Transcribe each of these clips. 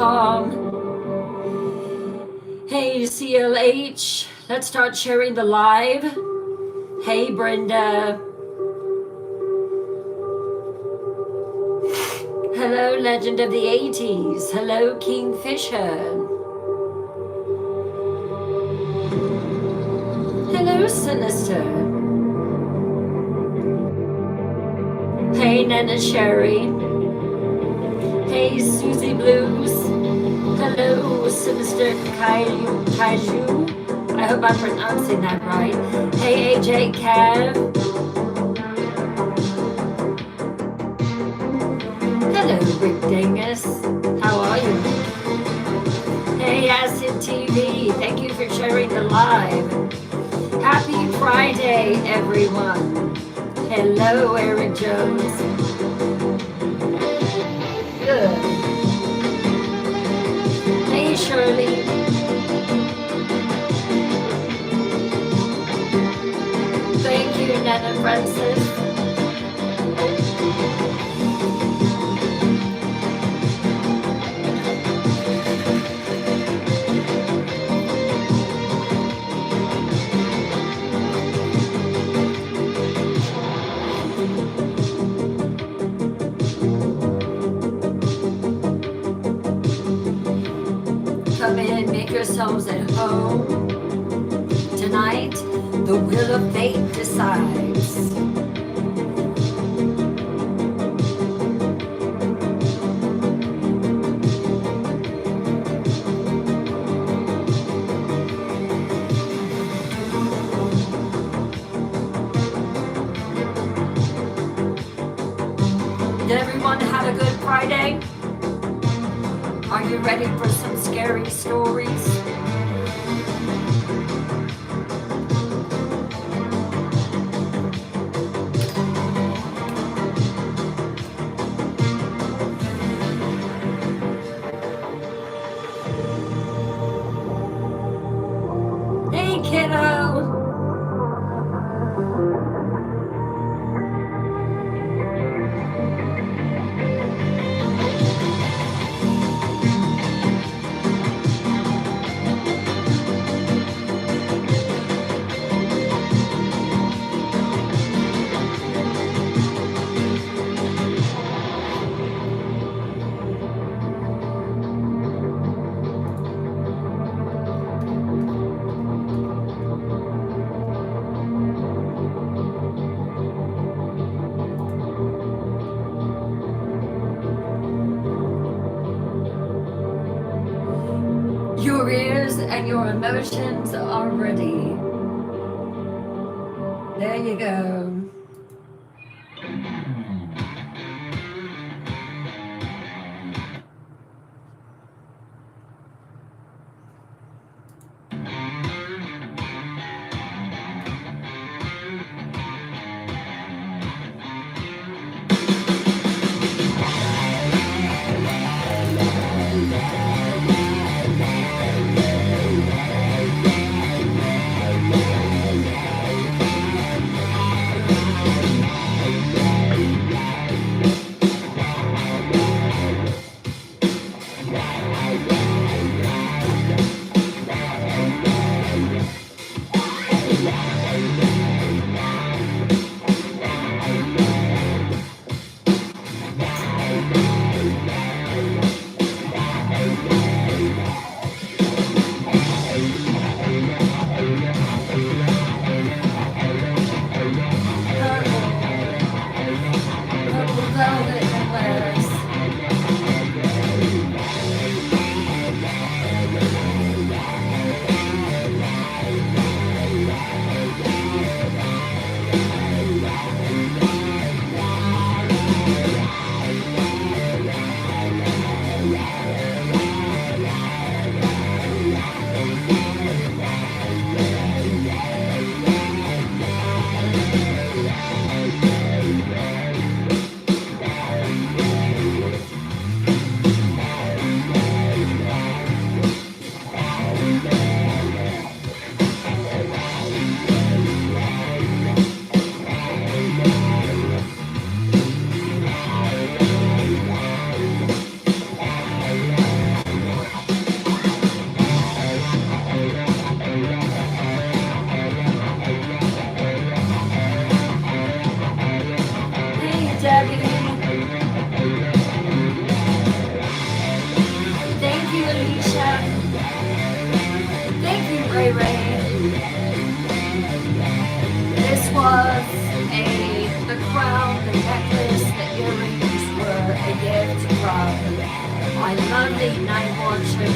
Tom. Hey, CLH. Let's start sharing the live. Hey, Brenda. Hello, Legend of the 80s. Hello, Kingfisher. Hello, Sinister. Hey, Nana Sherry. Hey, Susie Blues. Hello, Sinister Kaiju. I hope I'm pronouncing that right. Hey, AJ Cav. Hello, Rick Dingus. How are you? Hey, Acid TV. Thank you for sharing the live. Happy Friday, everyone. Hello, Eric Jones. Good. Hey, Shirley. Thank you, Nana Francis. Come in, make yourselves at home. Tonight, the will of fate decides. Did everyone have a good Friday? Are you ready for some scary stories? Hey, kiddo! Your ears and your emotions are ready. There you go. night watchman.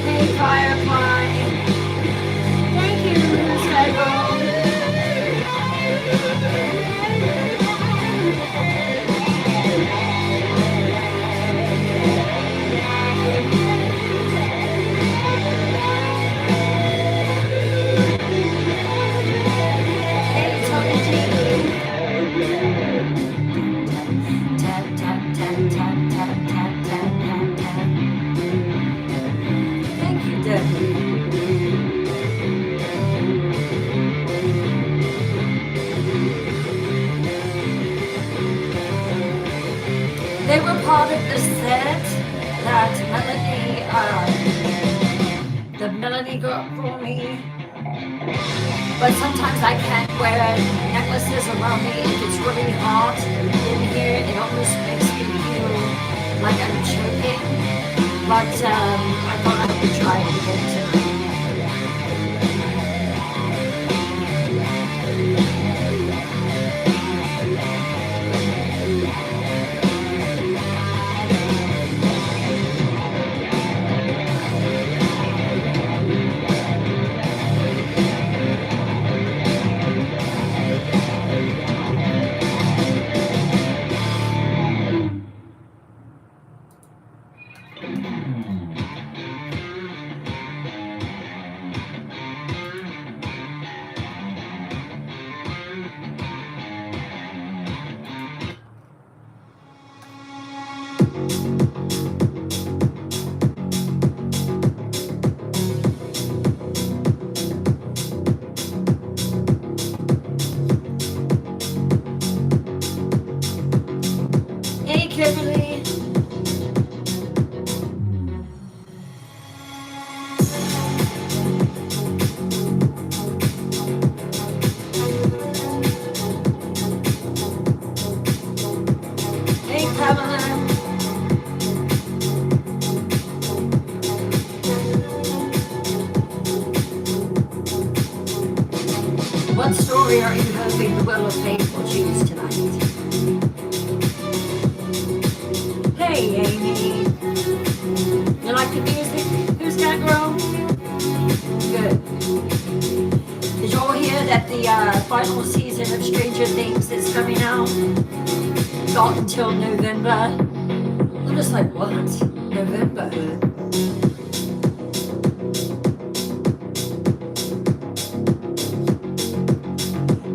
Hey, Firefly. Thank you, Skyboom. Hey, Tony G. Tap, tap, tap, tap, tap, tap, tap, tap, tap. Thank you, Debbie. They were part of the set that Melanie got for me. But sometimes I can't wear necklaces around me if it's really hot in here. It almost makes me feel like I'm choking. But I thought I would try it again tonight. Hey, Kimberly. Hey, Pamela. What story are you hoping the Wheel of Fate will choose tonight? Hey, Amy. You like the music? Who's that girl? Good. Did y'all hear that the final season of Stranger Things is coming out? Not until November. I'm just like, what? November?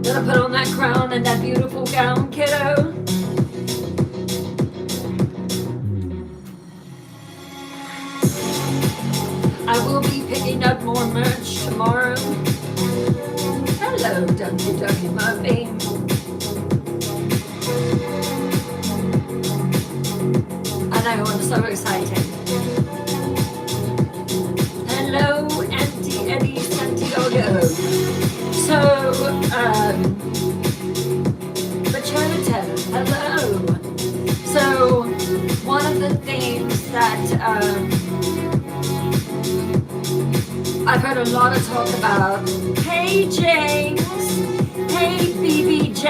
Gonna put on that crown and that beautiful gown, kiddo. I will be picking up more merch tomorrow. Hello, Dunky Dunky Murphy. I know, I'm so excited. Hello, Auntie Eddie Santiago. So, Machota, hello. So, one of the things that I've heard a lot of talk about. Hey, James. Hey, BBJ.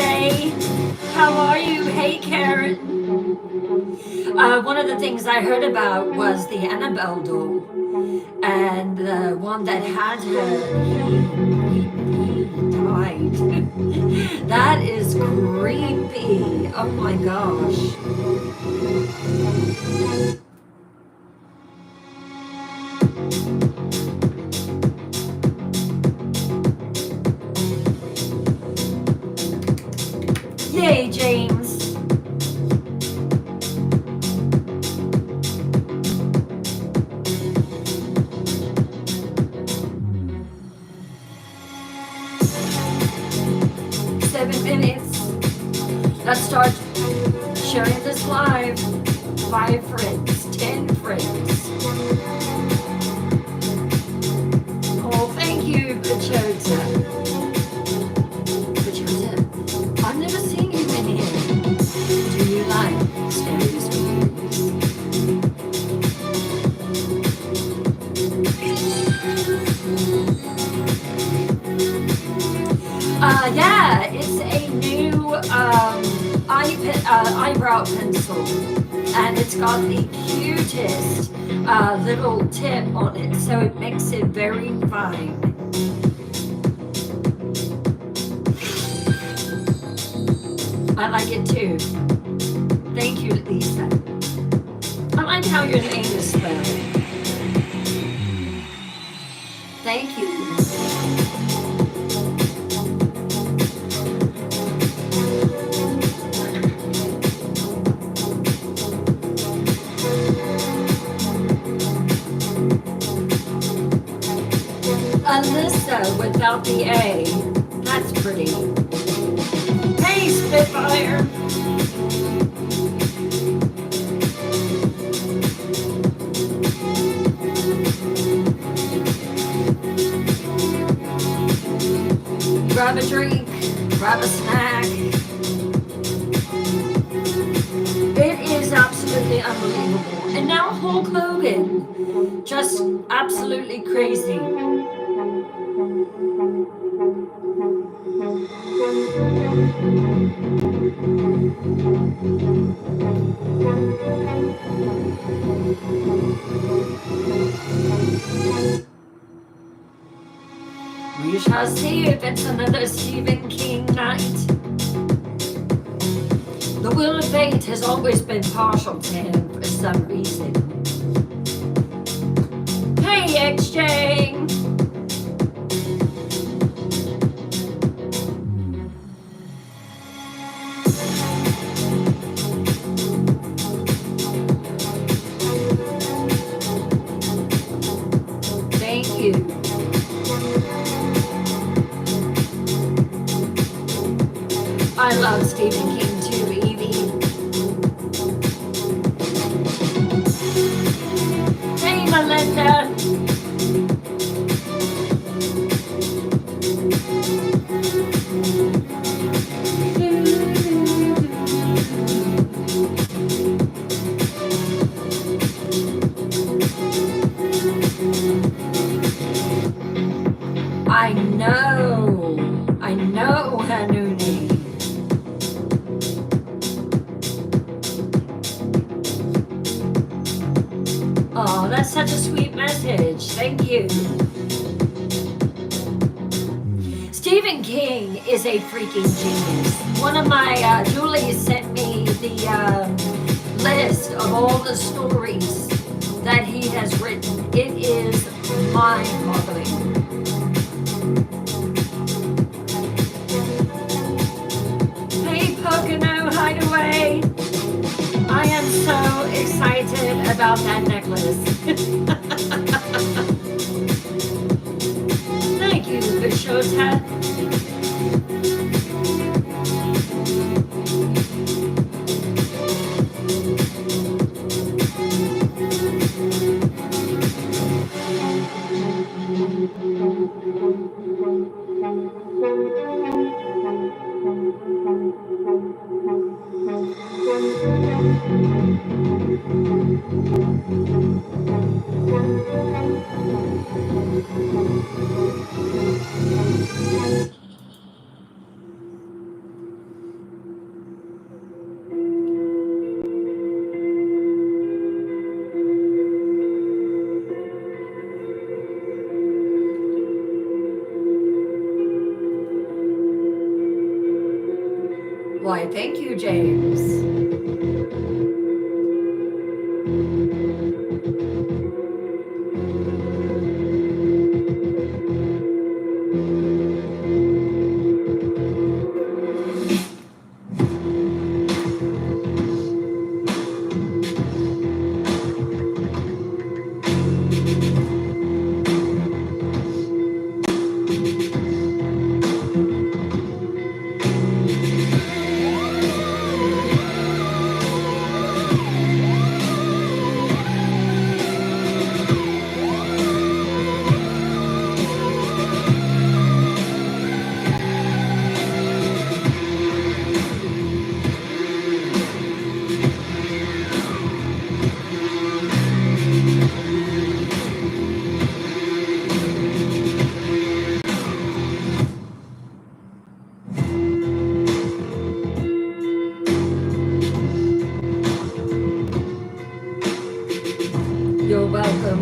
How are you? Hey, Karen. One of the things I heard about was the Annabelle doll. And the one that had her, he died. That is creepy. Oh my gosh. Yay, James. Let's start sharing this live. 5 friends, 10 friends. Oh, thank you, Pachota. Pachota, I've never seen you in here. Do you like scary stories? Yeah, Yeah, it's a new eyebrow pencil, and it's got the cutest little tip on it, so it makes it very fine. I like it too. Thank you, Lisa. I like how your name is spelled. Thank you. Alyssa without the A. That's pretty. Hey, Spitfire. Grab a drink, grab a snack. It is absolutely unbelievable. And now Hulk Hogan, just absolutely crazy. We shall see if it's another Stephen King night. The will of fate has always been partial to him for some reason. Hey, XJ! Thank you. I love Stephen King too, Evie. Hey, Melinda. I know, Hanuni. Oh, that's such a sweet message. Thank you. Stephen King is a freaking genius. One of my, Julie sent me the list of all the stories that he has written. It is mind-boggling. Hey, Pocono Hideaway. I am so excited about that necklace. Thank you, Bishota. Why, thank you, James.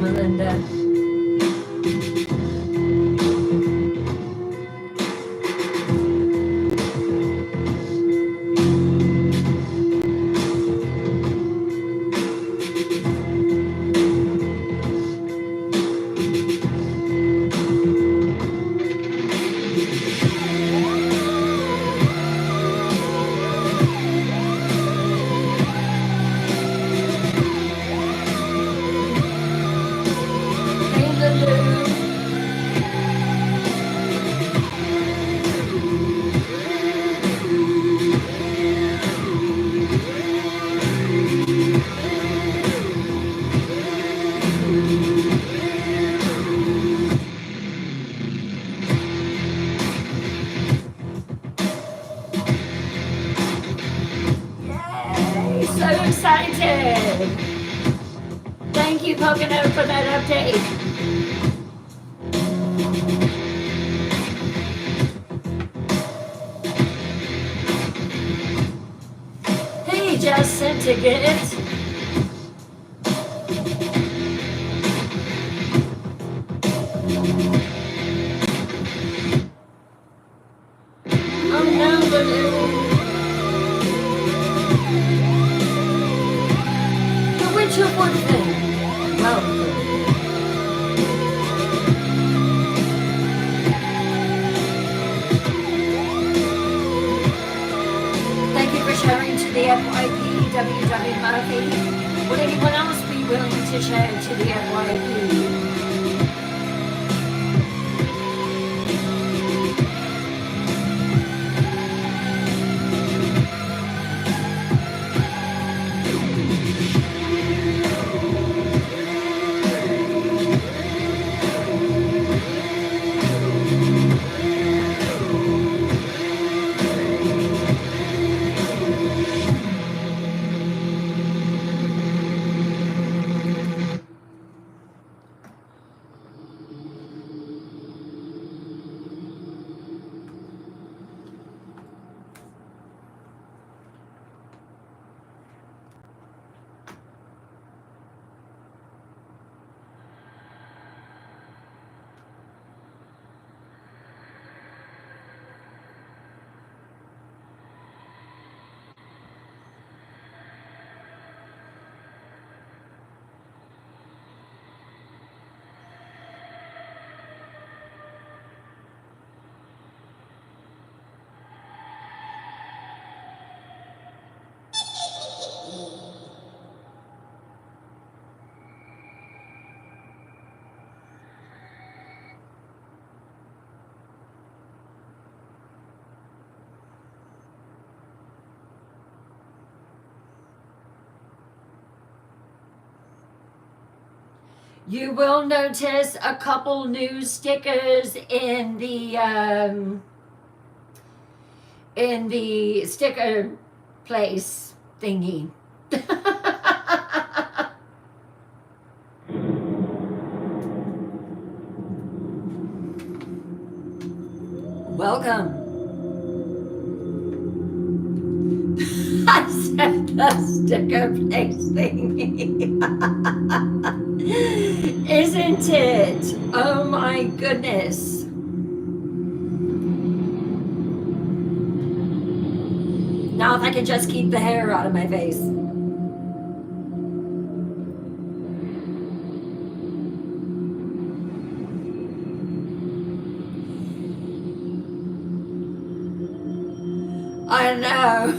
Melinda. Hey, Lulu. Yay, so excited. Thank you, Pocono, for that update. Hey, just sent a gift. Oh no, Lulu. The Witcher Wood thing. Welcome. Thank you for sharing to the FYP, WW Murphy. Would anyone else be willing to share to the FYP? You will notice a couple new stickers in the sticker place thingy. Welcome. I said the sticker place thingy. Isn't it? Oh my goodness. Now if I could just keep the hair out of my face. I know.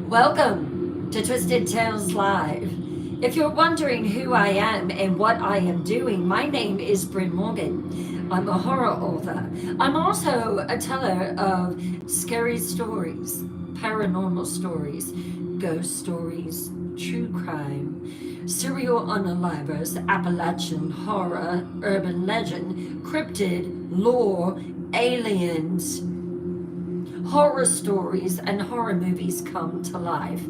Welcome to Twisted Tales Live. If you're wondering who I am and what I am doing, my name is Bryn Morgan. I'm a horror author. I'm also a teller of scary stories, paranormal stories, ghost stories, true crime, serial unalivers, Appalachian horror, urban legend, cryptid, lore, aliens, horror stories, and horror movies come to life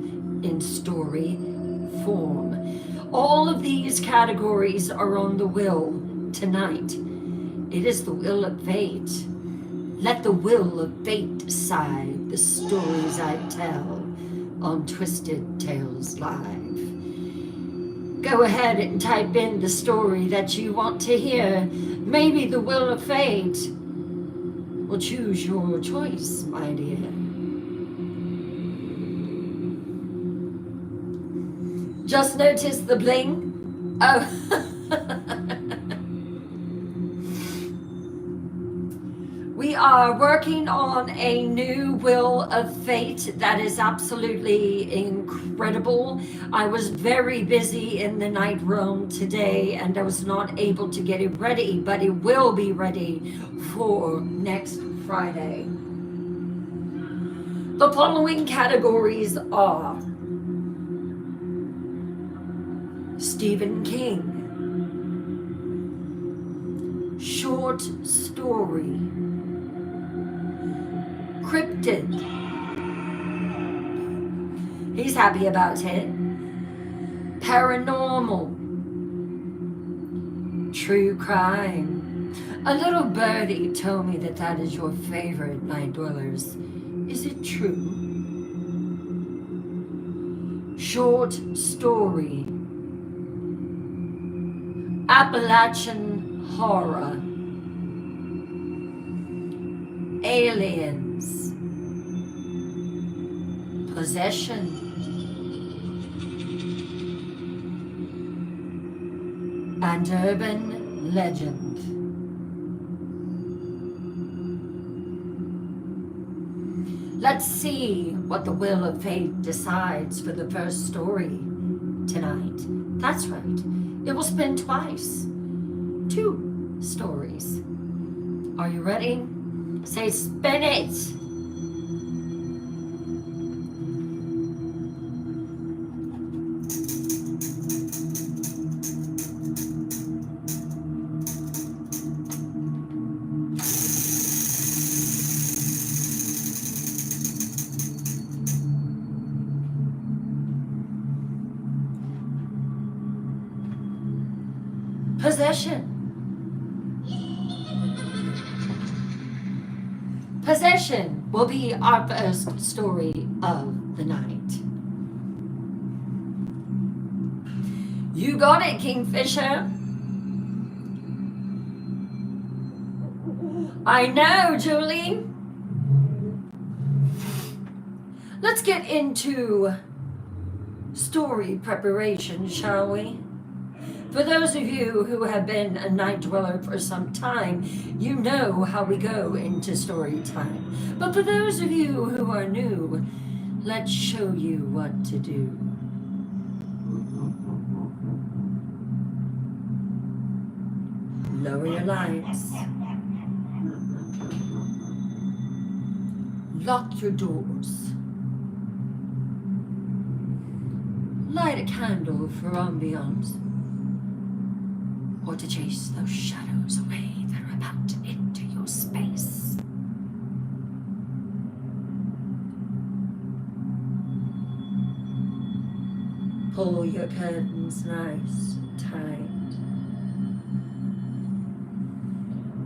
in story form. All of these categories are on the wheel tonight. It is the wheel of fate. Let the will of fate decide the stories I tell on Twisted Tales Live. Go ahead and type in the story that you want to hear. Maybe the will of fate will choose your choice, my dear. Just notice the bling? Oh. We are working on a new will of fate that is absolutely incredible. I was very busy in the night realm today and I was not able to get it ready, but it will be ready for next Friday. The following categories are Stephen King, short story, cryptid. He's happy about it. Paranormal. True crime. A little birdie told me that that is your favorite, Night Dwellers. Is it true? Short story. Appalachian horror. Aliens. Possession. And urban legend. Let's see what the will of fate decides for the first story tonight. That's right. It will spin twice. 2 stories. Are you ready? Say spin it. Possession. Possession will be our first story of the night. You got it, Kingfisher. I know, Julie. Let's get into story preparation, shall we? For those of you who have been a night dweller for some time, you know how we go into story time. But for those of you who are new, let's show you what to do. Lower your lights. Lock your doors. Light a candle for ambiance. Or to chase those shadows away that are about to enter your space. Pull your curtains nice and tight.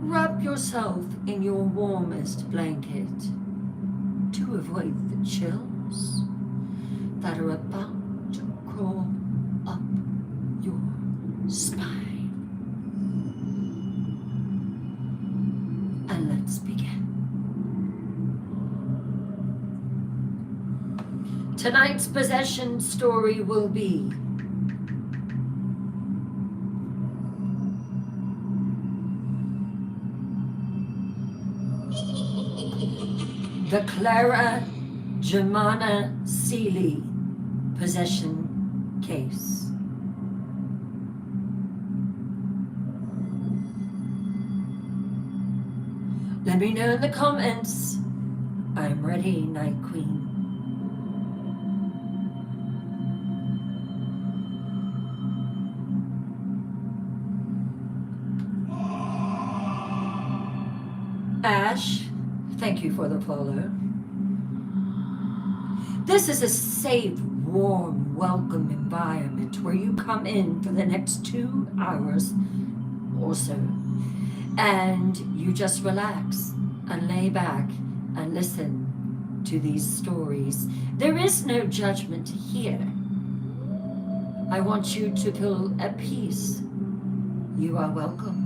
Wrap yourself in your warmest blanket to avoid the chills that are about to crawl up your spine. And let's begin. Tonight's possession story will be the Clara Germana Seeley possession case. Let me know in the comments. I'm ready, Night Queen. Ash, thank you for the follow. This is a safe, warm, welcome environment where you come in for the next 2 hours or so. And you just relax and lay back and listen to these stories. There is no judgment here. I want you to feel at peace. You are welcome.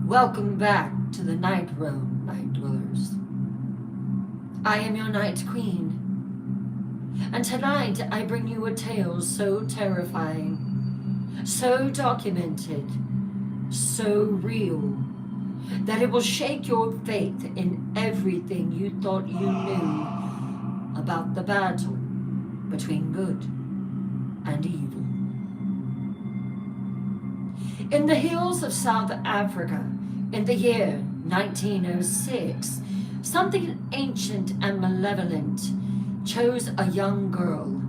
Welcome back to the Night Realm, Night Dwellers. I am your Night Queen, and tonight I bring you a tale so terrifying, so documented, so real, that it will shake your faith in everything you thought you knew about the battle between good and evil. In the hills of South Africa, in the year 1906, something ancient and malevolent chose a young girl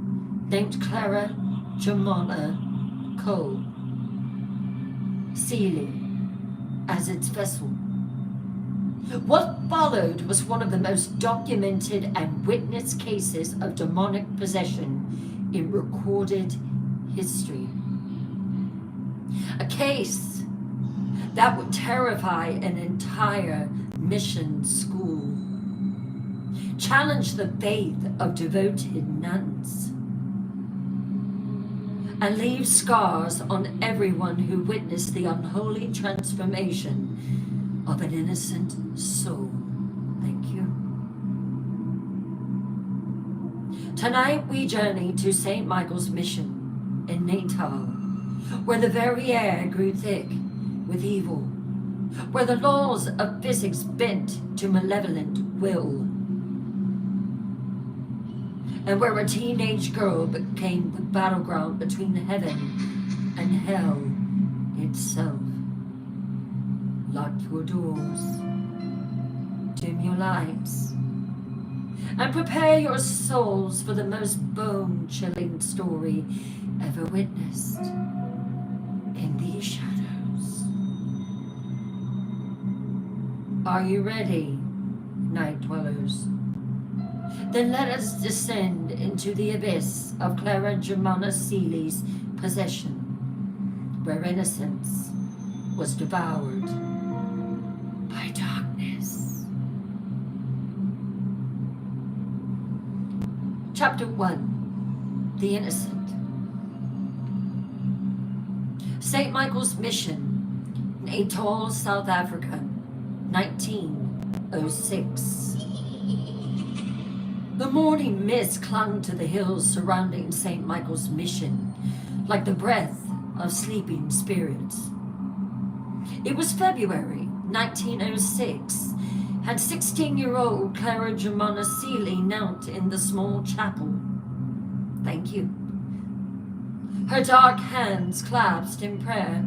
named Clara Jemima Cole Seeley as its vessel. What followed was one of the most documented and witnessed cases of demonic possession in recorded history. A case that would terrify an entire mission school, challenge the faith of devoted nuns, and leave scars on everyone who witnessed the unholy transformation of an innocent soul. Thank you. Tonight we journey to St. Michael's Mission in Natal, where the very air grew thick with evil, where the laws of physics bent to malevolent will, and where a teenage girl became the battleground between heaven and hell itself. Lock your doors, dim your lights, and prepare your souls for the most bone-chilling story ever witnessed in these shadows. Are you ready, Night Dwellers? Then let us descend into the abyss of Clara Jemima Seeley's possession, where innocence was devoured by darkness. Chapter 1, The Innocent. St. Michael's Mission, Natal, South Africa, 1906. The morning mist clung to the hills surrounding St. Michael's Mission like the breath of sleeping spirits. It was February 1906, and 16-year-old Clara Jemima Seeley knelt in the small chapel. Thank you. Her dark hands clasped in prayer,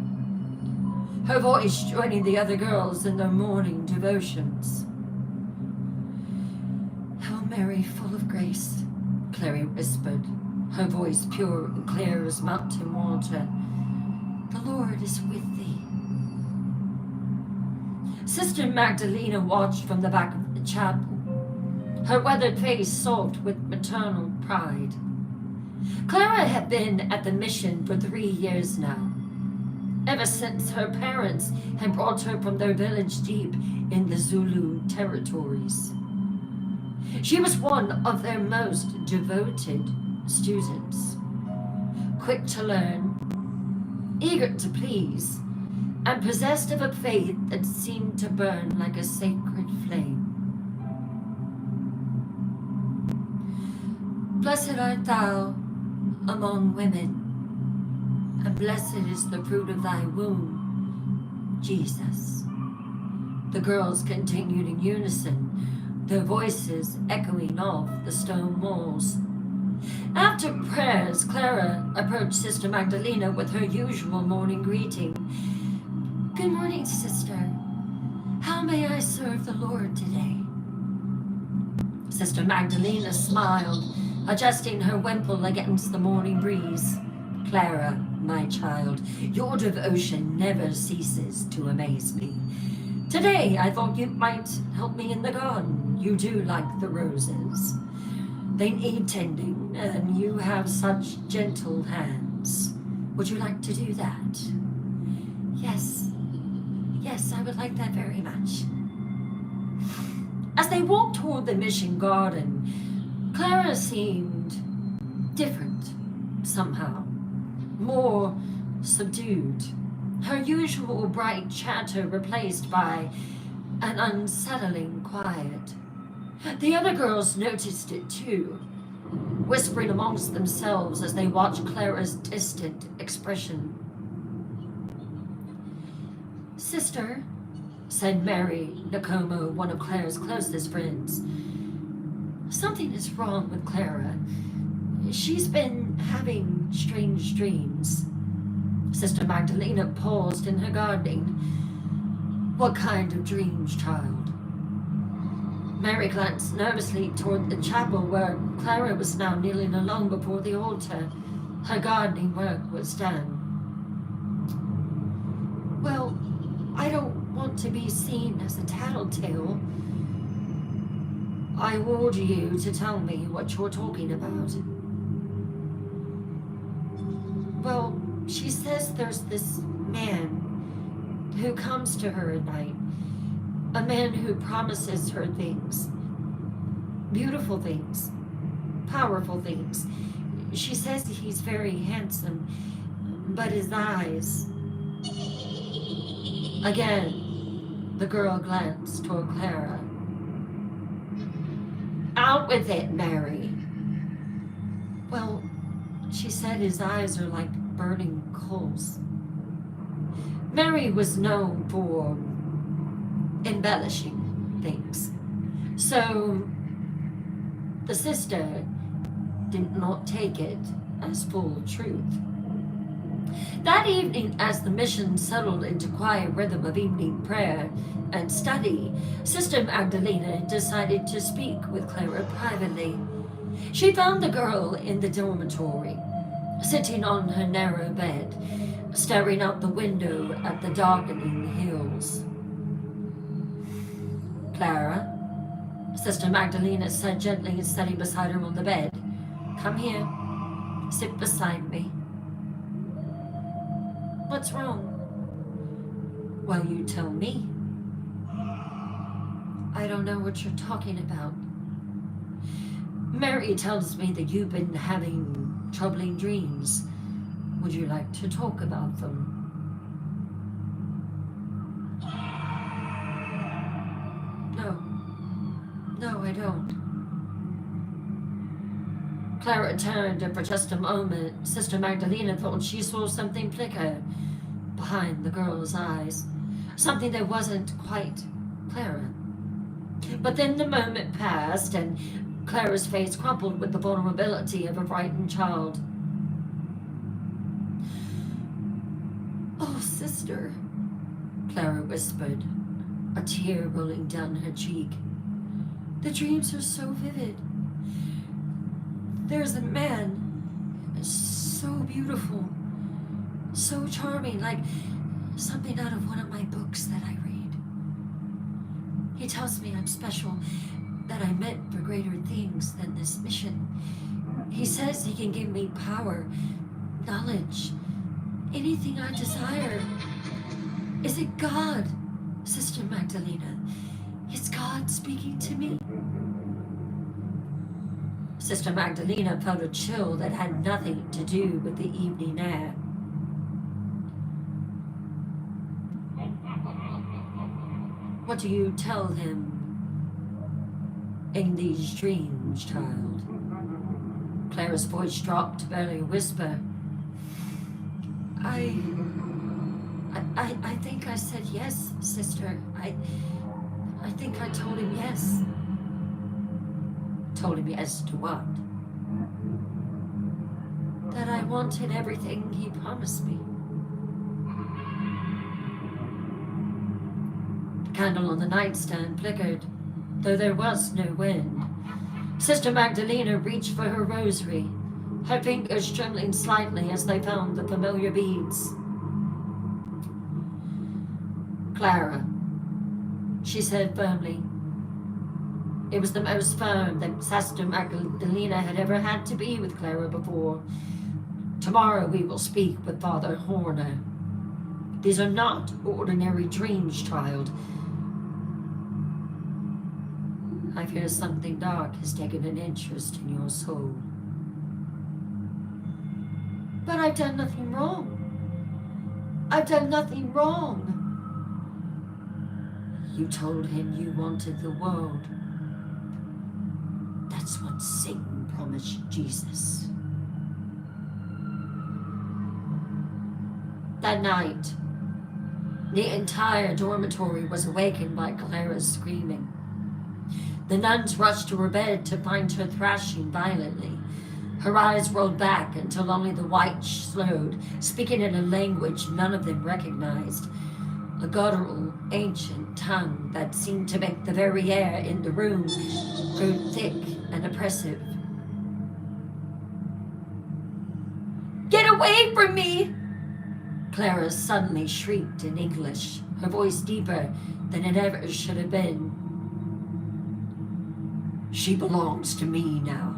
her voice joining the other girls in their morning devotions. Hail Mary, full of grace, Clary whispered, her voice pure and clear as mountain water. The Lord is with thee. Sister Magdalena watched from the back of the chapel, her weathered face soft with maternal pride. Clara had been at the mission for 3 years now, ever since her parents had brought her from their village deep in the Zulu territories. She was one of their most devoted students, quick to learn, eager to please, and possessed of a faith that seemed to burn like a sacred flame. Blessed art thou among women, and blessed is the fruit of thy womb, Jesus. The girls continued in unison, their voices echoing off the stone walls. After prayers, Clara approached Sister Magdalena with her usual morning greeting. Good morning, sister. How may I serve the Lord today? Sister Magdalena smiled, adjusting her wimple against the morning breeze. Clara, my child, your devotion never ceases to amaze me. Today, I thought you might help me in the garden. You do like the roses. They need tending, and you have such gentle hands. Would you like to do that? Yes. Yes, I would like that very much. As they walked toward the mission garden, Clara seemed different somehow, more subdued. Her usual bright chatter replaced by an unsettling quiet. The other girls noticed it too, whispering amongst themselves as they watched Clara's distant expression. "Sister," said Mary Nakomo, one of Clara's closest friends, "something is wrong with Clara. She's been having strange dreams." Sister Magdalena paused in her gardening. "What kind of dreams, child?" Mary glanced nervously toward the chapel where Clara was now kneeling alone before the altar. Her gardening work was done. "Well, I don't want to be seen as a tattletale. I order you to tell me what you're talking about." "Well, she says there's this man who comes to her at night. A man who promises her things. Beautiful things. Powerful things. She says he's very handsome, but his eyes..." Again, the girl glanced toward Clara. "Out with it, Mary." "Well, she said his eyes are like burning coals." Mary was known for embellishing things, so the sister did not take it as full truth. That evening, as the mission settled into quiet rhythm of evening prayer and study, Sister Magdalena decided to speak with Clara privately. She found the girl in the dormitory, sitting on her narrow bed, staring out the window at the darkening hills. "Clara," Sister Magdalena said gently, sitting beside her on the bed, "come here, sit beside me." "What's wrong?" "Well, you tell me." "I don't know what you're talking about." "Mary tells me that you've been having troubling dreams. Would you like to talk about them?" No, I don't." Clara turned, and for just a moment, Sister Magdalena thought she saw something flicker behind the girl's eyes. Something that wasn't quite Clara. But then the moment passed, and Clara's face crumpled with the vulnerability of a frightened child. "Oh, sister," Clara whispered, a tear rolling down her cheek. "The dreams are so vivid. There's a man, so beautiful, so charming, like something out of one of my books that I read. He tells me I'm special, that I'm meant for greater things than this mission. He says he can give me power, knowledge, anything I desire. Is it God, Sister Magdalena? Is God speaking to me?" Sister Magdalena felt a chill that had nothing to do with the evening air. "What do you tell him in these dreams, child?" Clara's voice dropped to barely a whisper. I think I said yes, sister. I think I told him yes." "Told him yes to what?" "That I wanted everything he promised me." The candle on the nightstand flickered, though there was no wind. Sister Magdalena reached for her rosary, her fingers trembling slightly as they found the familiar beads. "Clara," she said firmly, It was the most firm that Sister Magdalena had ever had to be with Clara before. Tomorrow we will speak with Father Horner. These are not ordinary dreams, child. I fear something dark has taken an interest in your soul. But I've done nothing wrong. I've done nothing wrong. You told him you wanted the world. That's what Satan promised Jesus. That night, the entire dormitory was awakened by Clara's screaming. The nuns rushed to her bed to find her thrashing violently. Her eyes rolled back until only the white slowed, speaking in a language none of them recognized. A guttural, ancient tongue that seemed to make the very air in the room grow thick and oppressive. Get away from me! Clara suddenly shrieked in English, her voice deeper than it ever should have been. She belongs to me now.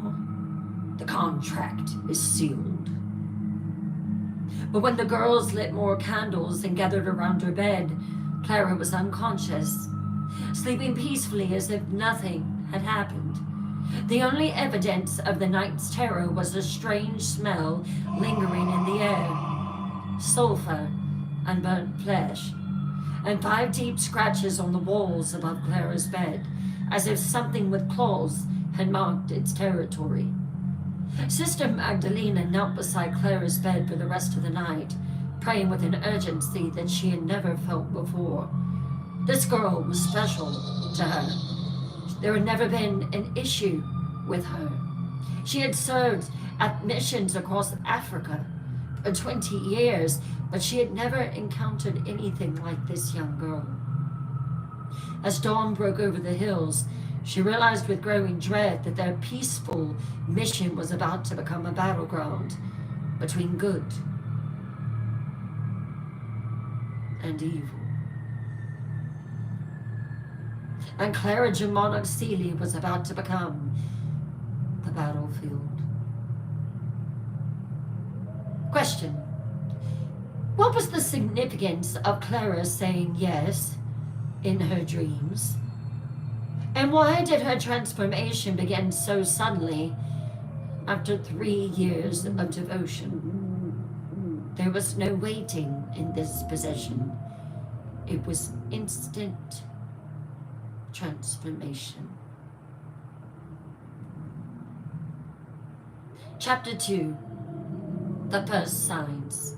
The contract is sealed. But when the girls lit more candles and gathered around her bed, Clara was unconscious, sleeping peacefully as if nothing had happened. The only evidence of the night's terror was a strange smell lingering in the air. Sulfur and burnt flesh, and 5 deep scratches on the walls above Clara's bed, as if something with claws had marked its territory. Sister Magdalena knelt beside Clara's bed for the rest of the night, praying with an urgency that she had never felt before. This girl was special to her. There had never been an issue with her. She had served at missions across Africa for 20 years, but she had never encountered anything like this young girl. As dawn broke over the hills, she realized with growing dread that their peaceful mission was about to become a battleground between good and evil. And Clara Germanoc Seeley was about to become the battlefield. Question: what was the significance of Clara saying yes in her dreams? And why did her transformation begin so suddenly after 3 years of devotion? There was no waiting in this possession. It was instant transformation. Chapter 2. The First Signs.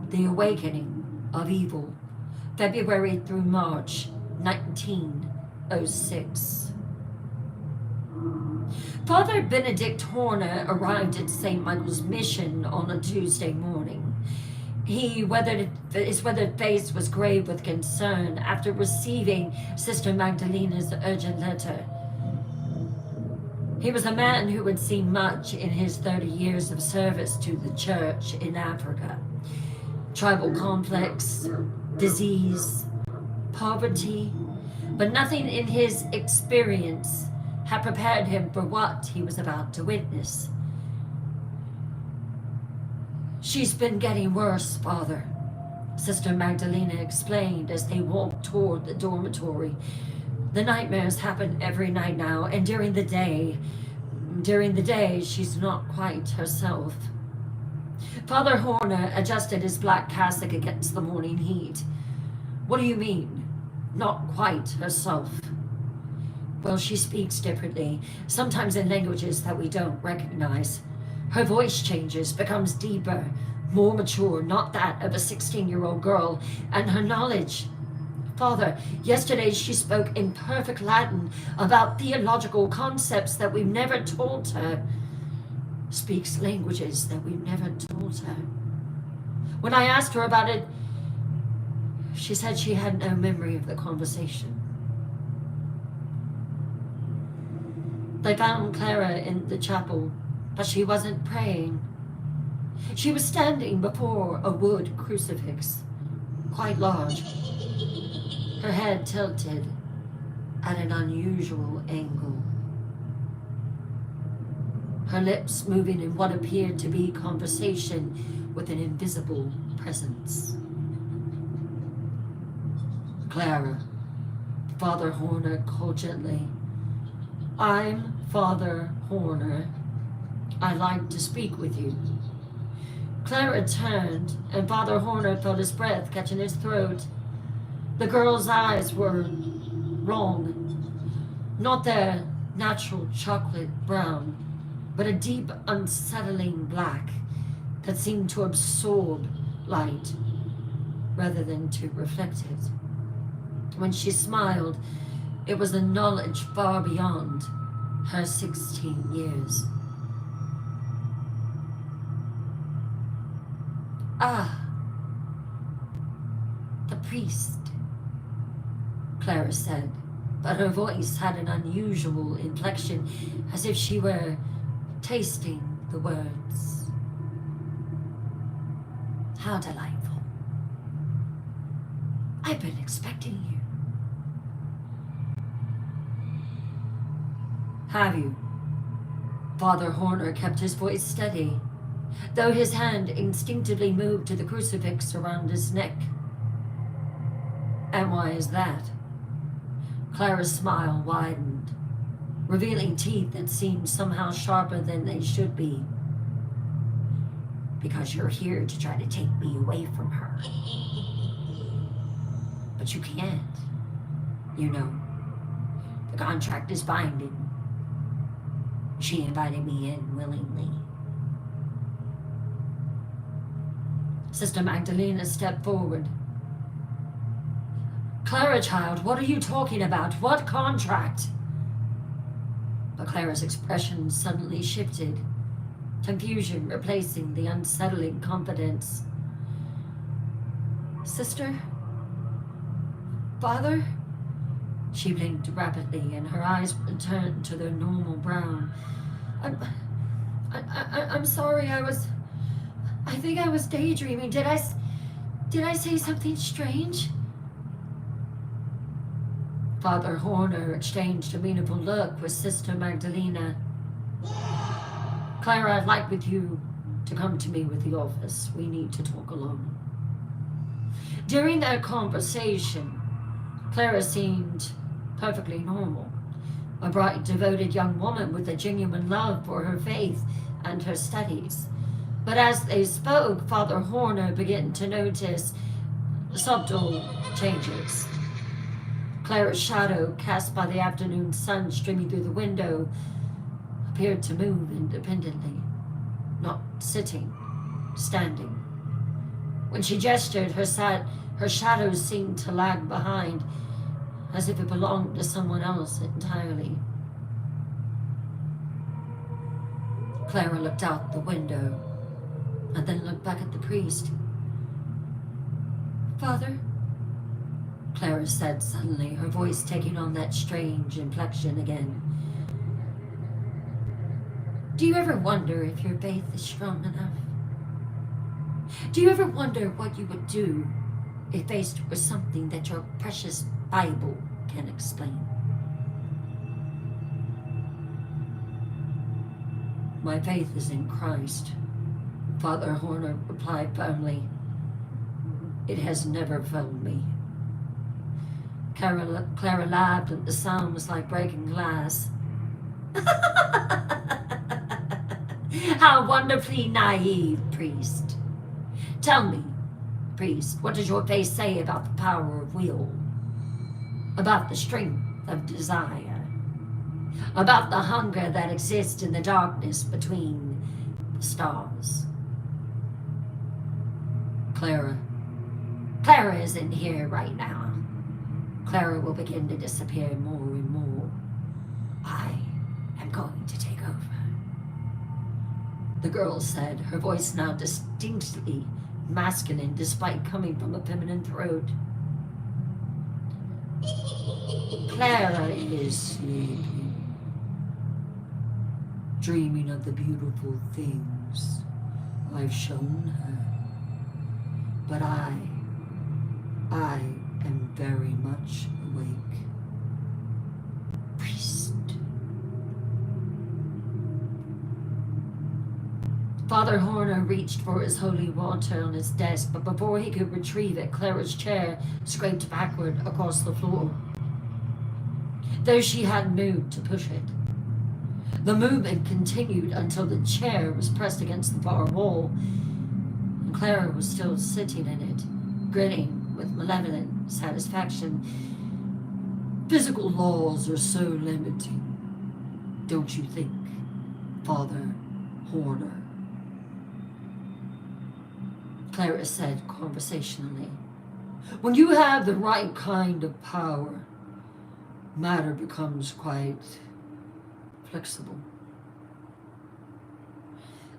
The Awakening of Evil. February through March 1906. Father Benedict Horner arrived at St. Michael's Mission on a Tuesday morning. His weathered face was grave with concern after receiving Sister Magdalena's urgent letter. He was a man who had seen much in his 30 years of service to the church in Africa. Tribal conflicts, disease, poverty, but nothing in his experience had prepared him for what he was about to witness. She's been getting worse, Father, Sister Magdalena explained as they walked toward the dormitory. The nightmares happen every night now, and during the day, she's not quite herself. Father Horner adjusted his black cassock against the morning heat. What do you mean, not quite herself? Well, she speaks differently, sometimes in languages that we don't recognize. Her voice changes, becomes deeper, more mature, not that of a 16-year-old girl, and her knowledge. Father, yesterday she spoke in perfect Latin about theological concepts that we've never taught her. Speaks languages that we've never taught her. When I asked her about it, she said she had no memory of the conversation. They found Clara in the chapel, but she wasn't praying. She was standing before a wood crucifix, quite large, her head tilted, at an unusual angle. Her lips moving in what appeared to be conversation with an invisible presence. Clara, Father Horner called gently. I'm Father Horner. I'd like to speak with you. Clara turned, and Father Horner felt his breath catch in his throat. The girl's eyes were wrong, not their natural chocolate brown, but a deep, unsettling black that seemed to absorb light rather than to reflect it. When she smiled, it was a knowledge far beyond her 16 years. Ah, the priest, Clara said, but her voice had an unusual inflection, as if she were tasting the words. How delightful. I've been expecting you. Have you? Father Horner kept his voice steady, though his hand instinctively moved to the crucifix around his neck. And why is that? Clara's smile widened, revealing teeth that seemed somehow sharper than they should be. Because you're here to try to take me away from her. But you can't. You know, the contract is binding. She invited me in willingly. Sister Magdalena stepped forward. Clara, child, what are you talking about? What contract? But Clara's expression suddenly shifted, confusion replacing the unsettling confidence. Sister? Father? She blinked rapidly, and her eyes returned to their normal brown. I'm sorry. I think I was daydreaming. Did I say something strange? Father Horner exchanged a meaningful look with Sister Magdalena. Clara, I'd like with you to come to me with the office. We need to talk alone. During that conversation, Clara seemed perfectly normal, a bright, devoted young woman with a genuine love for her faith and her studies. But as they spoke, Father Horner began to notice subtle changes. Clara's shadow, cast by the afternoon sun streaming through the window, appeared to move independently, not sitting, standing. When she gestured, her shadow seemed to lag behind, as if it belonged to someone else entirely. Clara looked out the window and then looked back at the priest. Father? Clara said suddenly, her voice taking on that strange inflection again. Do you ever wonder if your faith is strong enough? Do you ever wonder what you would do if faced with something that your precious Bible can explain? My faith is in Christ, Father Horner replied firmly. It has never failed me. Clara laughed, and the sound was like breaking glass. How wonderfully naive, priest. Tell me, priest, what does your faith say about the power of will? About the strength of desire? About the hunger that exists in the darkness between the stars? Clara isn't here right now. Clara will begin to disappear more and more. I am going to take over. The girl said, her voice now distinctly masculine despite coming from a feminine throat. Clara is sleeping, dreaming of the beautiful things I've shown her. But I am very much awake. Father Horner reached for his holy water on his desk, but before he could retrieve it, Clara's chair scraped backward across the floor, though she hadn't moved to push it. The movement continued until the chair was pressed against the far wall, and Clara was still sitting in it, grinning with malevolent satisfaction. Physical laws are so limiting, don't you think, Father Horner? Clara said conversationally. When you have the right kind of power, matter becomes quite flexible.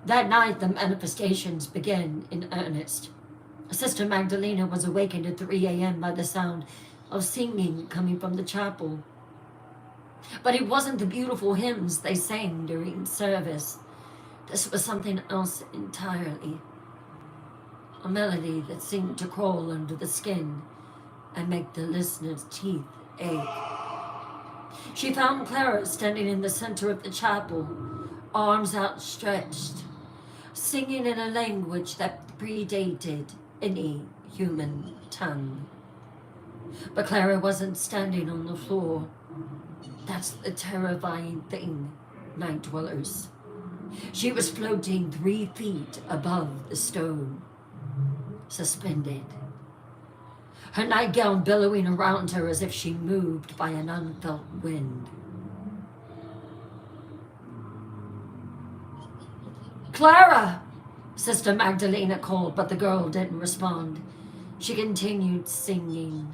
That night, the manifestations began in earnest. Sister Magdalena was awakened at 3 a.m. by the sound of singing coming from the chapel. But it wasn't the beautiful hymns they sang during service. This was something else entirely. A melody that seemed to crawl under the skin and make the listener's teeth ache. She found Clara standing in the center of the chapel, arms outstretched, singing in a language that predated any human tongue. But Clara wasn't standing on the floor. That's the terrifying thing, night dwellers. She was floating 3 feet above the stone, suspended, her nightgown billowing around her as if she moved by an unfelt wind. Clara! Sister Magdalena called, but the girl didn't respond. She continued singing,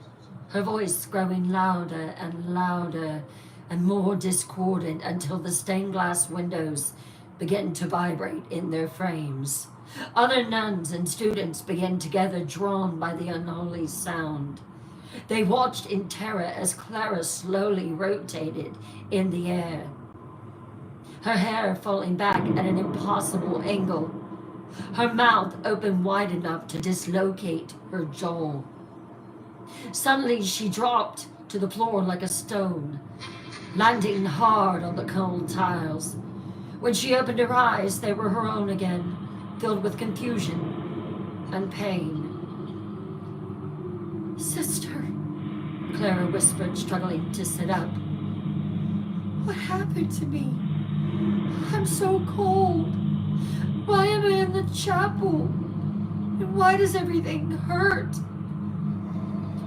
her voice growing louder and louder and more discordant until the stained glass windows began to vibrate in their frames. Other nuns and students began to gather, drawn by the unholy sound. They watched in terror as Clara slowly rotated in the air, her hair falling back at an impossible angle, her mouth open wide enough to dislocate her jaw. Suddenly she dropped to the floor like a stone, landing hard on the cold tiles. When she opened her eyes, they were her own again, filled with confusion and pain. Sister, Clara whispered, struggling to sit up. What happened to me? I'm so cold. Why am I in the chapel? And why does everything hurt?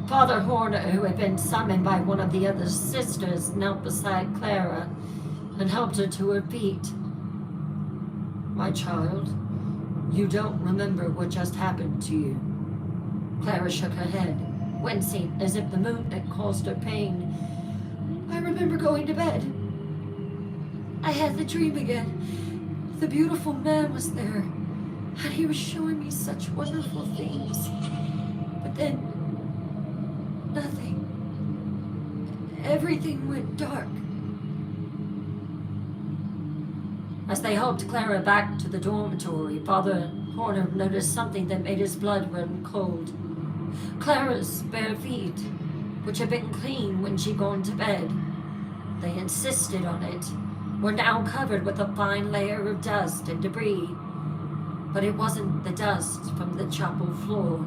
Father Horner, who had been summoned by one of the other sisters, knelt beside Clara and helped her to her feet. My child, you don't remember what just happened to you. Clara shook her head, wincing as if the movement caused her pain. I remember going to bed. I had the dream again. The beautiful man was there, and he was showing me such wonderful things. But then, nothing. Everything went dark. As they helped Clara back to the dormitory, Father Horner noticed something that made his blood run cold. Clara's bare feet, which had been clean when she'd gone to bed, they insisted on it, were now covered with a fine layer of dust and debris. But it wasn't the dust from the chapel floor.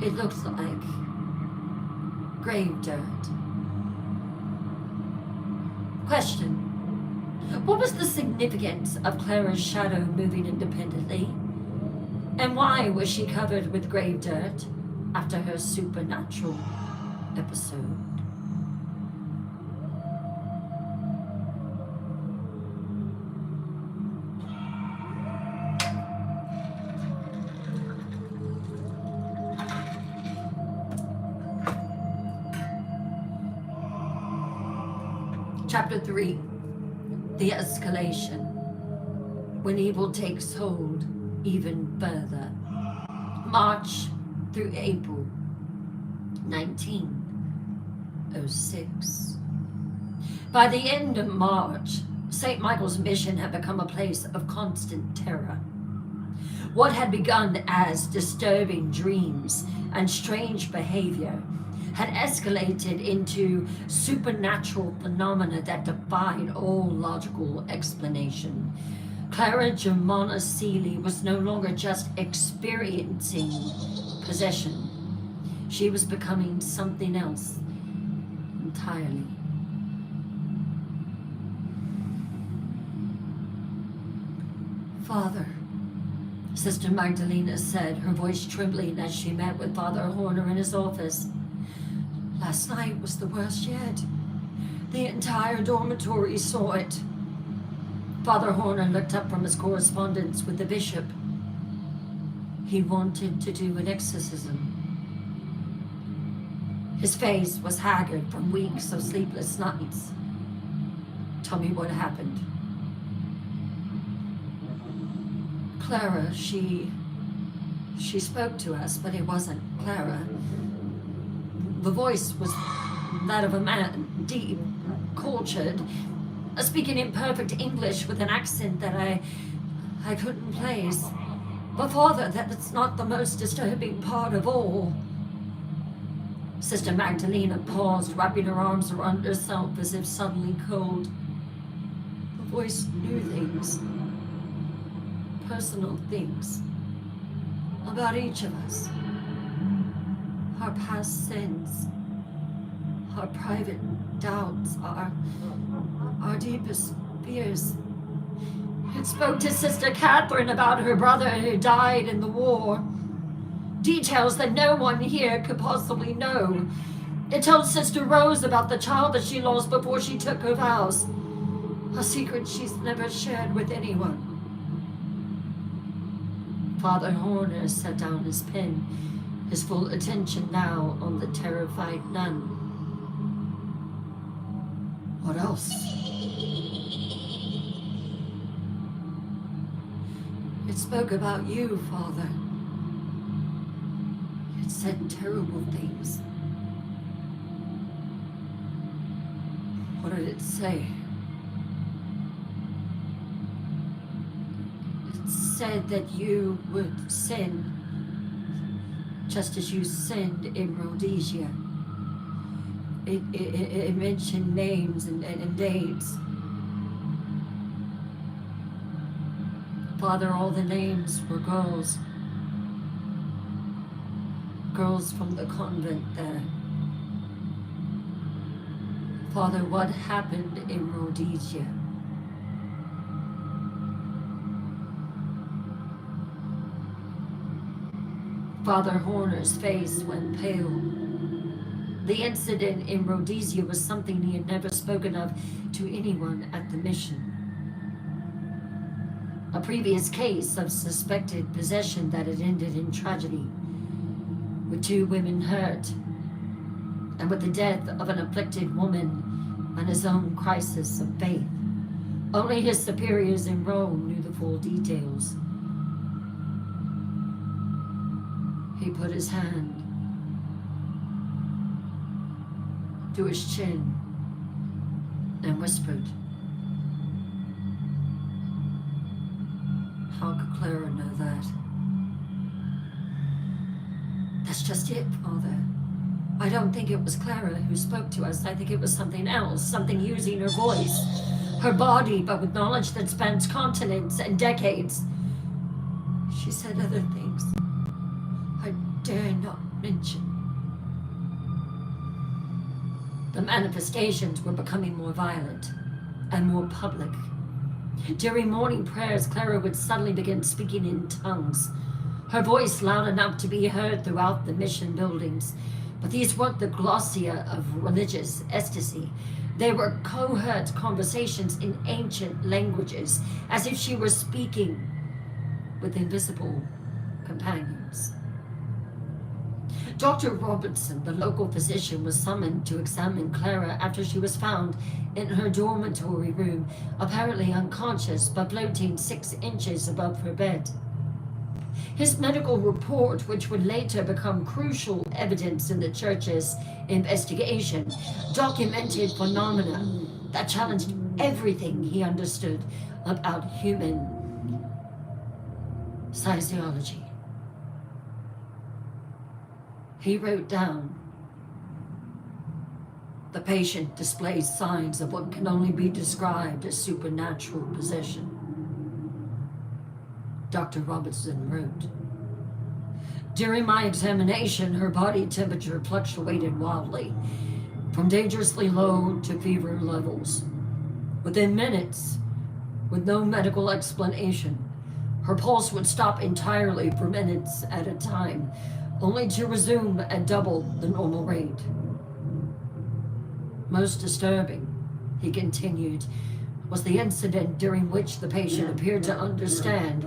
It looked like grave dirt. Question. What was the significance of Clara's shadow moving independently? And why was she covered with grave dirt after her supernatural episode? Chapter 3. The escalation. When evil takes hold even further. March through April 1906. By the end of March, St. Michael's Mission had become a place of constant terror. What had begun as disturbing dreams and strange behavior had escalated into supernatural phenomena that defied all logical explanation. Clara Germana Seeley was no longer just experiencing possession. She was becoming something else entirely. Father, Sister Magdalena said, her voice trembling as she met with Father Horner in his office. Last night was the worst yet. The entire dormitory saw it. Father Horner looked up from his correspondence with the bishop. He wanted to do an exorcism. His face was haggard from weeks of sleepless nights. Tell me what happened. Clara, she spoke to us, but it wasn't Clara. The voice was that of a man, deep, cultured, speaking in perfect English with an accent that I couldn't place. But Father, that's not the most disturbing part of all. Sister Magdalena paused, wrapping her arms around herself as if suddenly cold. The voice knew things, personal things, about each of us. Our past sins, our private doubts, our deepest fears. It spoke to Sister Catherine about her brother who died in the war. Details that no one here could possibly know. It told Sister Rose about the child that she lost before she took her vows. A secret she's never shared with anyone. Father Horner set down his pen, his full attention now on the terrified nun. What else? It spoke about you, Father. It said terrible things. What did it say? It said that you would sin just as you sinned in Rhodesia. It mentioned names and dates. Father, all the names were girls. Girls from the convent there. Father, what happened in Rhodesia? Father Horner's face went pale. The incident in Rhodesia was something he had never spoken of to anyone at the mission. A previous case of suspected possession that had ended in tragedy, with 2 women hurt, and with the death of an afflicted woman and his own crisis of faith. Only his superiors in Rome knew the full details. He put his hand to his chin and whispered, "How could Clara know that?" "That's just it, Father. I don't think it was Clara who spoke to us. I think it was something else, something using her voice, her body, but with knowledge that spans continents and decades. She said other things I dare not mention." The manifestations were becoming more violent and more public. During morning prayers, Clara would suddenly begin speaking in tongues, her voice loud enough to be heard throughout the mission buildings. But these weren't the glossia of religious ecstasy. They were coherent conversations in ancient languages, as if she were speaking with invisible companions. Dr. Robertson, the local physician, was summoned to examine Clara after she was found in her dormitory room, apparently unconscious but floating 6 inches above her bed. His medical report, which would later become crucial evidence in the church's investigation, documented phenomena that challenged everything he understood about human physiology. He wrote down, "The patient displays signs of what can only be described as supernatural possession. Dr. Robertson wrote. During my examination, her body temperature fluctuated wildly, from dangerously low to fever levels. Within minutes, with no medical explanation, her pulse would stop entirely for minutes at a time, only to resume at double the normal rate. Most disturbing, he continued, was the incident during which the patient appeared to understand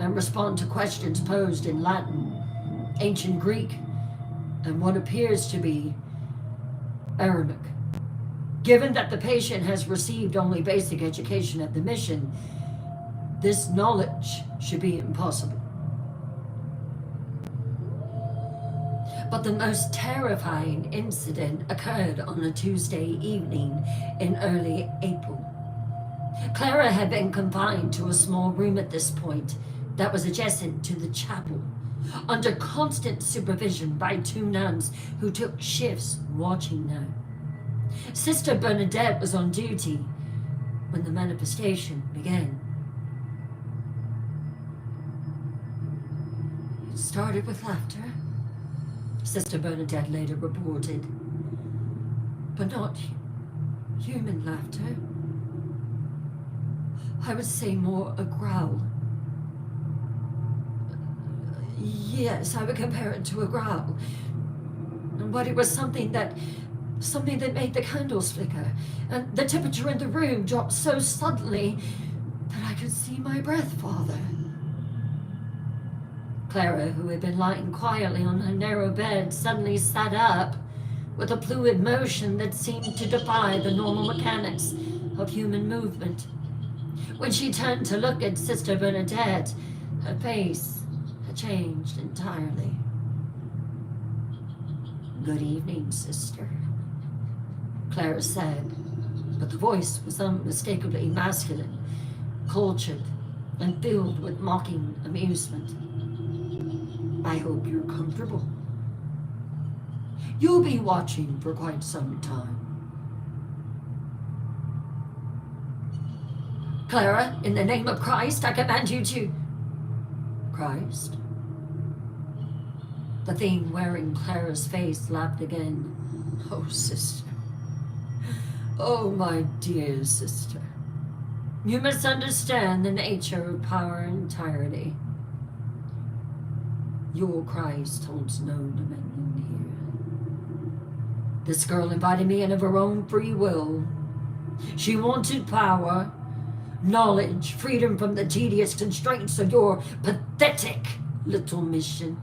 and respond to questions posed in Latin, ancient Greek, and what appears to be Aramaic. Given that the patient has received only basic education at the mission, this knowledge should be impossible. But the most terrifying incident occurred on a Tuesday evening in early April. Clara had been confined to a small room at this point that was adjacent to the chapel, under constant supervision by 2 nuns who took shifts watching her. Sister Bernadette was on duty when the manifestation began. It started with laughter, Sister Bernadette later reported, but not human laughter. I would say more a growl. Yes, I would compare it to a growl. But it was something that made the candles flicker, and the temperature in the room dropped so suddenly that I could see my breath, Father. Clara, who had been lying quietly on her narrow bed, suddenly sat up with a fluid motion that seemed to defy the normal mechanics of human movement. When she turned to look at Sister Bernadette, her face had changed entirely. "Good evening, sister," Clara said, but the voice was unmistakably masculine, cultured, and filled with mocking amusement. "I hope you're comfortable. You'll be watching for quite some time." "Clara, in the name of Christ, I command you to..." "Christ?" The thing wearing Clara's face laughed again. "Oh, sister. Oh, my dear sister. You misunderstand the nature of power entirely. Your Christ holds no dominion here. This girl invited me in of her own free will. She wanted power, knowledge, freedom from the tedious constraints of your pathetic little mission.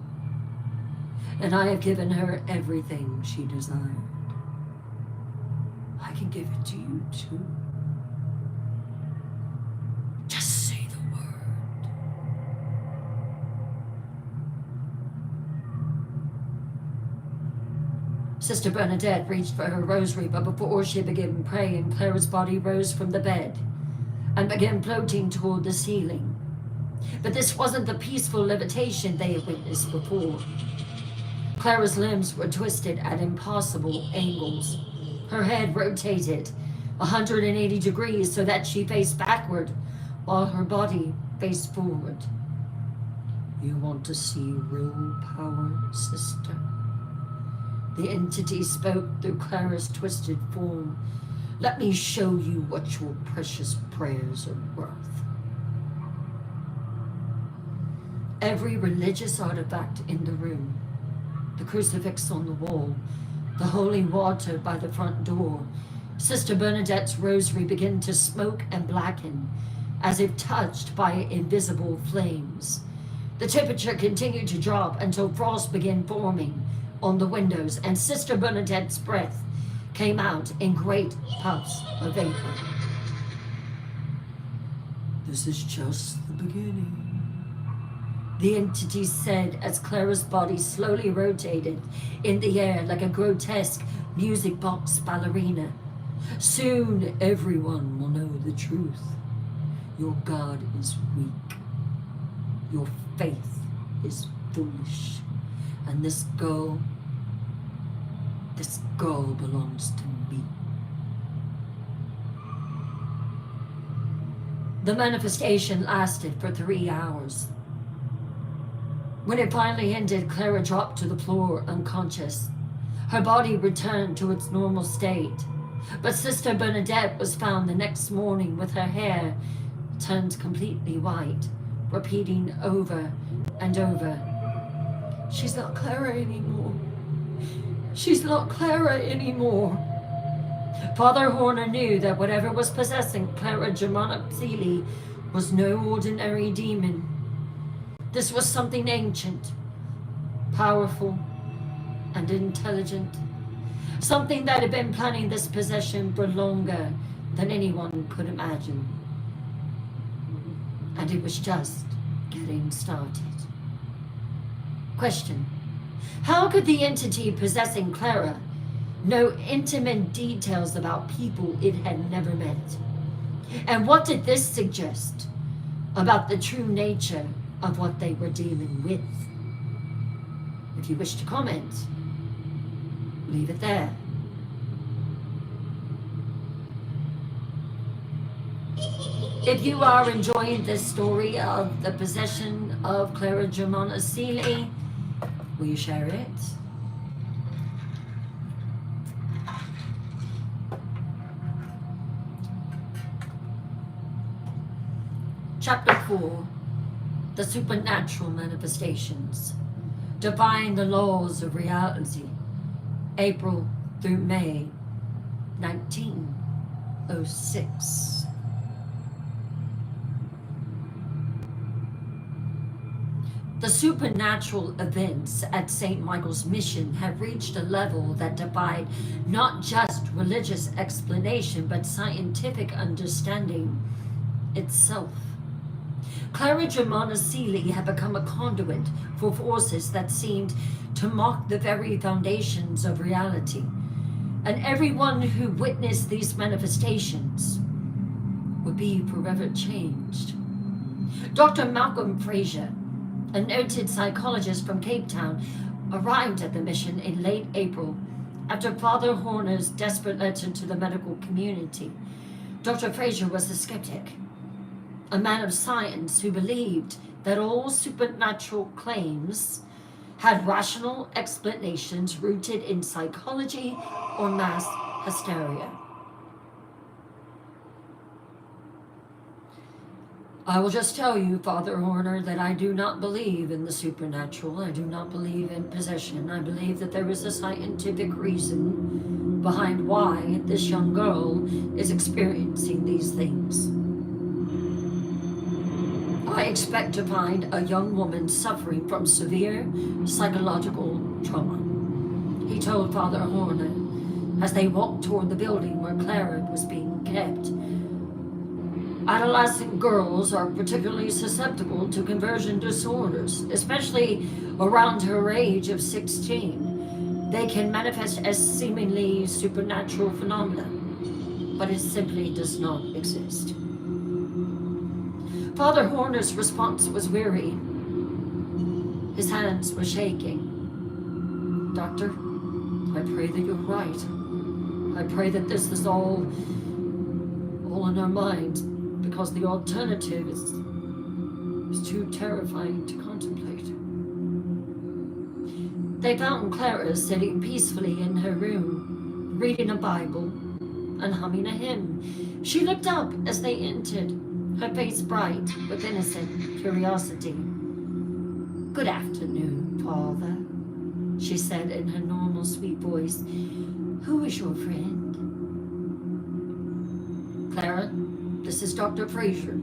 And I have given her everything she desired. I can give it to you too. Just say the word." Sister Bernadette reached for her rosary, but before she began praying, Clara's body rose from the bed and began floating toward the ceiling. But this wasn't the peaceful levitation they had witnessed before. Clara's limbs were twisted at impossible angles. Her head rotated 180 degrees so that she faced backward, while her body faced forward. "You want to see real power, sister?" The entity spoke through Clara's twisted form. "Let me show you what your precious prayers are worth." Every religious artifact in the room, the crucifix on the wall, the holy water by the front door, Sister Bernadette's rosary began to smoke and blacken, as if touched by invisible flames. The temperature continued to drop until frost began forming on the windows, and Sister Bernadette's breath came out in great puffs of vapor. "This is just the beginning," the entity said as Clara's body slowly rotated in the air like a grotesque music box ballerina. "Soon everyone will know the truth. Your God is weak. Your faith is foolish. And this girl belongs to me." The manifestation lasted for 3 hours. When it finally ended, Clara dropped to the floor unconscious. Her body returned to its normal state, but Sister Bernadette was found the next morning with her hair turned completely white, repeating over and over, "She's not Clara anymore. She's not Clara anymore." Father Horner knew that whatever was possessing Clara Germana Seely was no ordinary demon. This was something ancient, powerful, and intelligent. Something that had been planning this possession for longer than anyone could imagine. And it was just getting started. Question: how could the entity possessing Clara know intimate details about people it had never met? And what did this suggest about the true nature of what they were dealing with? If you wish to comment, leave it there. If you are enjoying this story of the possession of Clara Germana Seely, will you share it? Chapter 4, The Supernatural Manifestations, Defying the Laws of Reality, April through May 1906. The supernatural events at St. Michael's Mission had reached a level that defied not just religious explanation, but scientific understanding itself. Clara Germana Seely had become a conduit for forces that seemed to mock the very foundations of reality, and everyone who witnessed these manifestations would be forever changed. Dr. Malcolm Fraser, a noted psychologist from Cape Town, arrived at the mission in late April after Father Horner's desperate letter to the medical community. Dr. Fraser was a skeptic, a man of science who believed that all supernatural claims had rational explanations rooted in psychology or mass hysteria. I will just tell you, Father Horner, that I do not believe in the supernatural. I do not believe in possession. I believe that there is a scientific reason behind why this young girl is experiencing these things. I expect to find a young woman suffering from severe psychological trauma, he told Father Horner as they walked toward the building where Clara was being kept. Adolescent girls are particularly susceptible to conversion disorders, especially around her age of 16. They can manifest as seemingly supernatural phenomena, but it simply does not exist. Father Horner's response was weary. His hands were shaking. Doctor, I pray that you're right. I pray that this is all in our minds, because the alternative is too terrifying to contemplate. They found Clara sitting peacefully in her room, reading a Bible and humming a hymn. She looked up as they entered, her face bright with innocent curiosity. "Good afternoon, Father," she said in her normal sweet voice. "Who is your friend?" "Clara, this is Dr. Fraser.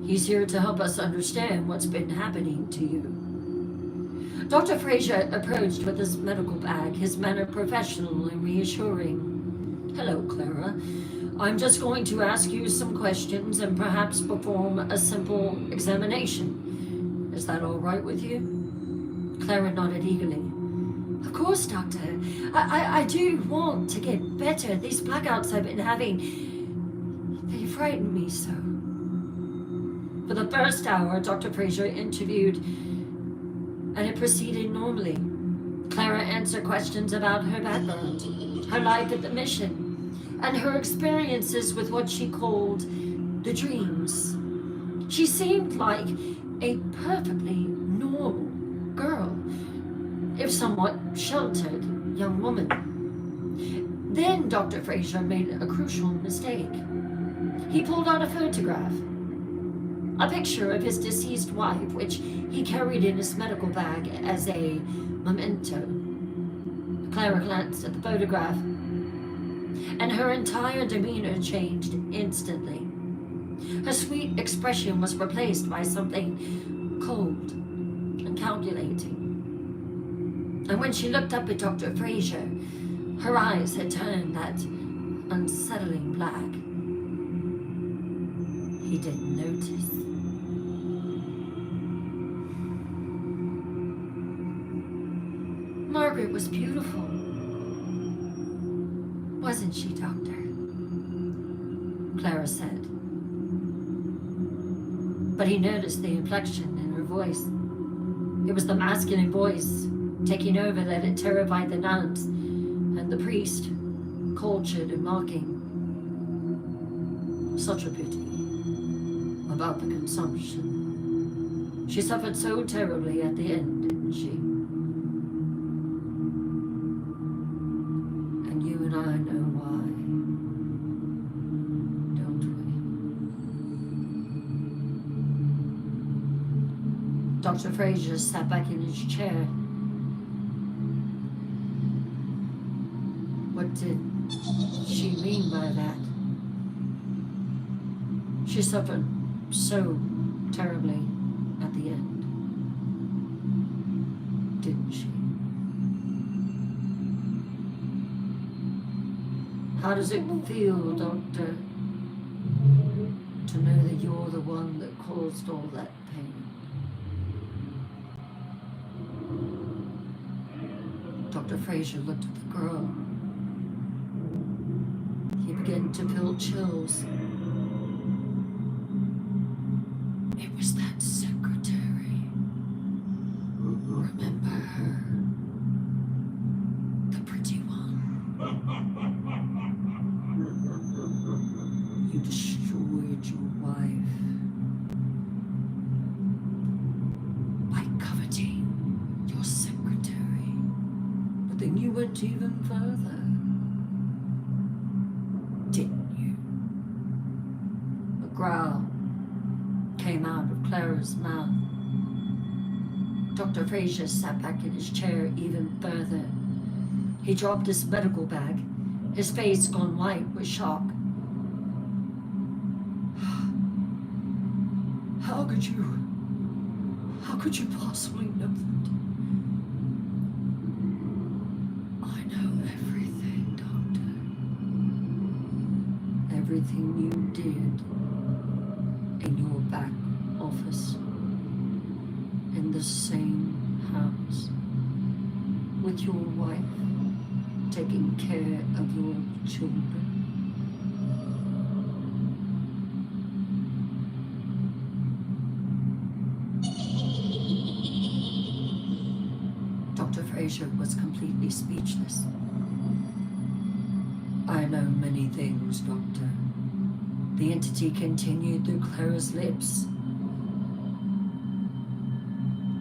He's here to help us understand what's been happening to you." Dr. Fraser approached with his medical bag, his manner professional and reassuring. "Hello, Clara. I'm just going to ask you some questions and perhaps perform a simple examination. Is that all right with you?" Clara nodded eagerly. "Of course, Doctor. I do want to get better. These blackouts I've been having, they frighten me so." For the first hour, Dr. Fraser interviewed, and it proceeded normally. Clara answered questions about her background, her life at the mission, and her experiences with what she called the dreams. She seemed like a perfectly normal girl, if somewhat sheltered young woman. Then Dr. Fraser made a crucial mistake. He pulled out a photograph, a picture of his deceased wife, which he carried in his medical bag as a memento. Clara glanced at the photograph, and her entire demeanor changed instantly. Her sweet expression was replaced by something cold and calculating. And when she looked up at Dr. Fraser, her eyes had turned that unsettling black. He didn't notice. Margaret was beautiful, wasn't she, Doctor? Clara said. But he noticed the inflection in her voice. It was the masculine voice taking over that had terrified the nuns and the priest, cultured and mocking. Such a pity about the consumption. She suffered so terribly at the end, didn't she? And you and I know why, don't we? Dr. Fraser sat back in his chair. What did she mean by that? She suffered so terribly at the end, didn't she? How does it feel, Doctor, to know that you're the one that caused all that pain? Dr. Fraser looked at the girl. He began to feel chills. It was that secretary. Remember her? The pretty one. You destroyed your wife by coveting your secretary. But then you went even further, didn't you? A growl came out of Clara's mouth. Dr. Fraser sat back in his chair even further. He dropped his medical bag, his face gone white with shock. How could you possibly know that? I know everything, Doctor. Everything you did in your back office, in the same house, with your wife, taking care of your children. Dr. Fraser was completely speechless. I know many things, Doctor. The entity continued through Clara's lips.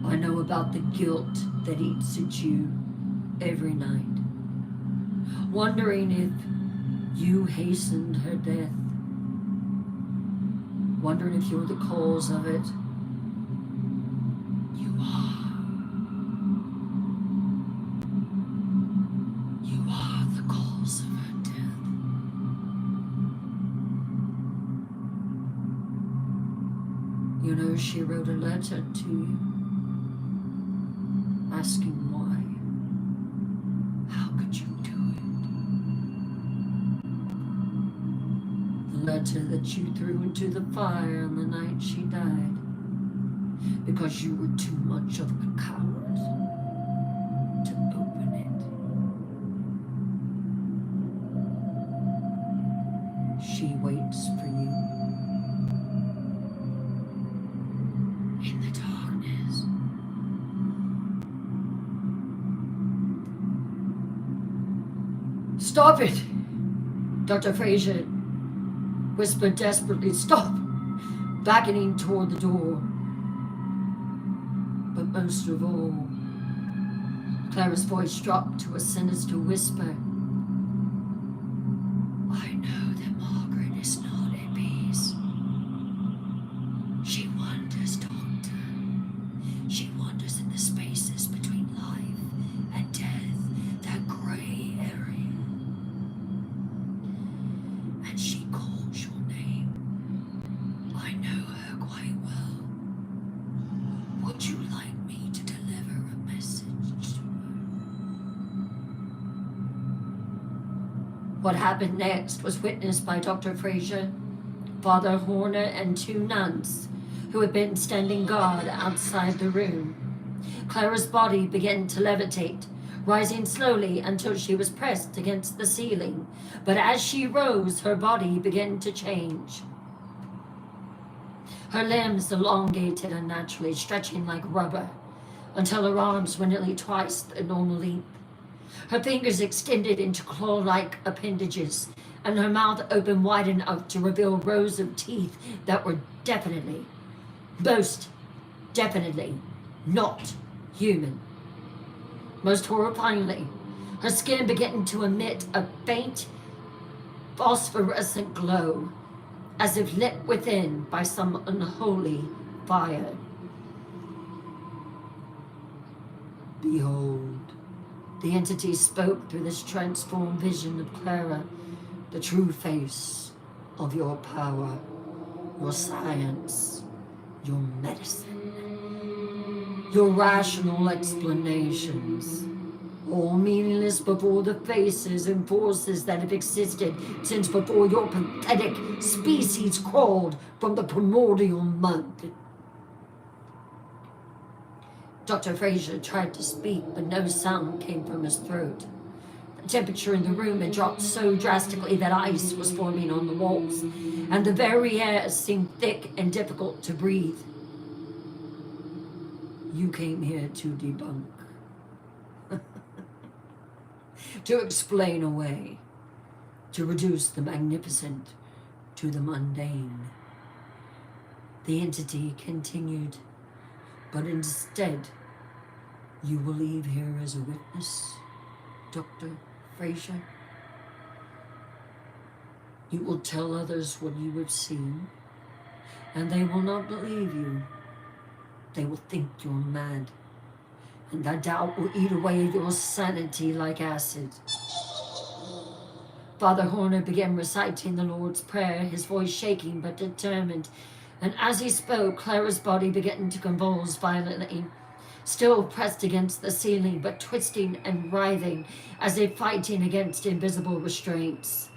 I know about the guilt that eats at you every night, wondering if you hastened her death, wondering if you're the cause of it. You are. You are the cause of her death. You know, she wrote a letter to you, asking why. How could you do it? The letter that you threw into the fire on the night she died, because you were too much of a coward to open it. She waits for you in the darkness. Stop it! Dr. Fraser whispered desperately, "Stop!" beckoning toward the door. But most of all, Clara's voice dropped to a sinister whisper. "I know that Margaret is not at peace. She wanders, Doctor. She wanders in the spaces between life and death, that gray area. And she calls your name. I know her quite well. Would you like me to deliver a message to her?" What happened next was witnessed by Dr. Fraser, Father Horner, and 2 nuns who had been standing guard outside the room. Clara's body began to levitate, rising slowly until she was pressed against the ceiling. But as she rose, her body began to change. Her limbs elongated unnaturally, stretching like rubber, until her arms were nearly twice the normal length. Her fingers extended into claw-like appendages, and her mouth opened wide enough to reveal rows of teeth that were definitely, most definitely, not human. Most horrifyingly, her skin began to emit a faint phosphorescent glow, as if lit within by some unholy fire. "Behold," the entity spoke through this transformed vision of Clara, "the true face of your power, your science, your medicine, your rational explanations, all meaningless before the faces and forces that have existed since before your pathetic species crawled from the primordial mud." Dr. Fraser tried to speak, but no sound came from his throat. The temperature in the room had dropped so drastically that ice was forming on the walls, and the very air seemed thick and difficult to breathe. "You came here to debunk, to explain away, to reduce the magnificent to the mundane," the entity continued. "But instead, you will leave here as a witness, Dr. Fraser. You will tell others what you have seen, and they will not believe you. They will think you're mad, and that doubt will eat away your sanity like acid." Father Horner began reciting the Lord's Prayer, his voice shaking but determined, and as he spoke, Clara's body began to convulse violently, still pressed against the ceiling, but twisting and writhing as if fighting against invisible restraints.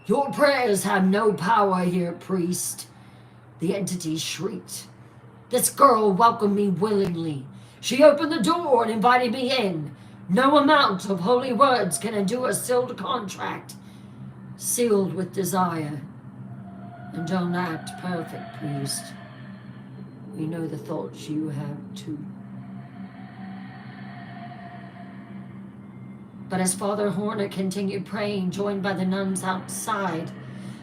"Your prayers have no power here, priest," the entity shrieked. "This girl welcomed me willingly. She opened the door and invited me in. No amount of holy words can undo a sealed contract, sealed with desire. And don't act perfect, priest. We know the thoughts you have too." But as Father Horner continued praying, joined by the nuns outside,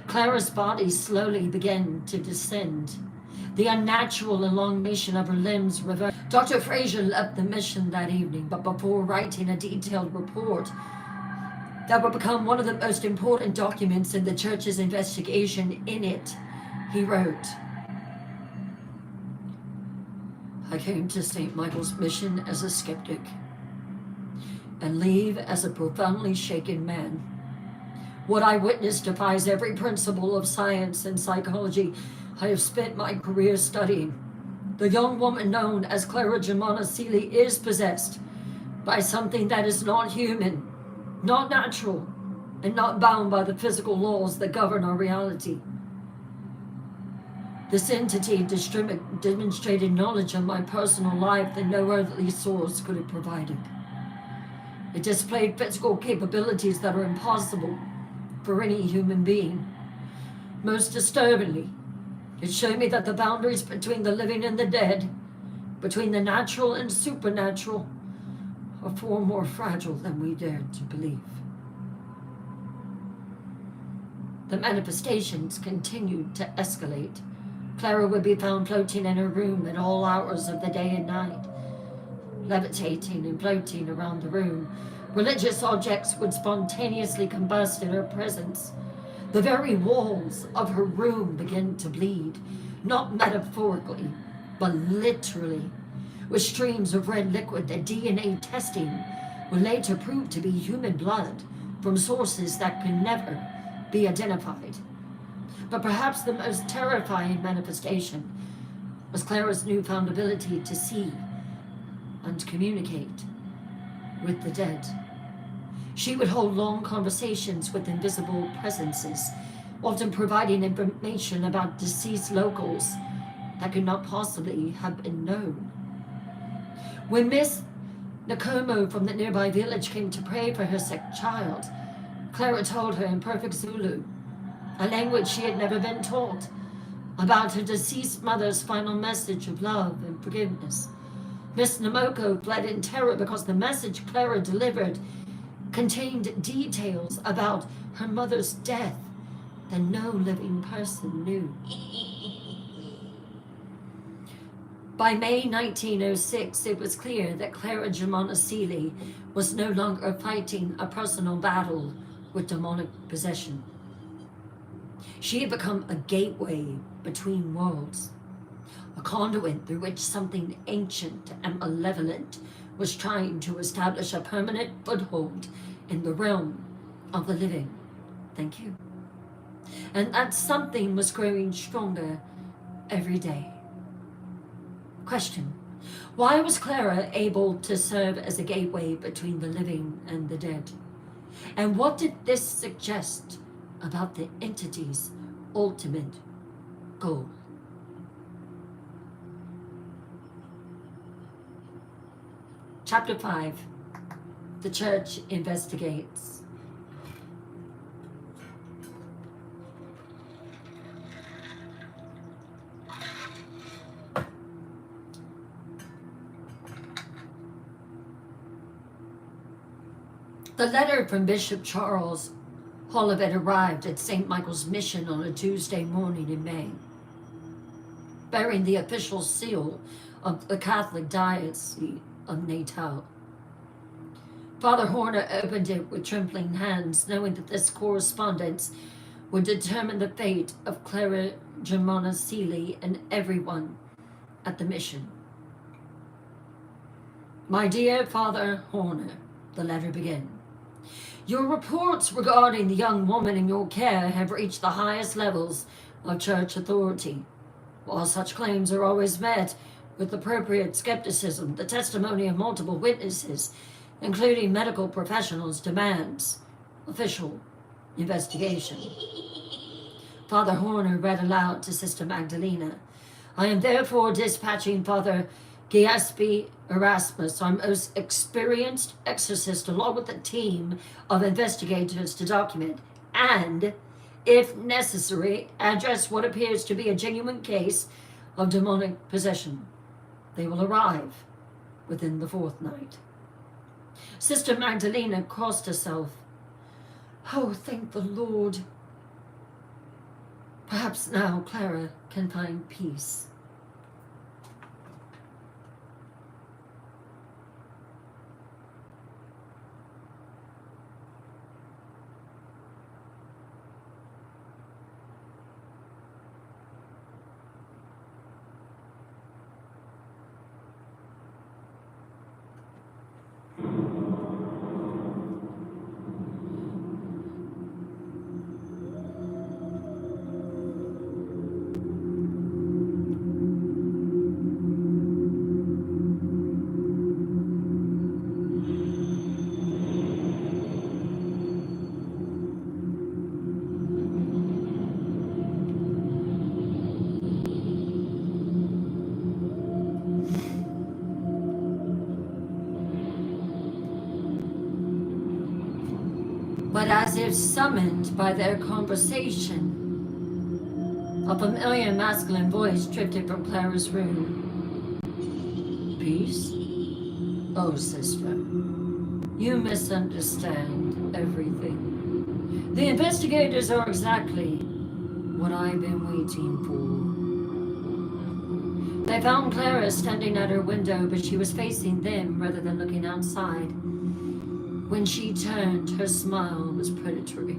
Clara's body slowly began to descend. The unnatural elongation of her limbs reversed. Dr. Fraser left the mission that evening, but before writing a detailed report that would become one of the most important documents in the church's investigation, in it, he wrote, "I came to St. Michael's mission as a skeptic, and leave as a profoundly shaken man. What I witnessed defies every principle of science and psychology I have spent my career studying. The young woman known as Clara Germana Seeley is possessed by something that is not human, not natural, and not bound by the physical laws that govern our reality. This entity demonstrated knowledge of my personal life that no earthly source could have provided. It displayed physical capabilities that are impossible for any human being. Most disturbingly, it showed me that the boundaries between the living and the dead, between the natural and supernatural, are far more fragile than we dared to believe. The manifestations continued to escalate. Clara would be found floating in her room at all hours of the day and night, levitating and floating around the room. Religious objects would spontaneously combust in her presence. The very walls of her room began to bleed, not metaphorically, but literally, with streams of red liquid that DNA testing would later prove to be human blood from sources that could never be identified. But perhaps the most terrifying manifestation was Clara's newfound ability to see and communicate with the dead. She would hold long conversations with invisible presences, often providing information about deceased locals that could not possibly have been known. When Miss Nakomo from the nearby village came to pray for her sick child, Clara told her in perfect Zulu, a language she had never been taught, about her deceased mother's final message of love and forgiveness. Miss Namoko fled in terror because the message Clara delivered contained details about her mother's death that no living person knew. By May 1906, it was clear that Clara Germana Seeley was no longer fighting a personal battle with demonic possession. She had become a gateway between worlds, a conduit through which something ancient and malevolent was trying to establish a permanent foothold in the realm of the living. Thank you. And that something was growing stronger every day. Question: why was Clara able to serve as a gateway between the living and the dead? And what did this suggest about the entity's ultimate goal? Chapter 5. The Church Investigates. The letter from Bishop Charles Holovet arrived at St. Michael's Mission on a Tuesday morning in May, bearing the official seal of the Catholic Diocese of Natal. Father Horner opened it with trembling hands, knowing that this correspondence would determine the fate of Clara Germana Seeley and everyone at the mission. My dear Father Horner, the letter began. Your reports regarding the young woman in your care have reached the highest levels of church authority. While such claims are always met with appropriate skepticism, the testimony of multiple witnesses, including medical professionals, demands official investigation. Father Horner read aloud to Sister Magdalena. I am therefore dispatching Father Giuseppe Erasmus, our most experienced exorcist, along with a team of investigators to document and, if necessary, address what appears to be a genuine case of demonic possession. They will arrive within the fortnight. Sister Magdalena crossed herself. Oh, thank the Lord. Perhaps now Clara can find peace. But as if summoned by their conversation, a familiar masculine voice drifted from Clara's room. Peace? Oh, sister, you misunderstand everything. The investigators are exactly what I've been waiting for. They found Clara standing at her window, but she was facing them rather than looking outside. When she turned, her smile was predatory.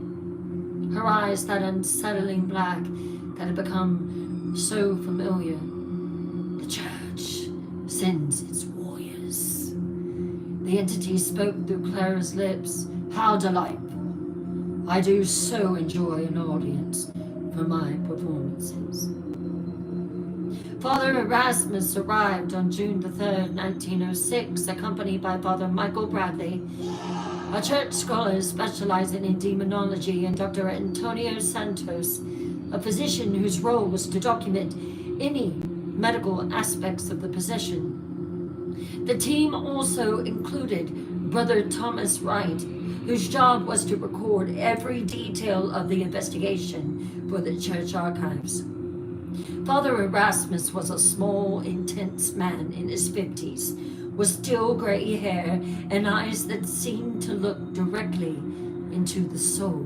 Her eyes, that unsettling black that had become so familiar. The church sends its warriors. The entity spoke through Clara's lips. How delightful. I do so enjoy an audience for my performances. Father Erasmus arrived on June the 3rd, 1906, accompanied by Father Michael Bradley, a church scholar specializing in demonology, and Dr. Antonio Santos, a physician whose role was to document any medical aspects of the possession. The team also included Brother Thomas Wright, whose job was to record every detail of the investigation for the church archives. Father Erasmus was a small, intense man in his 50s, with still gray hair and eyes that seemed to look directly into the soul.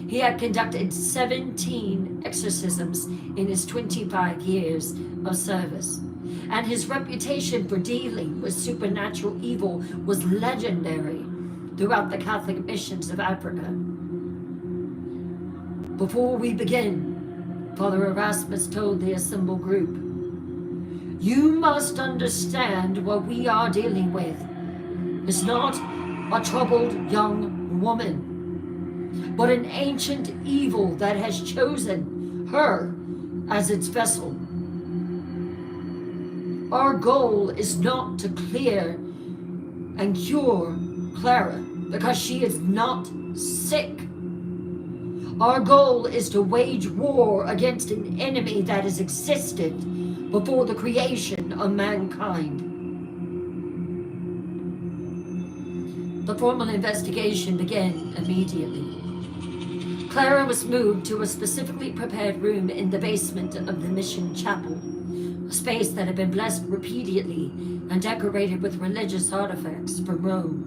He had conducted 17 exorcisms in his 25 years of service, and his reputation for dealing with supernatural evil was legendary throughout the Catholic missions of Africa. Before we begin, Father Erasmus told the assembled group, "You must understand what we are dealing with. It's not a troubled young woman, but an ancient evil that has chosen her as its vessel. Our goal is not to clear and cure Clara because she is not sick. Our goal is to wage war against an enemy that has existed before the creation of mankind." The formal investigation began immediately. Clara was moved to a specifically prepared room in the basement of the mission chapel, a space that had been blessed repeatedly and decorated with religious artifacts from Rome.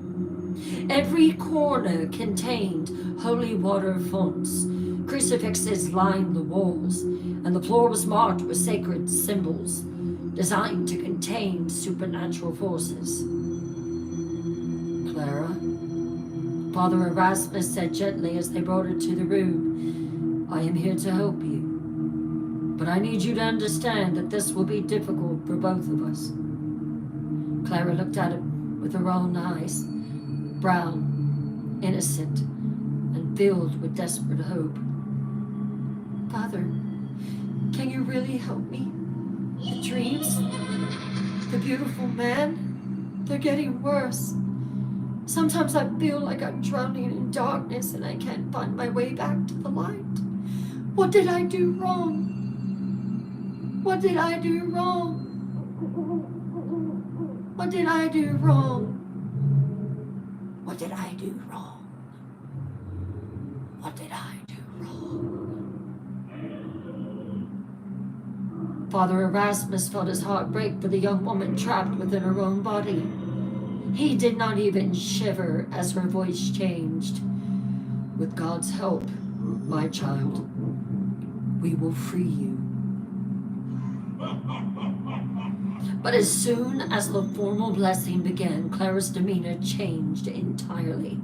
Every corner contained holy water fonts, crucifixes lined the walls, and the floor was marked with sacred symbols designed to contain supernatural forces. "Clara," Father Erasmus said gently as they brought her to the room, "I am here to help you, but I need you to understand that this will be difficult for both of us." Clara looked at him with her own eyes, brown, innocent, and filled with desperate hope. "Father, can you really help me? The dreams, the beautiful man, they're getting worse. Sometimes I feel like I'm drowning in darkness and I can't find my way back to the light. What did I do wrong? What did I do wrong? What did I do wrong? What did I do wrong? What did I do wrong?" Father Erasmus felt his heart break for the young woman trapped within her own body. He did not even shiver as her voice changed. "With God's help, my child, we will free you." But as soon as the formal blessing began, Clara's demeanor changed entirely.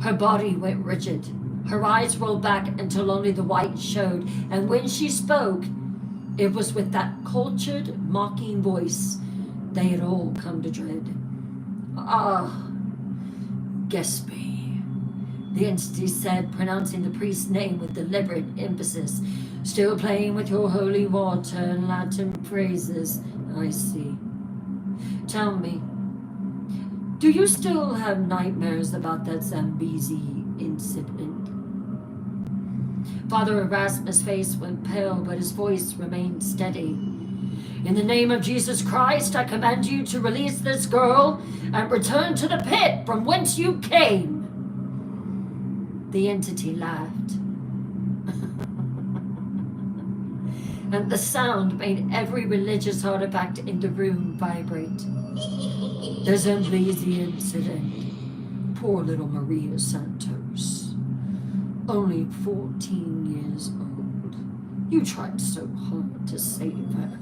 Her body went rigid. Her eyes rolled back until only the white showed, and when she spoke, it was with that cultured, mocking voice they had all come to dread. "Ah, Gespe," the entity said, pronouncing the priest's name with deliberate emphasis. "Still playing with your holy water and Latin phrases, I see. Tell me, do you still have nightmares about that Zambezi incident?" Father Erasmus' face went pale, but his voice remained steady. "In the name of Jesus Christ, I command you to release this girl and return to the pit from whence you came." The entity laughed. And the sound made every religious artifact in the room vibrate. "The Zambezi incident. Poor little Maria Santos. only 14 years old. You tried so hard to save her,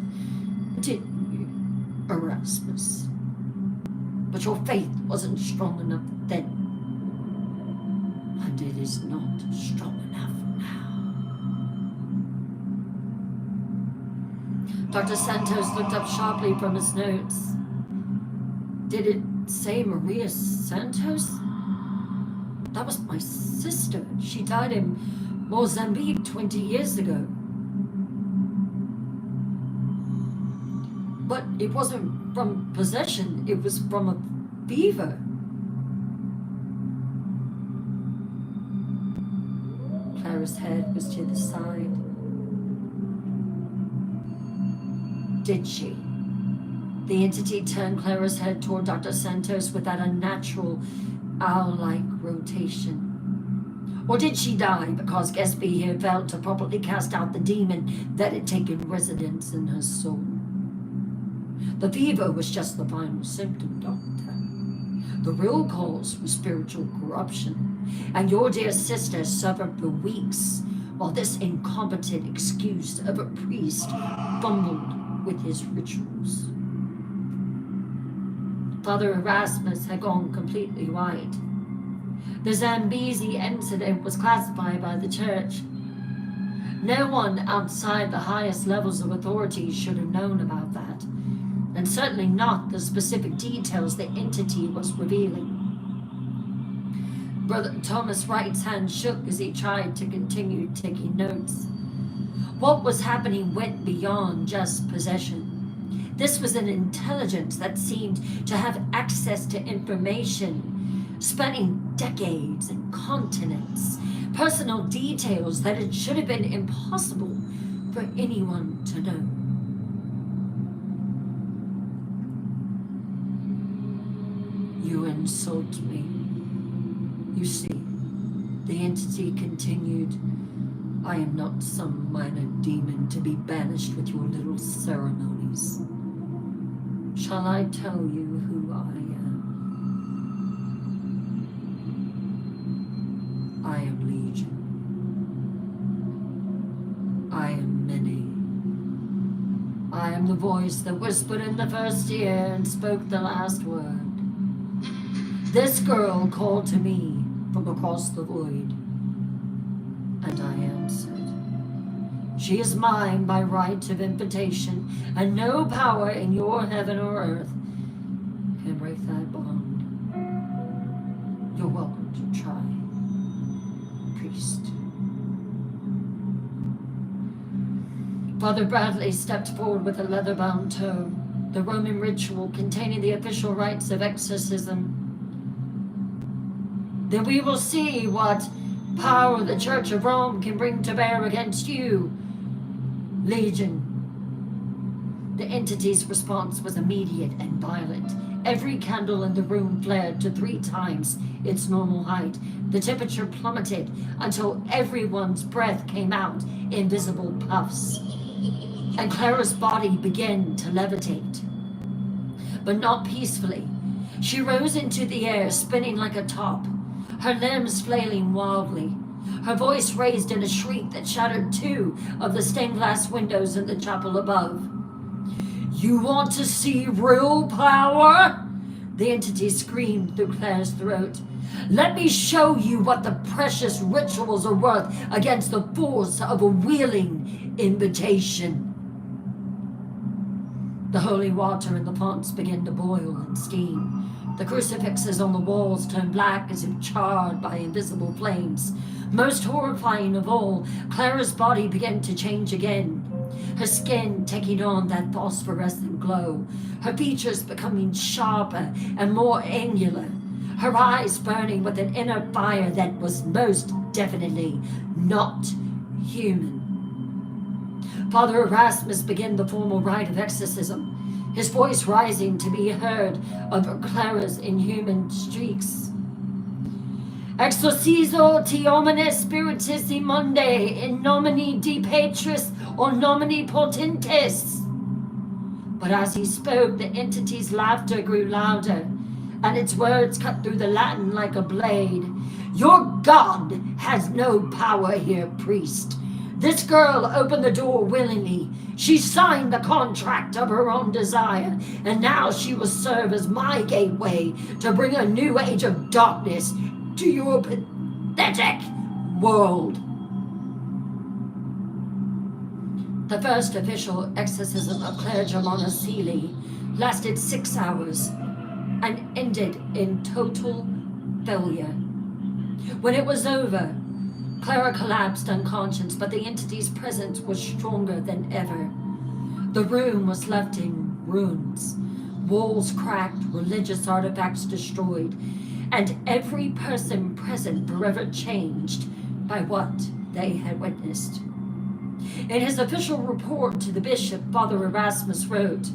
didn't you, Erasmus? But your faith wasn't strong enough then, and it is not strong enough now. Dr. Santos looked up sharply from his notes. Did it say Maria Santos? That was my sister. She died in Mozambique 20 years ago. But it wasn't from possession, it was from a fever. Clara's head was to the side. Did she? The entity turned Clara's head toward Dr. Santos with that unnatural, owl-like rotation. Or did she die because Gatsby here failed to properly cast out the demon that had taken residence in her soul? The fever was just the final symptom, Doctor. The real cause was spiritual corruption, and your dear sister suffered for weeks while this incompetent excuse of a priest fumbled with his rituals. Father Erasmus had gone completely white. The Zambezi incident was classified by the church. No one outside the highest levels of authority should have known about that, and certainly not the specific details the entity was revealing. Brother Thomas Wright's hand shook as he tried to continue taking notes. What was happening went beyond just possession. This was an intelligence that seemed to have access to information spanning decades and continents, personal details that it should have been impossible for anyone to know. You insult me. You see, the entity continued, I am not some minor demon to be banished with your little ceremonies. Shall I tell you who I am? I am Legion. I am many. I am the voice that whispered in the first ear and spoke the last word. This girl called to me from across the void, and I answered. She is mine by right of invitation, and no power in your heaven or earth can break that bond. You're welcome to try, priest. Father Bradley stepped forward with a leather-bound tome, the Roman ritual containing the official rites of exorcism. Then we will see what power the Church of Rome can bring to bear against you, Legion. The entity's response was immediate and violent. Every candle in the room flared to 3 times its normal height. The temperature plummeted until everyone's breath came out in visible puffs. And Clara's body began to levitate. But not peacefully. She rose into the air, spinning like a top, her limbs flailing wildly. Her voice raised in a shriek that shattered 2 of the stained glass windows in the chapel above. You want to see real power? The entity screamed through Claire's throat. Let me show you what the precious rituals are worth against the force of a wheeling invitation. The holy water in the fonts began to boil and steam. The crucifixes on the walls turned black as if charred by invisible flames. Most horrifying of all, Clara's body began to change again, her skin taking on that phosphorescent glow, her features becoming sharper and more angular, her eyes burning with an inner fire that was most definitely not human. Father Erasmus began the formal rite of exorcism, his voice rising to be heard over Clara's inhuman shrieks. Exorcizo te homines spiritus immunde in nomine Dei Patris or nomine Potentes. But as he spoke, the entity's laughter grew louder, and its words cut through the Latin like a blade. Your God has no power here, priest. This girl opened the door willingly. She signed the contract of her own desire, and now she will serve as my gateway to bring a new age of darkness to your pathetic world. The first official exorcism of Claire Germana Seeley lasted 6 hours and ended in total failure. When it was over, Clara collapsed unconscious, but the entity's presence was stronger than ever. The room was left in ruins, walls cracked, religious artifacts destroyed, and every person present forever changed by what they had witnessed. In his official report to the bishop, Father Erasmus wrote,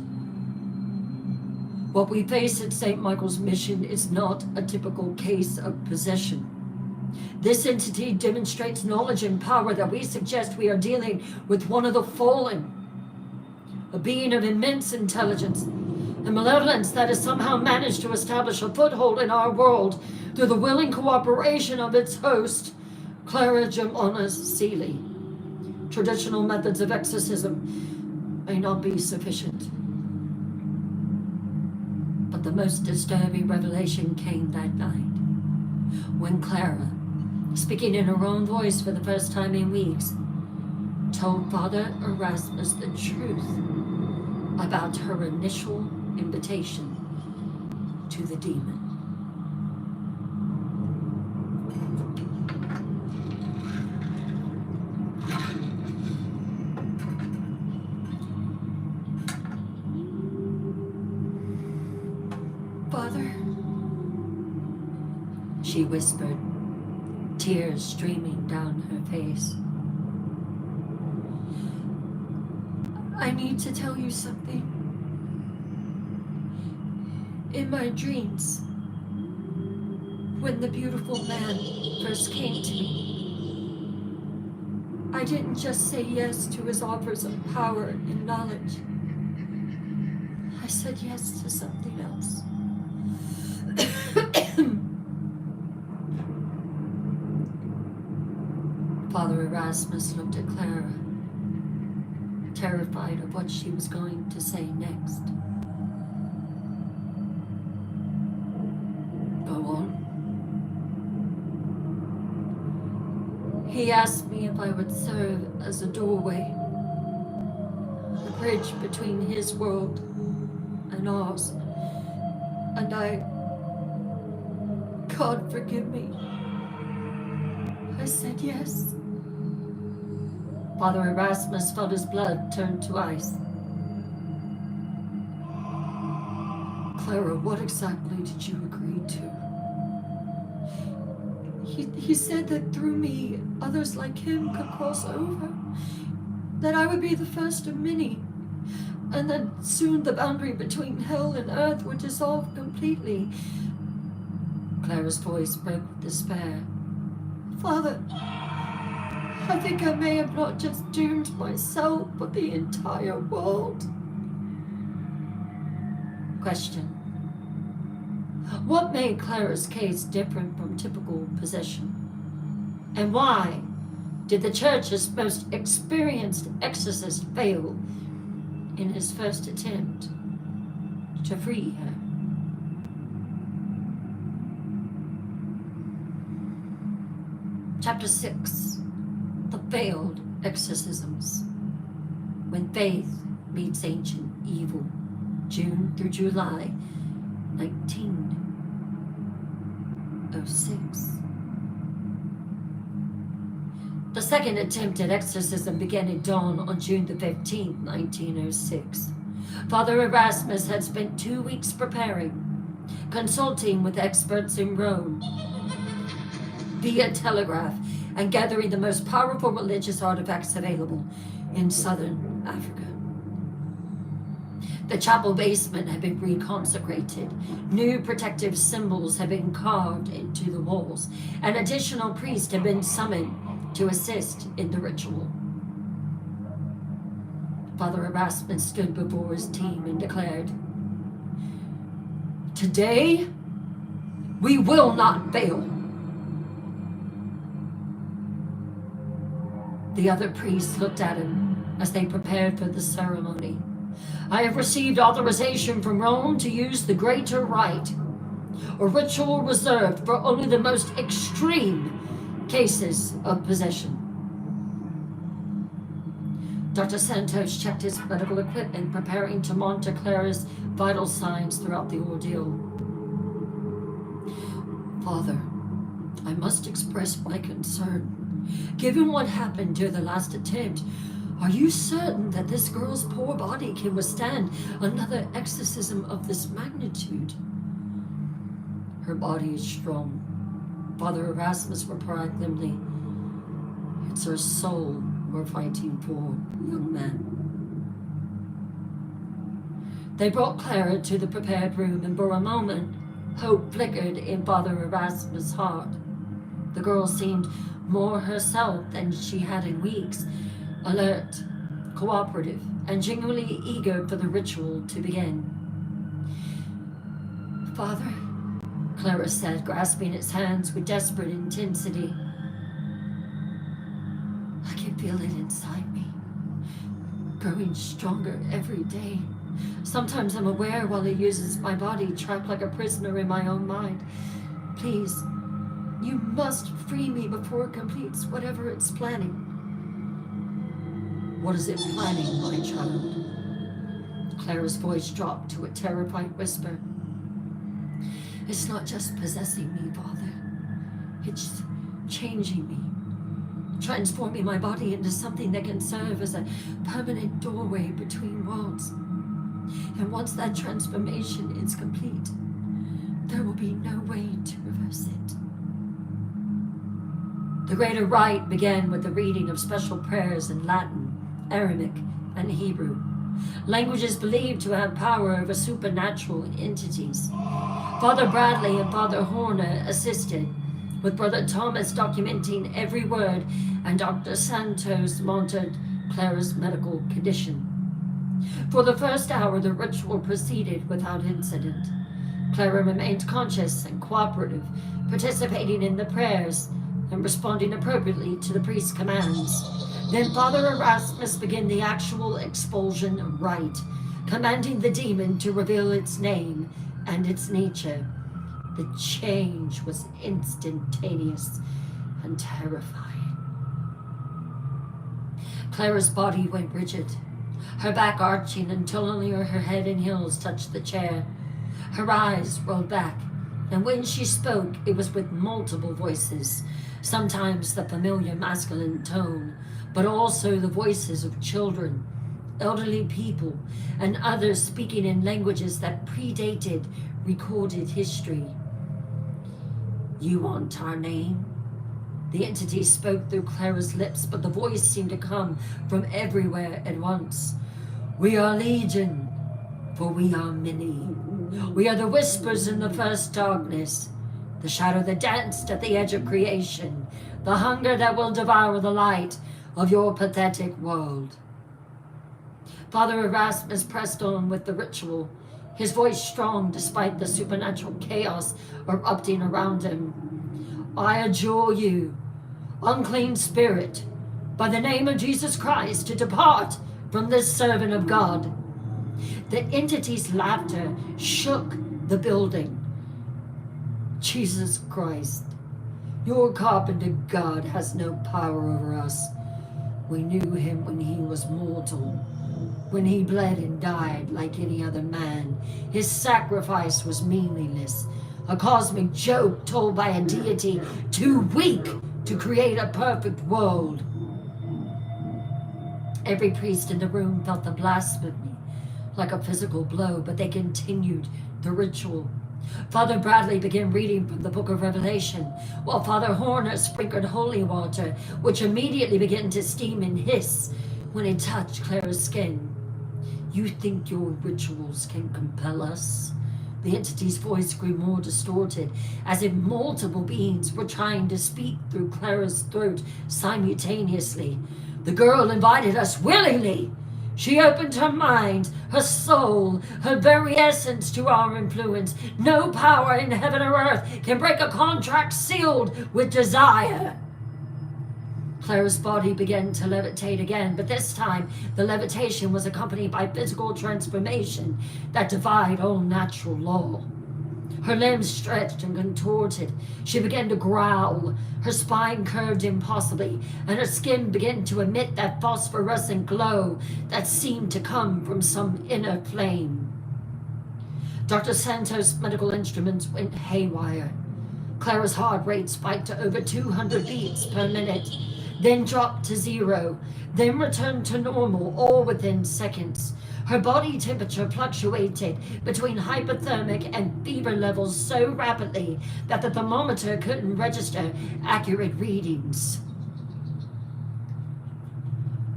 "What we face at St. Michael's Mission is not a typical case of possession. This entity demonstrates knowledge and power that we suggest we are dealing with one of the fallen, a being of immense intelligence and malevolence that has somehow managed to establish a foothold in our world through the willing cooperation of its host, Clara Germana Seeley. Traditional methods of exorcism may not be sufficient." But the most disturbing revelation came that night, when Clara, speaking in her own voice for the first time in weeks, told Father Erasmus the truth about her initial invitation to the demon. "Father," she whispered, tears streaming down her face, "I need to tell you something. In my dreams, when the beautiful man first came to me, I didn't just say yes to his offers of power and knowledge. I said yes to something else." Father Erasmus looked at Clara, terrified of what she was going to say next. "Go on." "He asked me if I would serve as a doorway, a bridge between his world and ours, and God forgive me, I said yes." Father Erasmus felt his blood turn to ice. "Clara, what exactly did you agree to?" He said that through me, others like him could cross over, that I would be the first of many, and that soon the boundary between hell and earth would dissolve completely. Clara's voice broke with despair. "Father, I think I may have not just doomed myself, but the entire world." Question: what made Clara's case different from typical possession? And why did the church's most experienced exorcist fail in his first attempt to free her? Chapter 6. The Failed Exorcisms. When Faith Meets Ancient Evil. June through July 1906. The second attempt at exorcism began at dawn on June the 15th, 1906. Father Erasmus had spent 2 weeks preparing, consulting with experts in Rome, via telegraph, and gathering the most powerful religious artifacts available in southern Africa. The chapel basement had been reconsecrated, new protective symbols had been carved into the walls, and additional priests had been summoned to assist in the ritual. Father Erasmus stood before his team and declared, "Today We will not fail. The other priests looked at him as they prepared for the ceremony. I have received authorization from Rome to use the greater rite, a ritual reserved for only the most extreme cases of possession. Dr. Santos checked his medical equipment, preparing to monitor Clara's vital signs throughout the ordeal. Father, I must express my concern. Given what happened during the last attempt, are you certain that this girl's poor body can withstand another exorcism of this magnitude? Her body is strong. Father Erasmus replied grimly. It's her soul we're fighting for, young man. They brought Clara to the prepared room, and for a moment, hope flickered in Father Erasmus' heart. The girl seemed more herself than she had in weeks, alert, cooperative, and genuinely eager for the ritual to begin. Father, Clara said, grasping its hands with desperate intensity. I can feel it inside me, growing stronger every day. Sometimes I'm aware while it uses my body, trapped like a prisoner in my own mind. Please, you must free me before it completes whatever it's planning. What is it planning, my child? Clara's voice dropped to a terrified whisper. It's not just possessing me, Father. It's changing me, transforming my body into something that can serve as a permanent doorway between worlds. And once that transformation is complete, there will be no way to reverse it. The greater rite began with the reading of special prayers in Latin, Aramaic, and Hebrew, languages believed to have power over supernatural entities. Father Bradley and Father Horner assisted, with Brother Thomas documenting every word, and Dr. Santos monitored Clara's medical condition. For the first hour, the ritual proceeded without incident. Clara remained conscious and cooperative, participating in the prayers and responding appropriately to the priest's commands. Then Father Erasmus began the actual expulsion rite, commanding the demon to reveal its name and its nature. The change was instantaneous and terrifying. Clara's body went rigid, her back arching until only her head and heels touched the chair. Her eyes rolled back, and when she spoke, it was with multiple voices, sometimes the familiar masculine tone, but also the voices of children, elderly people, and others speaking in languages that predated recorded history. You want our name? The entity spoke through Clara's lips, but the voice seemed to come from everywhere at once. We are Legion, for we are many. We are the whispers in the first darkness, the shadow that danced at the edge of creation, the hunger that will devour the light of your pathetic world. Father Erasmus pressed on with the ritual, his voice strong despite the supernatural chaos erupting around him. I adjure you, unclean spirit, by the name of Jesus Christ, to depart from this servant of God. The entity's laughter shook the building. Jesus Christ, your carpenter God has no power over us. We knew him when he was mortal, when he bled and died like any other man. His sacrifice was meaningless, a cosmic joke told by a deity too weak to create a perfect world. Every priest in the room felt the blasphemy like a physical blow, but they continued the ritual. Father Bradley began reading from the book of Revelation, while Father Horner sprinkled holy water, which immediately began to steam and hiss when it touched Clara's skin. You think your rituals can compel us? The entity's voice grew more distorted, as if multiple beings were trying to speak through Clara's throat simultaneously. The girl invited us willingly. She opened her mind, her soul, her very essence to our influence. No power in heaven or earth can break a contract sealed with desire. Clara's body began to levitate again, but this time the levitation was accompanied by physical transformation that defied all natural law. Her limbs stretched and contorted. She began to growl. Her spine curved impossibly, and her skin began to emit that phosphorescent glow that seemed to come from some inner flame. Dr. Santos' medical instruments went haywire. Clara's heart rate spiked to over 200 beats per minute, then dropped to 0, then returned to normal, all within seconds. Her body temperature fluctuated between hypothermic and fever levels so rapidly that the thermometer couldn't register accurate readings.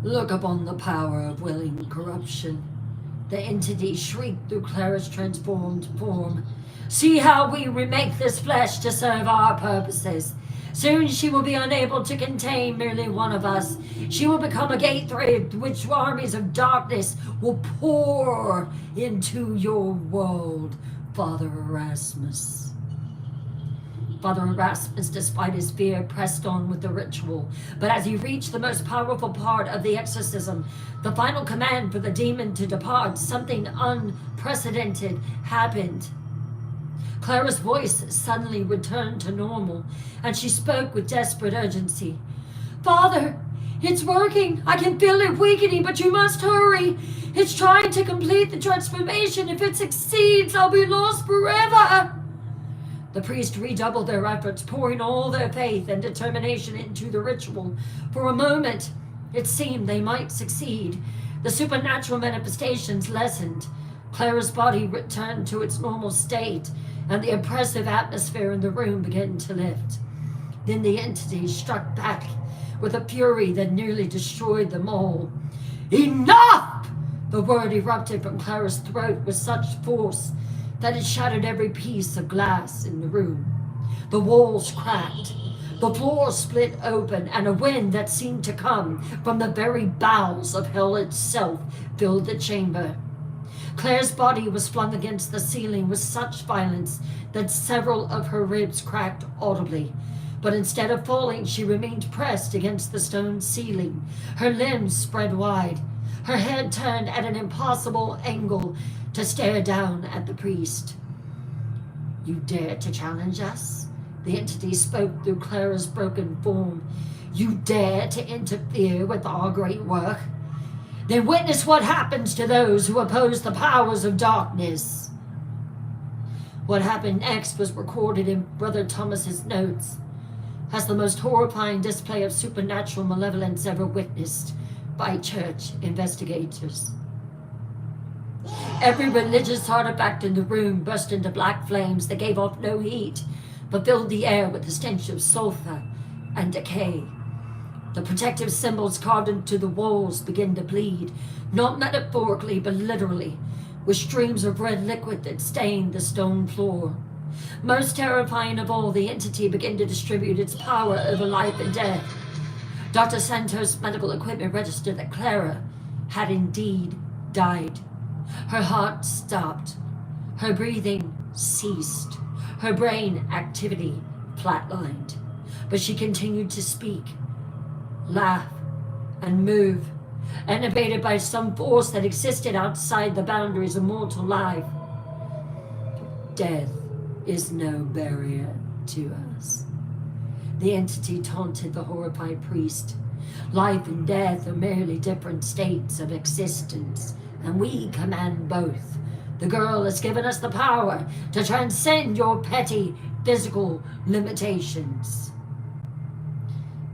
Look upon the power of willing corruption. The entity shrieked through Clara's transformed form. See how we remake this flesh to serve our purposes. Soon she will be unable to contain merely one of us. She will become a gateway which armies of darkness will pour into your world, Father Erasmus. Father Erasmus, despite his fear, pressed on with the ritual. But as he reached the most powerful part of the exorcism, the final command for the demon to depart, something unprecedented happened. Clara's voice suddenly returned to normal, and she spoke with desperate urgency. Father, it's working. I can feel it weakening, but you must hurry. It's trying to complete the transformation. If it succeeds, I'll be lost forever. The priests redoubled their efforts, pouring all their faith and determination into the ritual. For a moment, it seemed they might succeed. The supernatural manifestations lessened. Clara's body returned to its normal state, and the oppressive atmosphere in the room began to lift. Then the entity struck back with a fury that nearly destroyed them all. Enough! The word erupted from Clara's throat with such force that it shattered every piece of glass in the room. The walls cracked, the floor split open, and a wind that seemed to come from the very bowels of hell itself filled the chamber. Clara's body was flung against the ceiling with such violence that several of her ribs cracked audibly. But instead of falling, she remained pressed against the stone ceiling, her limbs spread wide, her head turned at an impossible angle to stare down at the priest. You dare to challenge us? The entity spoke through Clara's broken form. You dare to interfere with our great work? Then witness what happens to those who oppose the powers of darkness. What happened next was recorded in Brother Thomas's notes as the most horrifying display of supernatural malevolence ever witnessed by church investigators. Every religious artifact in the room burst into black flames that gave off no heat, but filled the air with the stench of sulfur and decay. The protective symbols carved into the walls began to bleed, not metaphorically, but literally, with streams of red liquid that stained the stone floor. Most terrifying of all, the entity began to distribute its power over life and death. Dr. Santos' medical equipment registered that Clara had indeed died. Her heart stopped. Her breathing ceased. Her brain activity flatlined. But she continued to speak, laugh, and move, animated by some force that existed outside the boundaries of mortal life. Death is no barrier to us. The entity taunted the horrified priest. Life and death are merely different states of existence, and we command both. The girl has given us the power to transcend your petty physical limitations.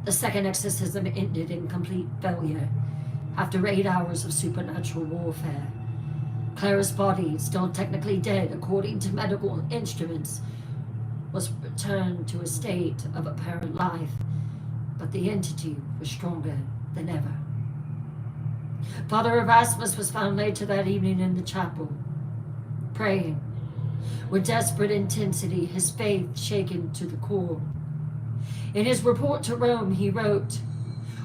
The second exorcism ended in complete failure. After 8 hours of supernatural warfare, Clara's body, still technically dead according to medical instruments, was returned to a state of apparent life, but the entity was stronger than ever. Father Erasmus was found later that evening in the chapel, praying with desperate intensity, his faith shaken to the core. In his report to Rome, he wrote,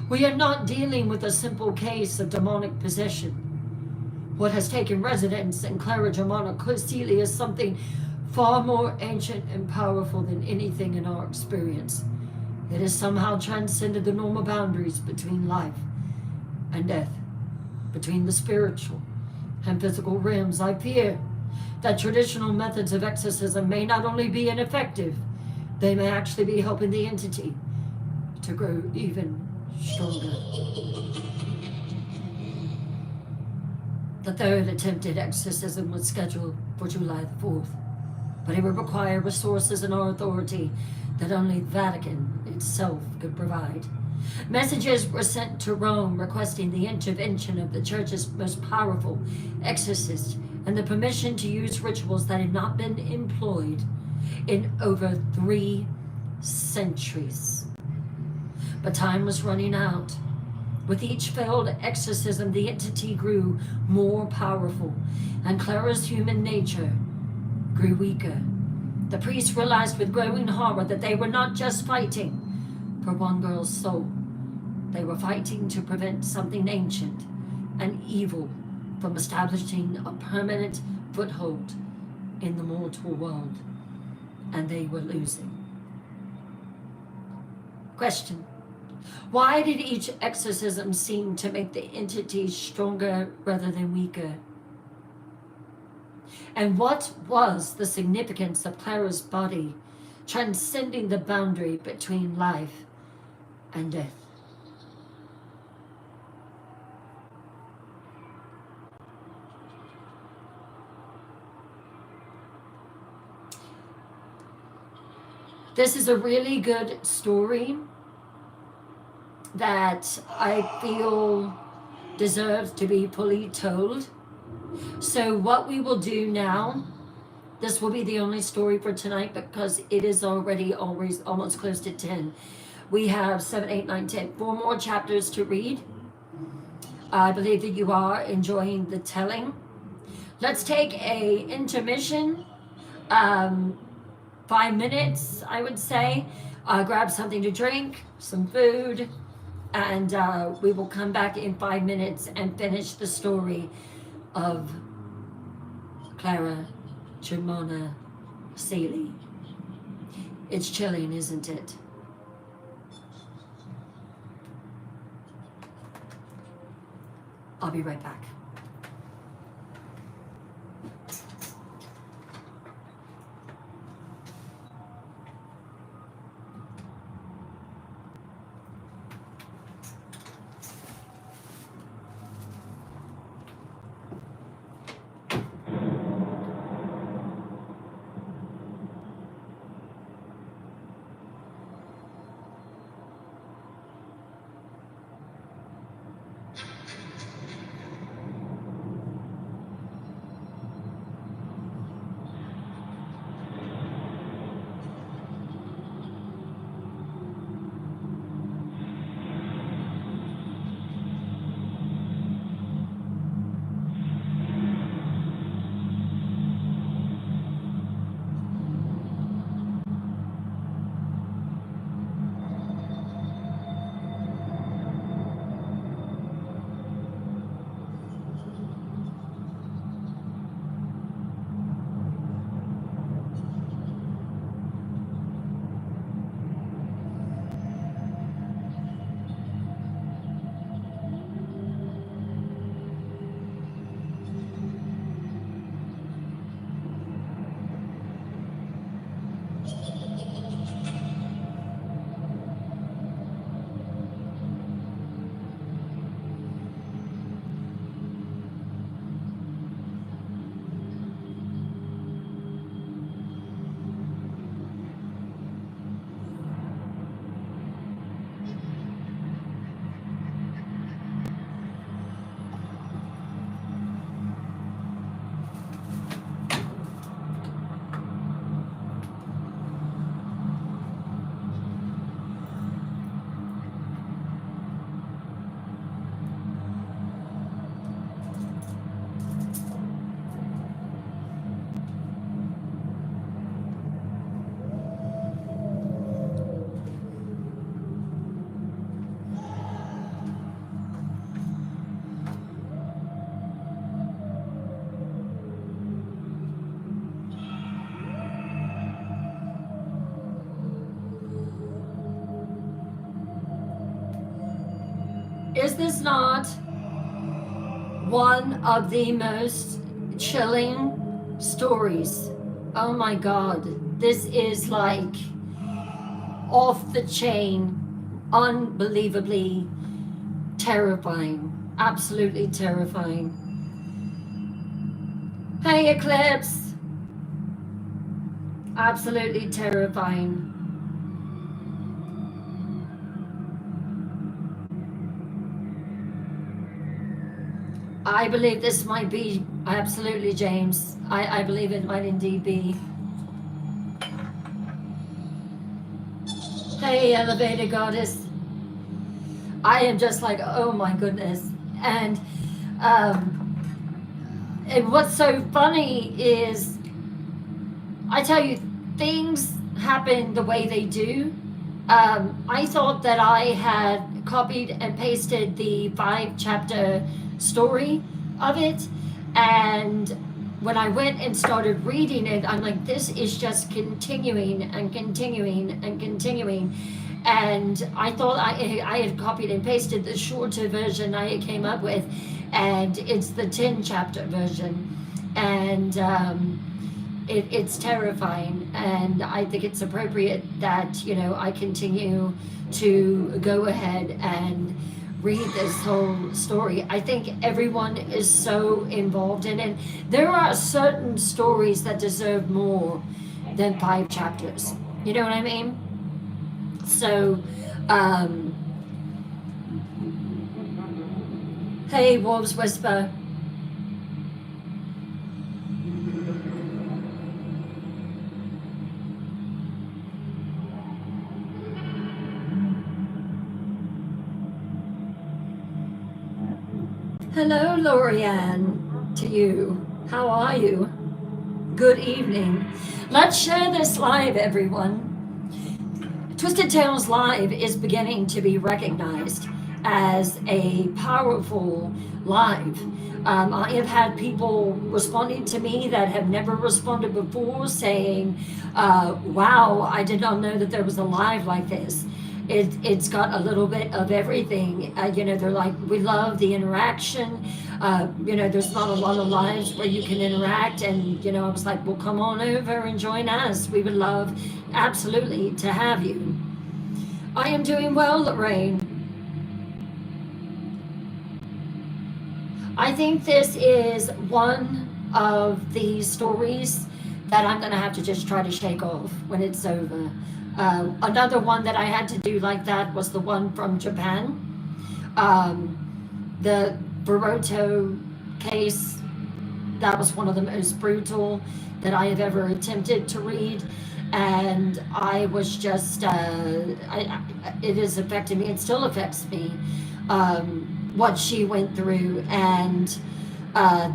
"We are not dealing with a simple case of demonic possession. What has taken residence in Clara Germana Sealy is something far more ancient and powerful than anything in our experience. It has somehow transcended the normal boundaries between life and death, between the spiritual and physical realms. I fear that traditional methods of exorcism may not only be ineffective, they may actually be helping the entity to grow even stronger. The third attempted exorcism was scheduled for July the 4th, but it would require resources and our authority that only the Vatican itself could provide. Messages were sent to Rome requesting the intervention of the Church's most powerful exorcist and the permission to use rituals that had not been employed in over 3 centuries. But time was running out. With each failed exorcism, the entity grew more powerful, and Clara's human nature grew weaker. The priests realized with growing horror that they were not just fighting for one girl's soul. They were fighting to prevent something ancient and evil from establishing a permanent foothold in the mortal world, and they were losing. Question: why did each exorcism seem to make the entity stronger rather than weaker? And what was the significance of Clara's body transcending the boundary between life and death? This is a really good story that I feel deserves to be fully told. So what we will do now, this will be the only story for tonight because it is already almost close to 10. We have 7, 8, 9, 10, 4 more chapters to read. I believe that you are enjoying the telling. Let's take a intermission, 5 minutes, I would say. Grab something to drink, some food, and we will come back in 5 minutes and finish the story of Clara Germana Sealy. It's chilling, isn't it? I'll be right back. this not one of the most chilling stories? Oh my God, this is like off the chain, unbelievably terrifying, absolutely terrifying. Hey Eclipse, absolutely terrifying. I believe this might be, absolutely, James. I believe it might indeed be. Hey, Elevated Goddess. I am just like, oh my goodness. And what's so funny is, I tell you, things happen the way they do. I thought that I had copied and pasted the 5-chapter story of it, and when I went and started reading it, I'm like, this is just continuing and continuing and continuing. And I thought I had copied and pasted the shorter version I came up with, and it's the 10-chapter version, and it's terrifying. And I think it's appropriate that, you know, I continue to go ahead and read this whole story. I think everyone is so involved in it. There are certain stories that deserve more than 5 chapters. You know what I mean? So, hey, Wolves Whisper. Hello, Lorianne, to you. How are you? Good evening. Let's share this live, everyone. Twisted Tales Live is beginning to be recognized as a powerful live. I have had people responding to me that have never responded before, saying, wow, I did not know that there was a live like this. It's got a little bit of everything. You know, they're like, we love the interaction. You know, there's not a lot of lives where you can interact. And, you know, I was like, well, come on over and join us. We would love absolutely to have you. I am doing well, Lorraine. I think this is one of the stories that I'm going to have to just try to shake off when it's over. Another one that I had to do like that was the one from Japan. The Baruto case, that was one of the most brutal that I have ever attempted to read. And I was just, it has affected me, it still affects me, what she went through. And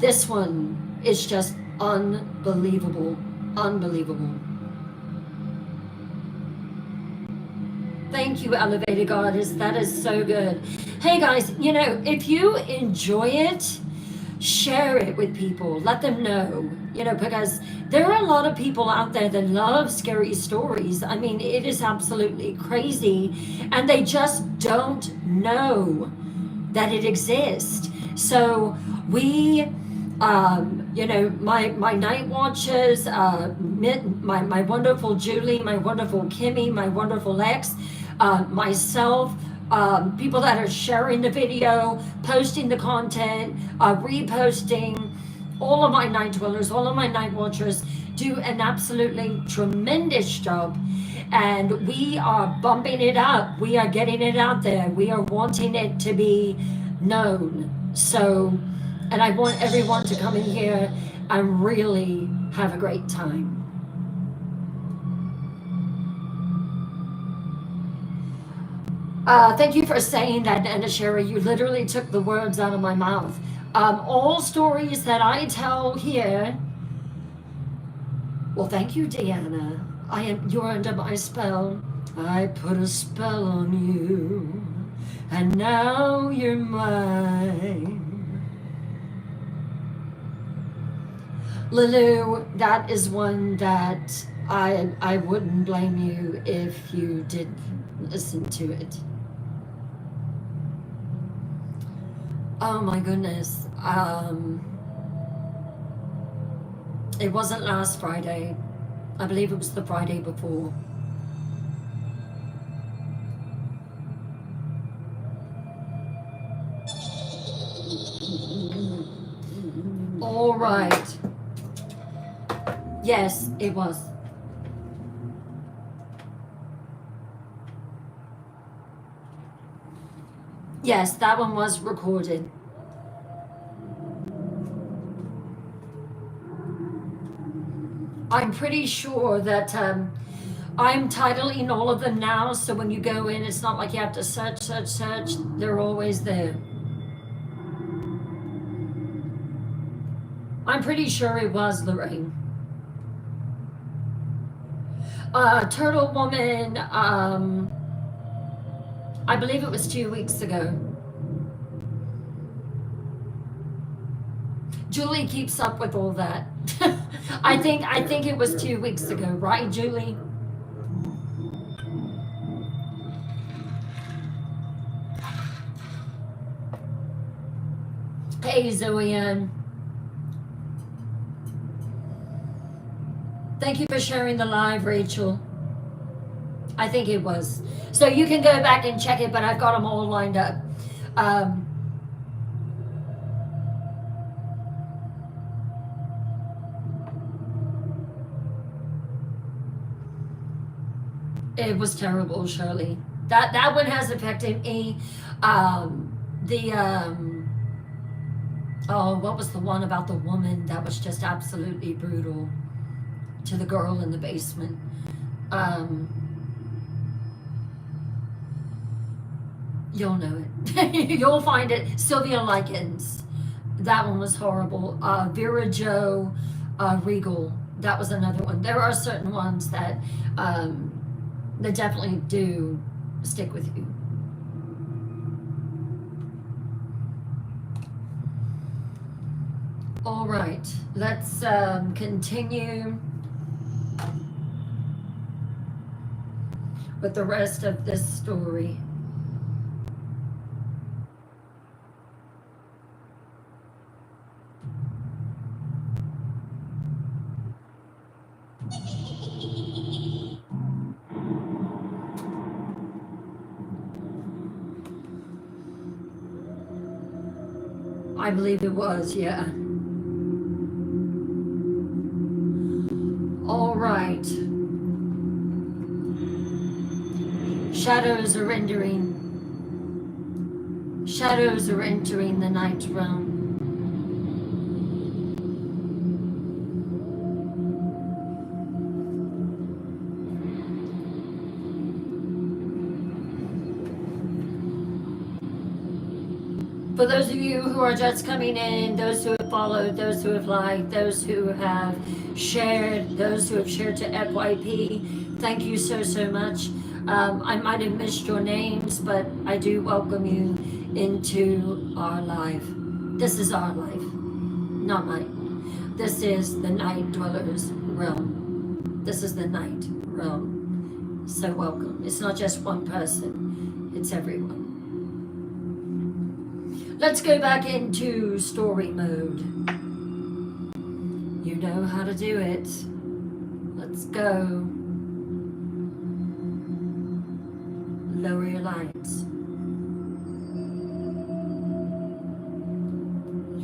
this one is just unbelievable, unbelievable. Thank you, Elevated Goddess. That is so good. Hey guys, you know, if you enjoy it, share it with people. Let them know, you know, because there are a lot of people out there that love scary stories. I mean, it is absolutely crazy, and they just don't know that it exists. So we, you know, my night watchers, my wonderful Julie, my wonderful Kimmy, my wonderful Lex, myself, people that are sharing the video, posting the content, reposting, all of my night dwellers, all of my night watchers do an absolutely tremendous job. And we are bumping it up. We are getting it out there. We are wanting it to be known. So, and I want everyone to come in here and really have a great time. Thank you for saying that, Nanda Sherry. You literally took the words out of my mouth. All stories that I tell here. Well, thank you, Deanna. You're under my spell. I put a spell on you, and now you're mine. Lulu, that is one that I wouldn't blame you if you didn't listen to it. Oh my goodness. It wasn't last Friday. I believe it was the Friday before. All right. Yes, it was. Yes, that one was recorded. I'm pretty sure that I'm titling all of them now, so when you go in, it's not like you have to search. They're always there. I'm pretty sure it was Lorraine. Turtle Woman, I believe it was 2 weeks ago. Julie keeps up with all that. I think it was 2 weeks ago, right, Julie? Hey, Zoe-Ann. Thank you for sharing the live, Rachel. I think it was. So you can go back and check it, but I've got them all lined up. It was terrible, Shirley. That one has affected me. Oh, what was the one about the woman that was just absolutely brutal to the girl in the basement? You'll know it. You'll find it. Sylvia Likens. That one was horrible. Vera Jo Regal. That was another one. There are certain ones that definitely do stick with you. All right, let's continue with the rest of this story. I believe it was, yeah. All right. Shadows are entering. Shadows are entering the night realm. For those of you who are just coming in, those who have followed, those who have liked, those who have shared, those who have shared to FYP, thank you so much. I might have missed your names, but I do welcome you into our life. This is our life, not mine. This is the Night Dwellers realm. This is the night realm. So welcome. It's not just one person, it's everyone. Let's go back into story mode. You know how to do it. Let's go. Lower your lights.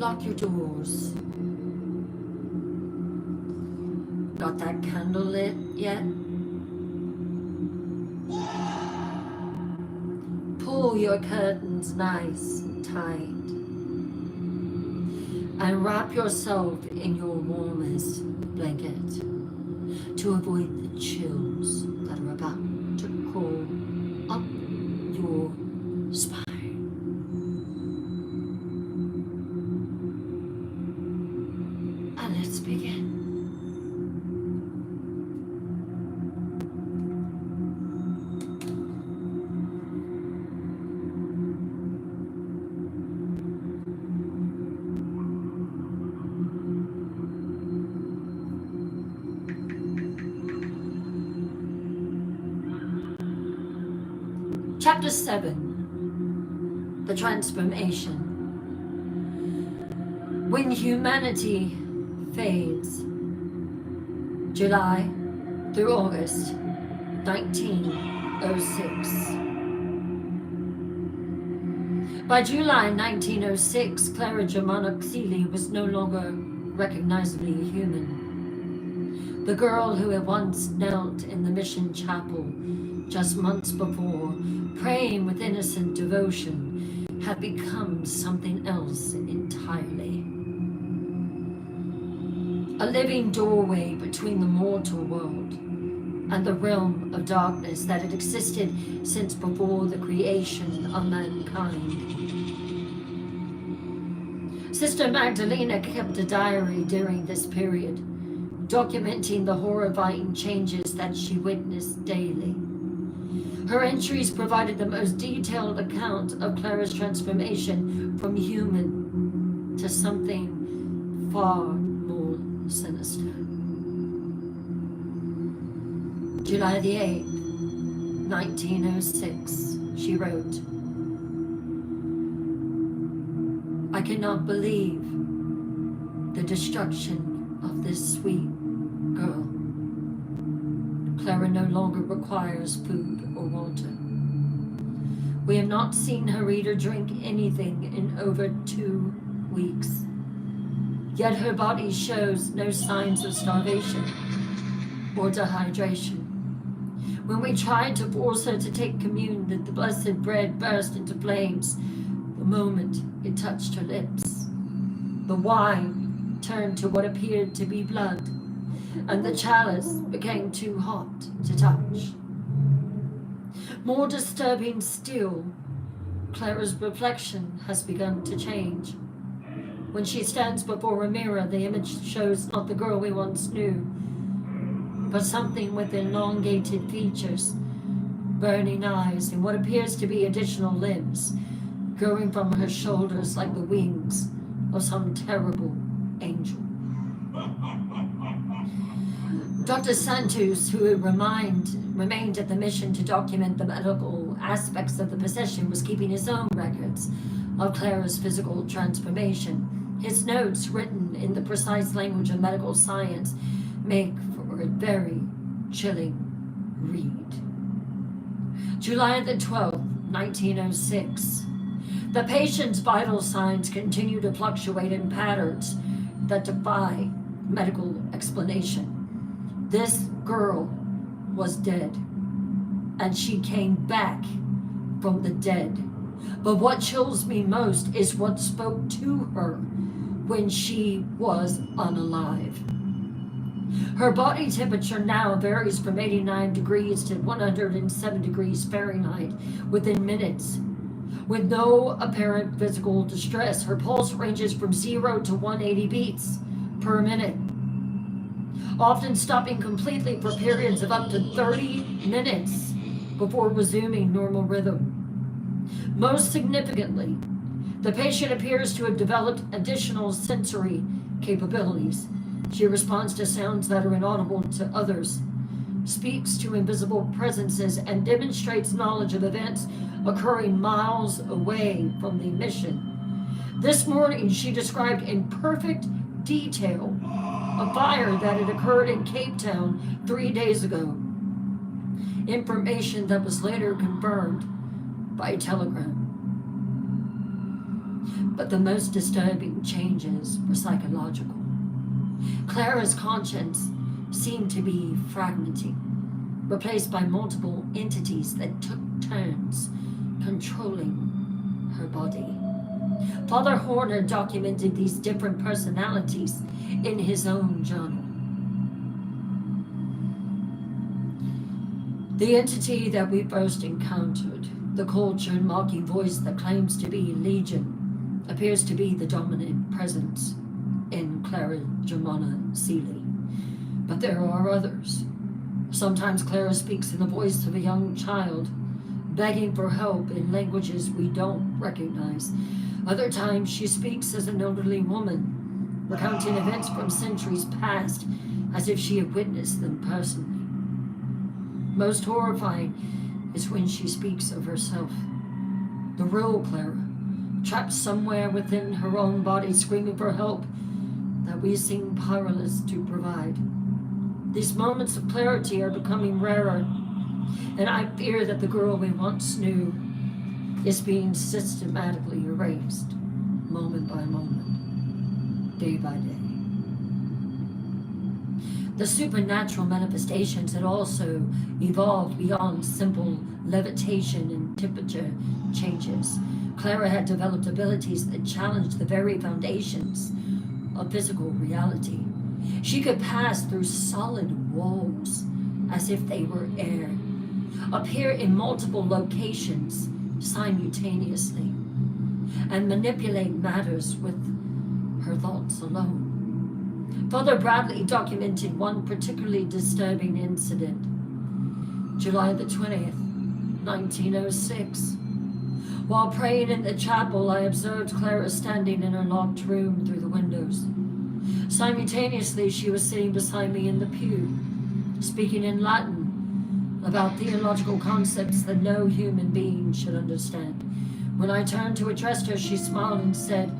Lock your doors. Got that candle lit yet? Pull your curtains nice and tight. And wrap yourself in your warmest blanket to avoid the chills that are about to crawl up your spine. And let's begin. Chapter 7, The Transformation. When humanity fades, July through August 1906. By July 1906, Clara Germana Seeley was no longer recognizably human. The girl who had once knelt in the mission chapel just months before, praying with innocent devotion, had become something else entirely. A living doorway between the mortal world and the realm of darkness that had existed since before the creation of mankind. Sister Magdalena kept a diary during this period, documenting the horrifying changes that she witnessed daily. Her entries provided the most detailed account of Clara's transformation from human to something far more sinister. July the 8th, 1906, she wrote, I cannot believe the destruction of this sweet girl. Clara no longer requires food or water. We have not seen her eat or drink anything in over 2 weeks. Yet her body shows no signs of starvation or dehydration. When we tried to force her to take communion, the blessed bread burst into flames the moment it touched her lips. The wine turned to what appeared to be blood, and the chalice became too hot to touch. More disturbing still, Clara's reflection has begun to change. When she stands before a mirror, the image shows not the girl we once knew, but something with elongated features, burning eyes, and what appears to be additional limbs growing from her shoulders like the wings of some terrible angel. Dr. Santos, who remained at the mission to document the medical aspects of the possession, was keeping his own records of Clara's physical transformation. His notes, written in the precise language of medical science, make for a very chilling read. July the 12th, 1906. The patient's vital signs continue to fluctuate in patterns that defy medical explanation. This girl was dead, and she came back from the dead. But what chills me most is what spoke to her when she was unalive. Her body temperature now varies from 89 degrees to 107 degrees Fahrenheit within minutes. With no apparent physical distress, her pulse ranges from 0 to 180 beats per minute, often stopping completely for periods of up to 30 minutes before resuming normal rhythm. Most significantly, the patient appears to have developed additional sensory capabilities. She responds to sounds that are inaudible to others, speaks to invisible presences, and demonstrates knowledge of events occurring miles away from the mission. This morning, she described in perfect detail a fire that had occurred in Cape Town 3 days ago, information that was later confirmed by telegram. But the most disturbing changes were psychological. Clara's conscience seemed to be fragmenting, replaced by multiple entities that took turns controlling her body. Father Horner documented these different personalities in his own journal. The entity that we first encountered, the cultured, mocking voice that claims to be Legion, appears to be the dominant presence in Clara Germana Seeley. But there are others. Sometimes Clara speaks in the voice of a young child, begging for help in languages we don't recognize. Other times she speaks as an elderly woman, recounting events from centuries past as if she had witnessed them personally. Most horrifying is when she speaks of herself, the real Clara, trapped somewhere within her own body, screaming for help that we seem powerless to provide. These moments of clarity are becoming rarer, and I fear that the girl we once knew is being systematically erased, moment by moment, day by day. The supernatural manifestations had also evolved beyond simple levitation and temperature changes. Clara had developed abilities that challenged the very foundations of physical reality. She could pass through solid walls as if they were air, appear in multiple locations simultaneously, and manipulate matters with her thoughts alone. Father Bradley documented one particularly disturbing incident. July the 20th, 1906. While praying in the chapel, I observed Clara standing in her locked room through the windows. Simultaneously, she was sitting beside me in the pew, speaking in Latin about theological concepts that no human being should understand. When I turned to address her, she smiled and said,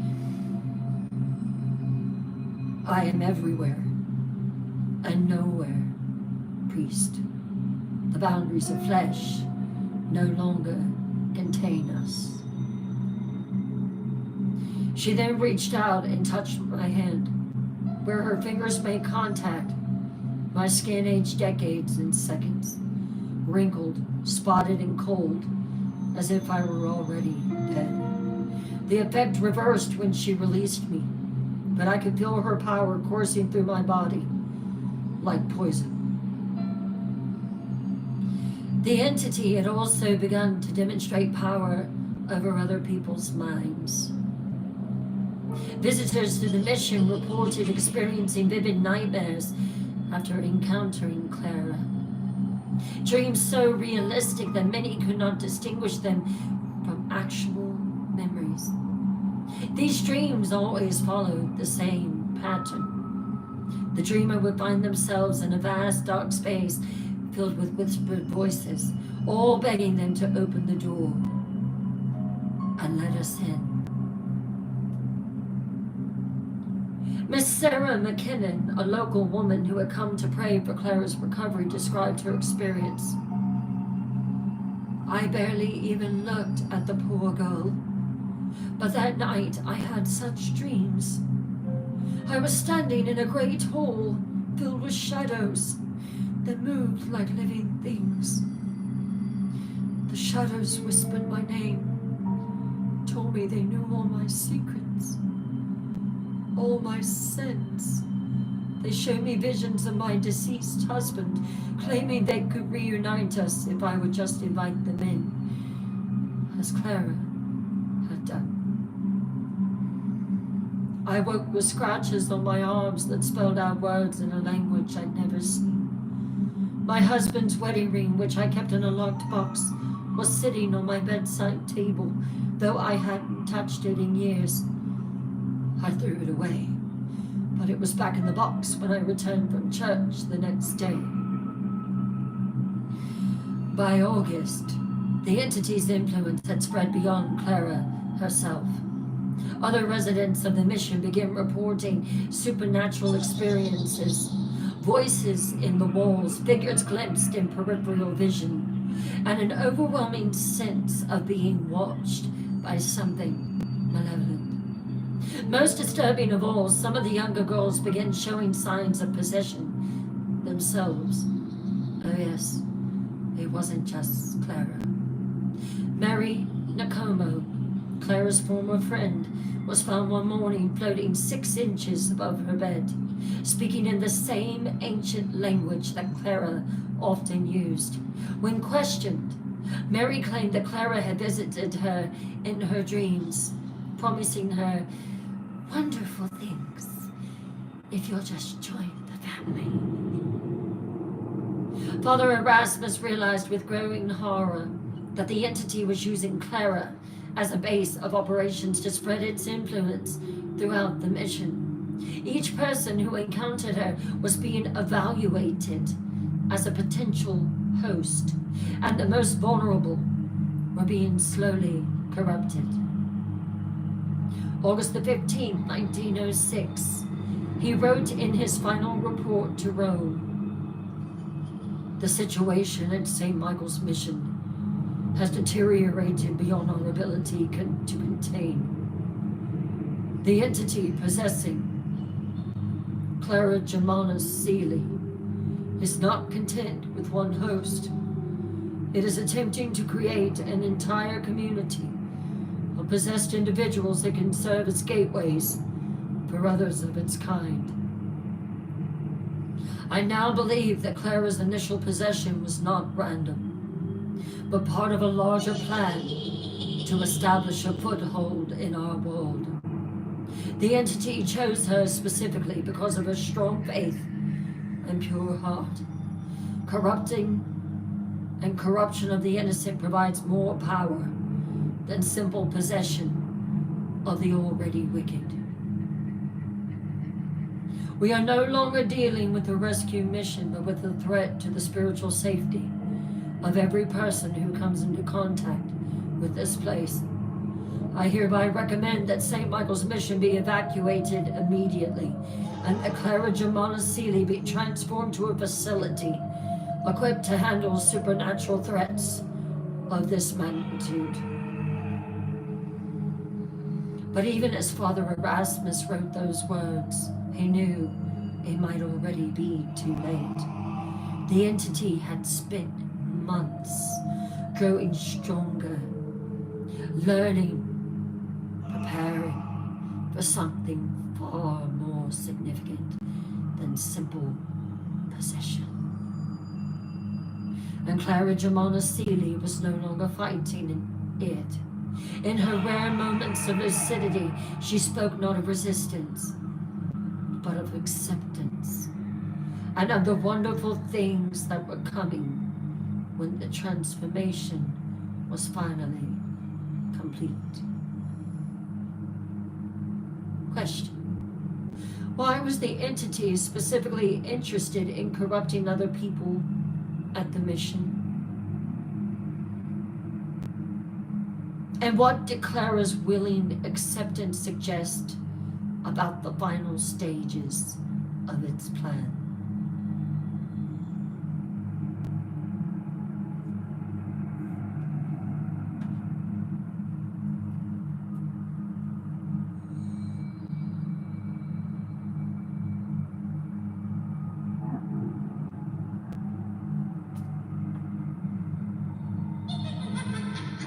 "I am everywhere and nowhere, priest. The boundaries of flesh no longer contain us." She then reached out and touched my hand. Where her fingers made contact, my skin aged decades in seconds, wrinkled, spotted, and cold, as if I were already dead. The effect reversed when she released me, but I could feel her power coursing through my body like poison. The entity had also begun to demonstrate power over other people's minds. Visitors to the mission reported experiencing vivid nightmares after encountering Clara. Dreams so realistic that many could not distinguish them from actual memories. These dreams always followed the same pattern. The dreamer would find themselves in a vast dark space filled with whispered voices, all begging them to open the door and let us in. Miss Sarah McKinnon, a local woman who had come to pray for Clara's recovery, described her experience. "I barely even looked at the poor girl, but that night I had such dreams. I was standing in a great hall filled with shadows that moved like living things. The shadows whispered my name, told me they knew all my secrets, all my sins. They showed me visions of my deceased husband, claiming they could reunite us if I would just invite them in, as Clara had done. I woke with scratches on my arms that spelled out words in a language I'd never seen. My husband's wedding ring, which I kept in a locked box, was sitting on my bedside table, though I hadn't touched it in years. I threw it away, but it was back in the box when I returned from church the next day. By August, the entity's influence had spread beyond Clara herself. Other residents of the mission began reporting supernatural experiences, voices in the walls, figures glimpsed in peripheral vision, and an overwhelming sense of being watched by something malevolent. Most disturbing of all, some of the younger girls began showing signs of possession themselves. Oh yes, it wasn't just Clara. Mary Nakomo, Clara's former friend, was found one morning floating 6 inches above her bed, speaking in the same ancient language that Clara often used. When questioned, Mary claimed that Clara had visited her in her dreams, promising her wonderful things if you'll just join the family. Father Erasmus realized with growing horror that the entity was using Clara as a base of operations to spread its influence throughout the mission. Each person who encountered her was being evaluated as a potential host, and the most vulnerable were being slowly corrupted. August the 15th, 1906, he wrote in his final report to Rome, "The situation at St. Michael's Mission has deteriorated beyond our ability to contain. The entity possessing Clara Germanus Seeley is not content with one host. It is attempting to create an entire community of possessed individuals that can serve as gateways for others of its kind. I now believe that Clara's initial possession was not random, but part of a larger plan to establish a foothold in our world. The entity chose her specifically because of her strong faith and pure heart. Corruption of the innocent provides more power than simple possession of the already wicked. We are no longer dealing with a rescue mission, but with a threat to the spiritual safety of every person who comes into contact with this place. I hereby recommend that St. Michael's Mission be evacuated immediately and that Clara Germanus Seeley be transformed to a facility equipped to handle supernatural threats of this magnitude." But even as Father Erasmus wrote those words, he knew it might already be too late. The entity had spent months growing stronger, learning, preparing for something far more significant than simple possession. And Clara Germanus Seeley was no longer fighting it. In her rare moments of lucidity, she spoke not of resistance, but of acceptance, and of the wonderful things that were coming when the transformation was finally complete. Question: why was the entity specifically interested in corrupting other people at the mission? And what did Clara's willing acceptance suggest about the final stages of its plan?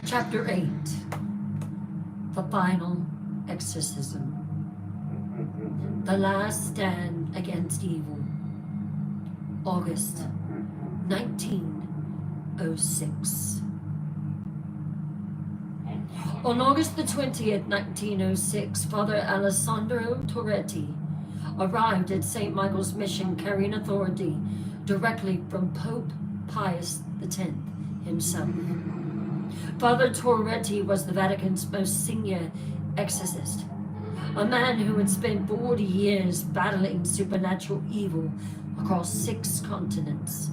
Chapter 8, The Final Exorcism. The Last Stand Against Evil. August 1906. On August the 20th, 1906, Father Alessandro Torretti arrived at St. Michael's Mission carrying authority directly from Pope Pius X himself. Father Torretti was the Vatican's most senior exorcist, a man who had spent 40 years battling supernatural evil across 6 continents.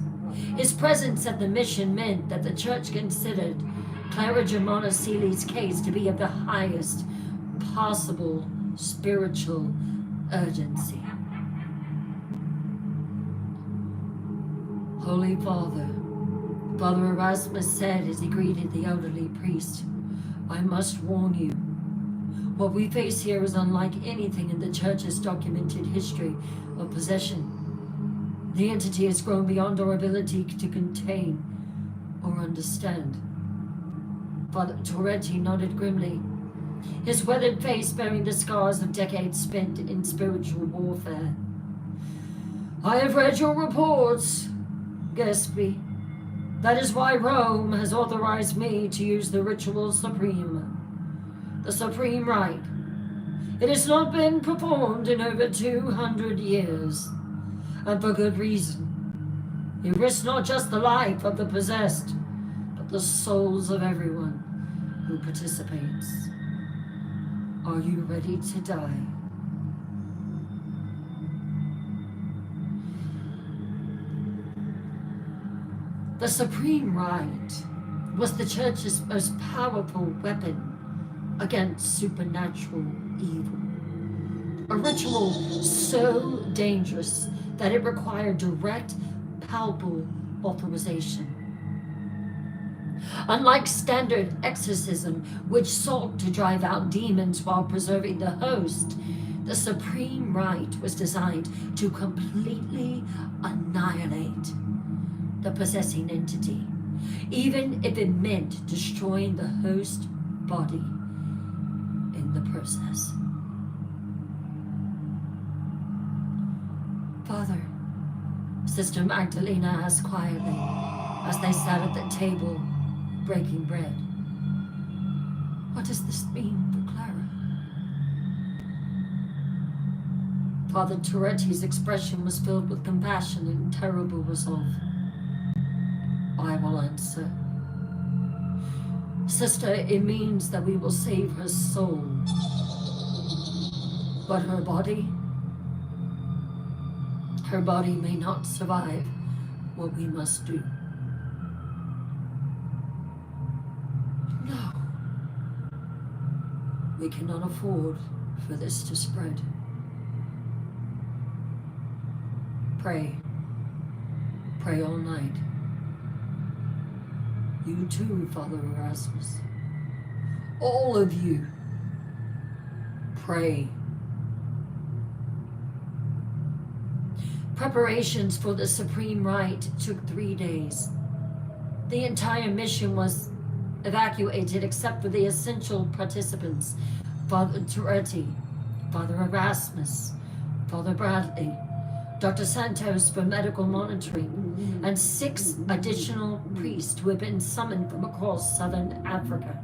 His presence at the mission meant that the church considered Clara Germanus Seeley's case to be of the highest possible spiritual urgency. Holy Father, Father Erasmus said as he greeted the elderly priest, "I must warn you, what we face here is unlike anything in the church's documented history of possession. The entity has grown beyond our ability to contain or understand." Father Torretti nodded grimly, his weathered face bearing the scars of decades spent in spiritual warfare. "I have read your reports, Gaspy. That is why Rome has authorized me to use the ritual supreme, the supreme rite. It has not been performed in over 200 years, and for good reason. You risk not just the life of the possessed, but the souls of everyone who participates. Are you ready to die?" The supreme rite was the church's most powerful weapon against supernatural evil. A ritual so dangerous that it required direct, palpable authorization. Unlike standard exorcism, which sought to drive out demons while preserving the host, the supreme rite was designed to completely annihilate the possessing entity, even if it meant destroying the host body in the process. Father, Sister Magdalena asked quietly as they sat at the table breaking bread, what does this mean for Clara? Father Touretti's expression was filled with compassion and terrible resolve. I will answer. Sister, it means that we will save her soul, but her body may not survive what we must do. No, we cannot afford for this to spread. Pray all night. You too, Father Erasmus. All of you, pray. Preparations for the Supreme Rite took 3 days. The entire mission was evacuated except for the essential participants, Father Touretti, Father Erasmus, Father Bradley, Dr. Santos for medical monitoring, and 6 additional priests who had been summoned from across southern Africa.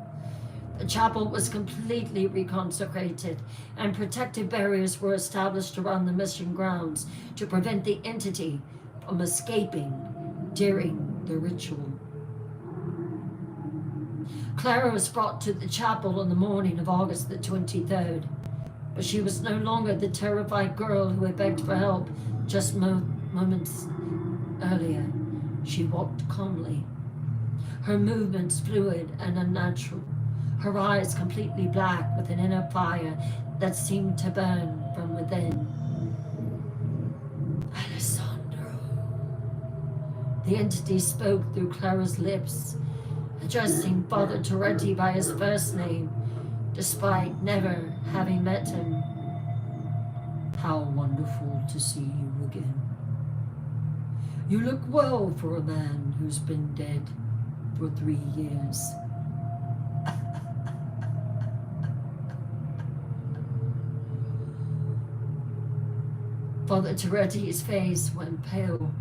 The chapel was completely reconsecrated, and protective barriers were established around the mission grounds to prevent the entity from escaping during the ritual. Clara was brought to the chapel on the morning of August the 23rd, but she was no longer the terrified girl who had begged for help just moments earlier. She walked calmly, her movements fluid and unnatural, her eyes completely black with an inner fire that seemed to burn from within. Alessandro. The entity spoke through Clara's lips, addressing Father Touretti by his first name, despite never having met him. How wonderful to see you again. You look well for a man who's been dead for 3 years. Father Touretti's face went pale.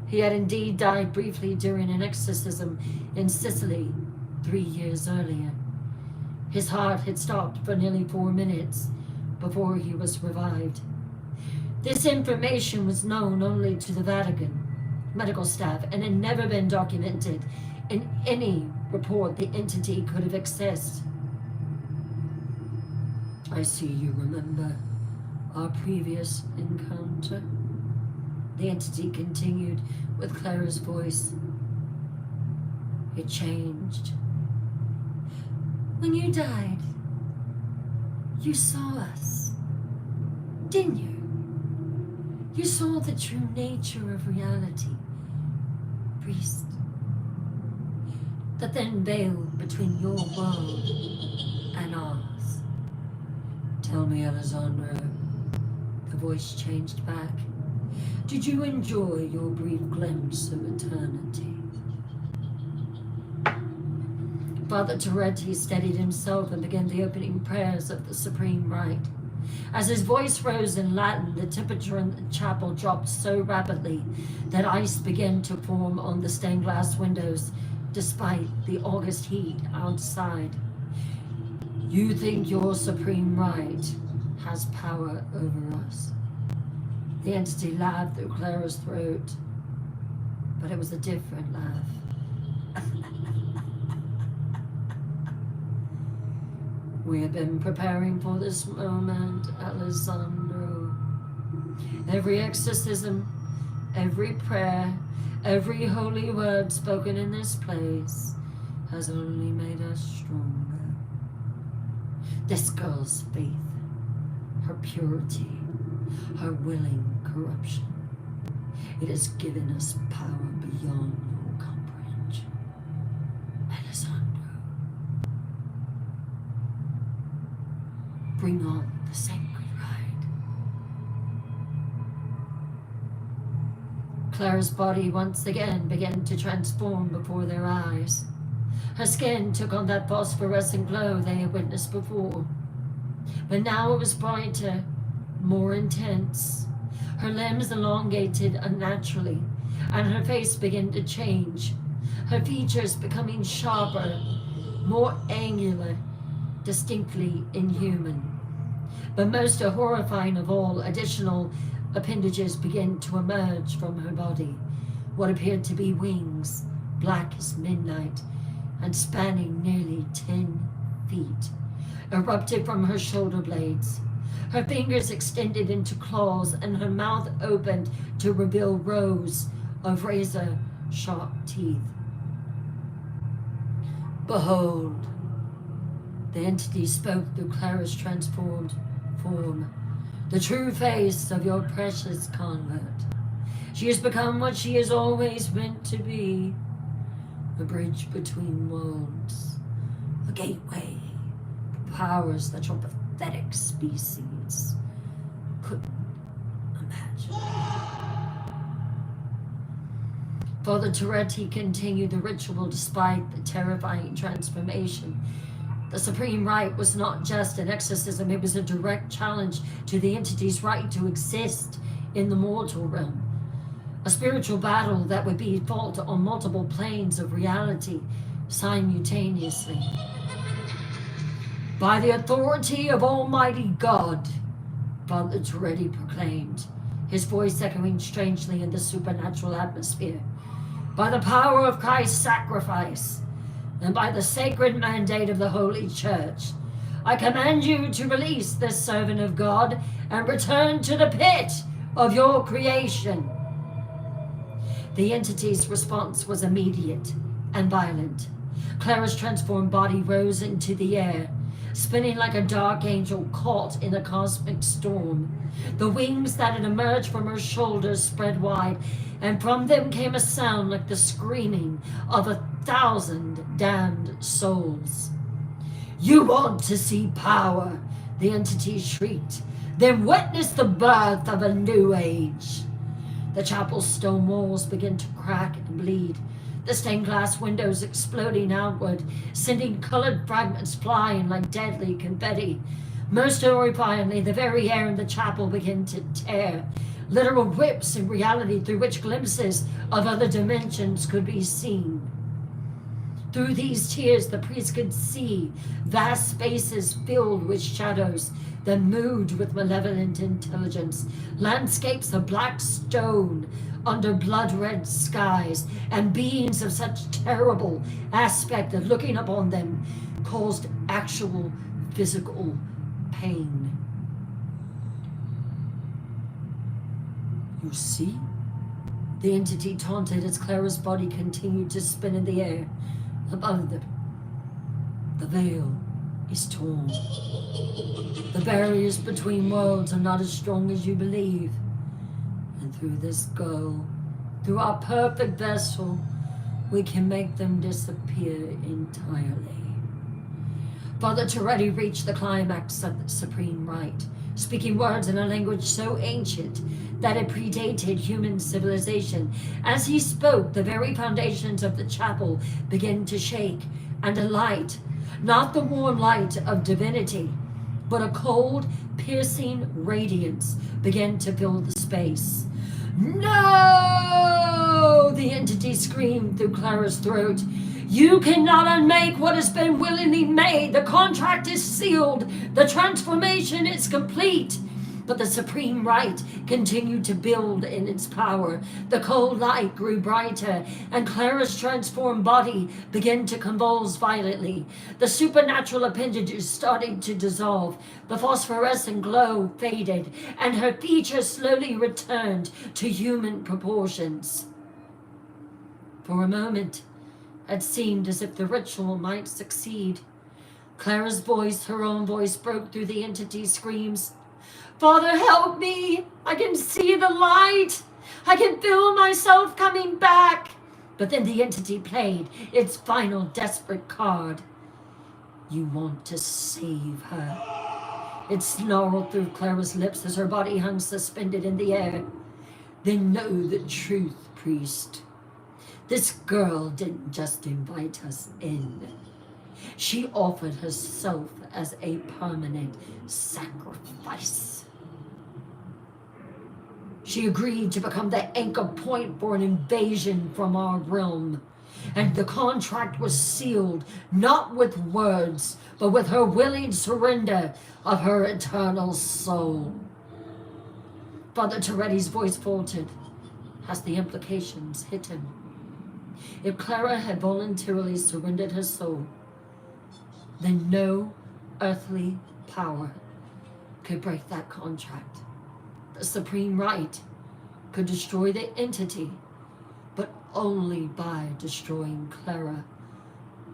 He had indeed died briefly during an exorcism in Sicily 3 years earlier. His heart had stopped for nearly 4 minutes before he was revived. This information was known only to the Vatican medical staff and had never been documented in any report the entity could have accessed. I see you remember our previous encounter, the entity continued with Clara's voice. It changed. When you died, you saw us, didn't you? You saw the true nature of reality, priest. The thin veil between your world and ours. Tell me, Alessandro, the voice changed back. Did you enjoy your brief glimpse of eternity? Father Touretti steadied himself and began the opening prayers of the Supreme Rite. As his voice rose in Latin, the temperature in the chapel dropped so rapidly that ice began to form on the stained glass windows, despite the August heat outside. You think your Supreme Rite has power over us? The entity laughed through Clara's throat, but it was a different laugh. We have been preparing for this moment, Alessandro. Every exorcism, every prayer, every holy word spoken in this place has only made us stronger. This girl's faith, her purity, her willing corruption, it has given us power beyond your comprehension. Alessandro, bring on the sacred rite. Clara's body once again began to transform before their eyes. Her skin took on that phosphorescent glow they had witnessed before. But now it was brighter, more intense. Her limbs elongated unnaturally, and her face began to change. Her features becoming sharper, more angular, distinctly inhuman. But most horrifying of all, additional appendages began to emerge from her body. What appeared to be wings, black as midnight, and spanning nearly 10 feet, erupted from her shoulder blades. Her fingers extended into claws, and her mouth opened to reveal rows of razor-sharp teeth. Behold, the entity spoke through Clara's transformed form, the true face of your precious convert. She has become what she has always meant to be, a bridge between worlds, a gateway to powers that your pathetic species couldn't imagine. Father Toretti continued the ritual despite the terrifying transformation. The supreme rite was not just an exorcism, it was a direct challenge to the entity's right to exist in the mortal realm. A spiritual battle that would be fought on multiple planes of reality simultaneously. By the authority of Almighty God, Father Toretti proclaimed, his voice echoing strangely in the supernatural atmosphere. By the power of Christ's sacrifice, and by the sacred mandate of the Holy Church, I command you to release this servant of God and return to the pit of your creation. The entity's response was immediate and violent. Clara's transformed body rose into the air, spinning like a dark angel caught in a cosmic storm. The wings that had emerged from her shoulders spread wide, and from them came a sound like the screaming of 1,000 damned souls. You want to see power, the entity shrieked. Then witness the birth of a new age. The chapel's stone walls began to crack and bleed, the stained glass windows exploding outward, sending colored fragments flying like deadly confetti. Most horrifyingly, the very air in the chapel began to tear, literal rips in reality through which glimpses of other dimensions could be seen. Through these tears, the priest could see vast spaces filled with shadows that moved with malevolent intelligence, landscapes of black stone under blood-red skies, and beings of such terrible aspect that looking upon them caused actual physical pain. You see? The entity taunted as Clara's body continued to spin in the air above them. The veil is torn. The barriers between worlds are not as strong as you believe. And through this girl, through our perfect vessel, we can make them disappear entirely. Father Toretti reached the climax of the supreme rite, speaking words in a language so ancient that it predated human civilization. As he spoke, the very foundations of the chapel began to shake, and a light, not the warm light of divinity, but a cold, piercing radiance began to fill the space. No! The entity screamed through Clara's throat. You cannot unmake what has been willingly made. The contract is sealed. The transformation is complete. But the supreme rite continued to build in its power. The cold light grew brighter, and Clara's transformed body began to convulse violently. The supernatural appendages started to dissolve. The phosphorescent glow faded, and her features slowly returned to human proportions. For a moment, it seemed as if the ritual might succeed. Clara's voice, her own voice, broke through the entity's screams. Father, help me! I can see the light! I can feel myself coming back! But then the entity played its final desperate card. You want to save her. It snarled through Clara's lips as her body hung suspended in the air. Then know the truth, priest. This girl didn't just invite us in. She offered herself as a permanent sacrifice. She agreed to become the anchor point for an invasion from our realm. And the contract was sealed, not with words, but with her willing surrender of her eternal soul. Father Toretti's voice faltered as the implications hit him. If Clara had voluntarily surrendered her soul, then no earthly power could break that contract. The supreme right could destroy the entity, but only by destroying Clara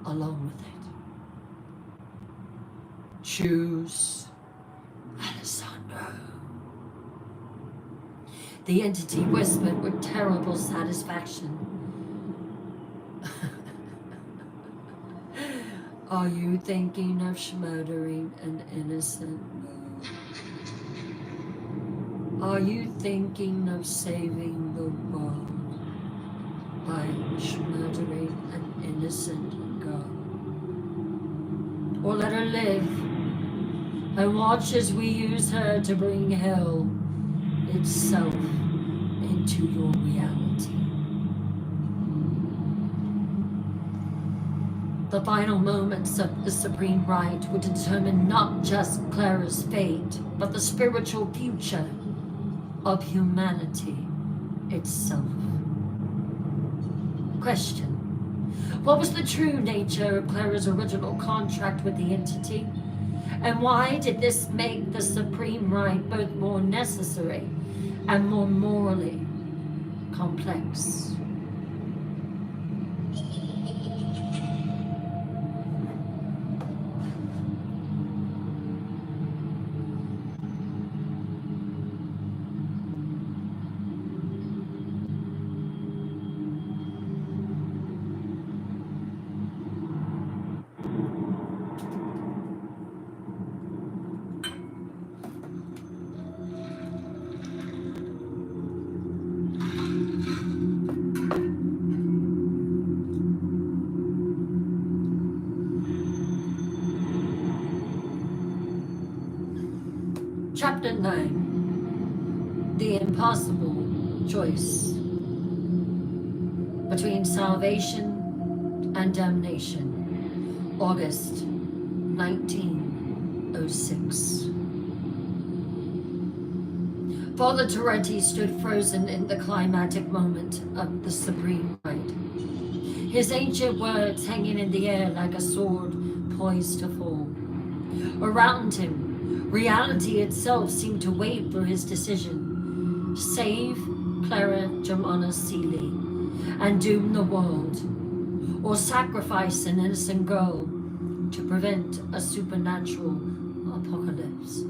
along with it. Choose Alessandro. The entity whispered with terrible satisfaction. Are you thinking of murdering an innocent girl? Are you thinking of saving the world by murdering an innocent girl? Or let her live and watch as we use her to bring hell itself into your reality. The final moments of the supreme right would determine not just Clara's fate, but the spiritual future of humanity itself. Question: what was the true nature of Clara's original contract with the entity? And why did this make the supreme right both more necessary and more morally complex? Chapter 9. The impossible choice between salvation and damnation. August 1906. Father Toretti stood frozen in the climatic moment of the supreme right. His ancient words hanging in the air like a sword poised to fall. Around him, reality itself seemed to wait for his decision. Save Clara Germana Seeley and doom the world, or sacrifice an innocent girl to prevent a supernatural apocalypse.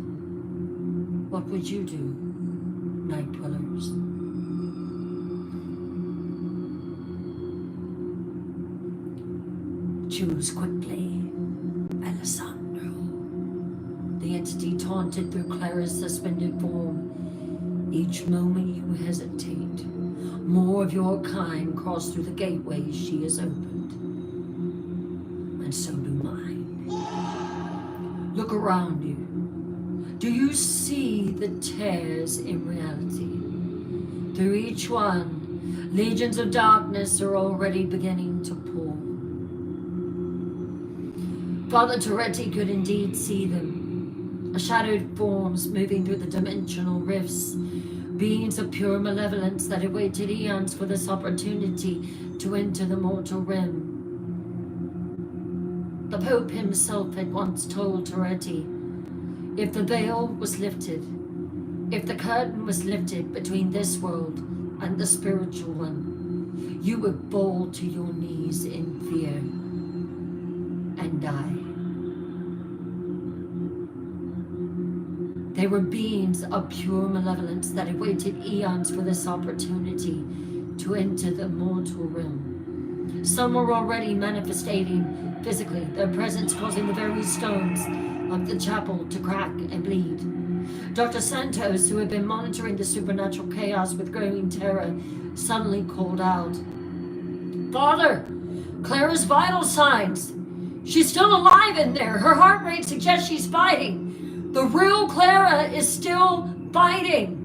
What would you do, Night Dwellers? Choose quickly, Alessandro. The entity taunted through Clara's suspended form. Each moment you hesitate, more of your kind cross through the gateways she has opened. And so do mine. Look around you. Do you see the tears in reality? Through each one, legions of darkness are already beginning to pour. Father Toretti could indeed see them. Shadowed forms moving through the dimensional rifts, beings of pure malevolence that had waited eons for this opportunity to enter the mortal realm. The Pope himself had once told Toretti, if the veil was lifted, if the curtain was lifted between this world and the spiritual one, you would fall to your knees in fear and die. They were beings of pure malevolence that had waited eons for this opportunity to enter the mortal realm. Some were already manifesting physically, their presence causing the very stones of the chapel to crack and bleed. Dr. Santos, who had been monitoring the supernatural chaos with growing terror, suddenly called out, "Father, Clara's vital signs. She's still alive in there. Her heart rate suggests she's fighting. The real Clara is still fighting."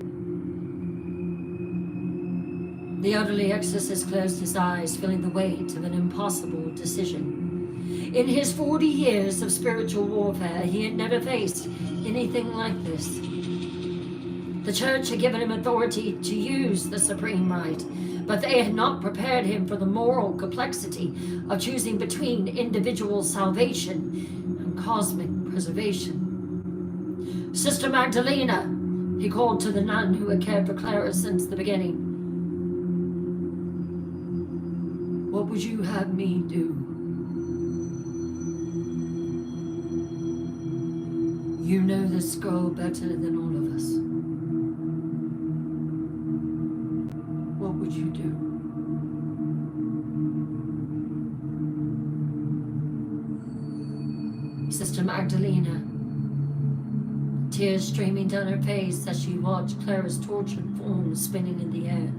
The elderly exorcist closed his eyes, feeling the weight of an impossible decision. In his 40 years of spiritual warfare, he had never faced anything like this. The church had given him authority to use the supreme right, but they had not prepared him for the moral complexity of choosing between individual salvation and cosmic preservation. "Sister Magdalena," he called to the nun who had cared for Clara since the beginning, "what would you have me do?" "You know this girl better than all of us. What would you do?" Sister Magdalena, tears streaming down her face as she watched Clara's tortured form spinning in the air,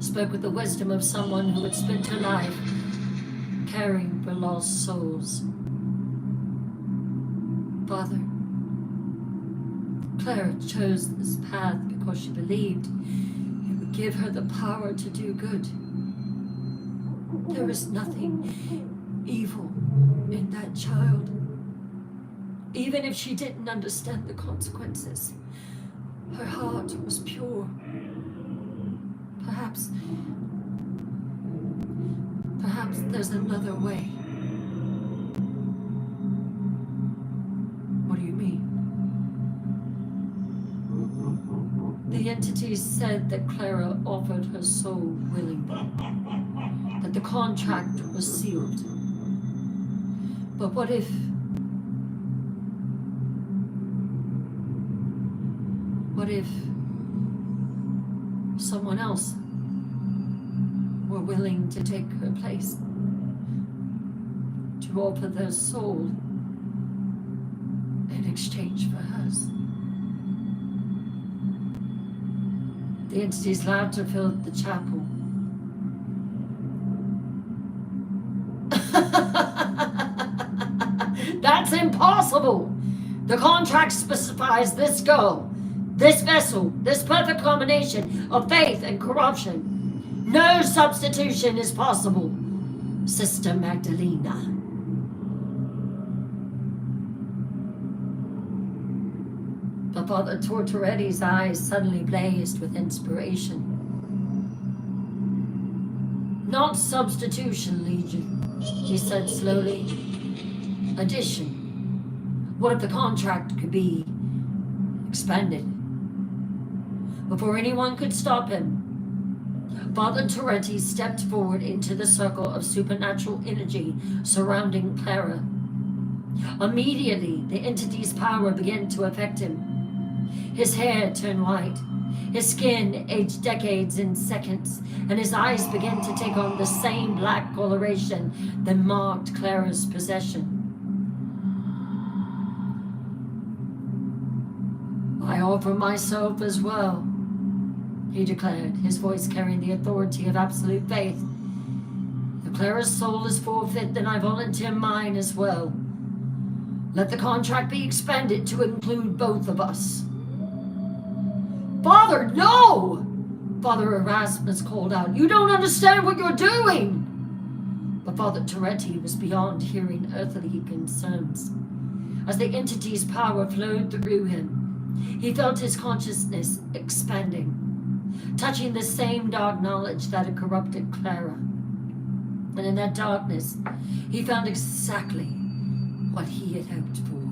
spoke with the wisdom of someone who had spent her life caring for lost souls. "Father, Clara chose this path because she believed it would give her the power to do good. There is nothing evil in that child. Even if she didn't understand the consequences, her heart was pure. Perhaps there's another way." "What do you mean?" "The entities said that Clara offered her soul willingly, that the contract was sealed. But what if someone else were willing to take her place, to offer their soul in exchange for hers?" The entity's laughter filled the chapel. "That's impossible! The contract specifies this girl, this vessel, this perfect combination of faith and corruption. No substitution is possible, Sister Magdalena." But Father Tortoretti's eyes suddenly blazed with inspiration. "Not substitution, Legion," he said slowly. "Addition. What if the contract could be expanded?" Before anyone could stop him, Father Toretti stepped forward into the circle of supernatural energy surrounding Clara. Immediately, the entity's power began to affect him. His hair turned white, his skin aged decades in seconds, and his eyes began to take on the same black coloration that marked Clara's possession. "I offer myself as well," he declared, his voice carrying the authority of absolute faith. "If Clara's soul is forfeit, then I volunteer mine as well. Let the contract be expanded to include both of us." "Father, no!" Father Erasmus called out. "You don't understand what you're doing!" But Father Toretti was beyond hearing earthly concerns. As the entity's power flowed through him, he felt his consciousness expanding, touching the same dark knowledge that had corrupted Clara. And in that darkness, he found exactly what he had hoped for.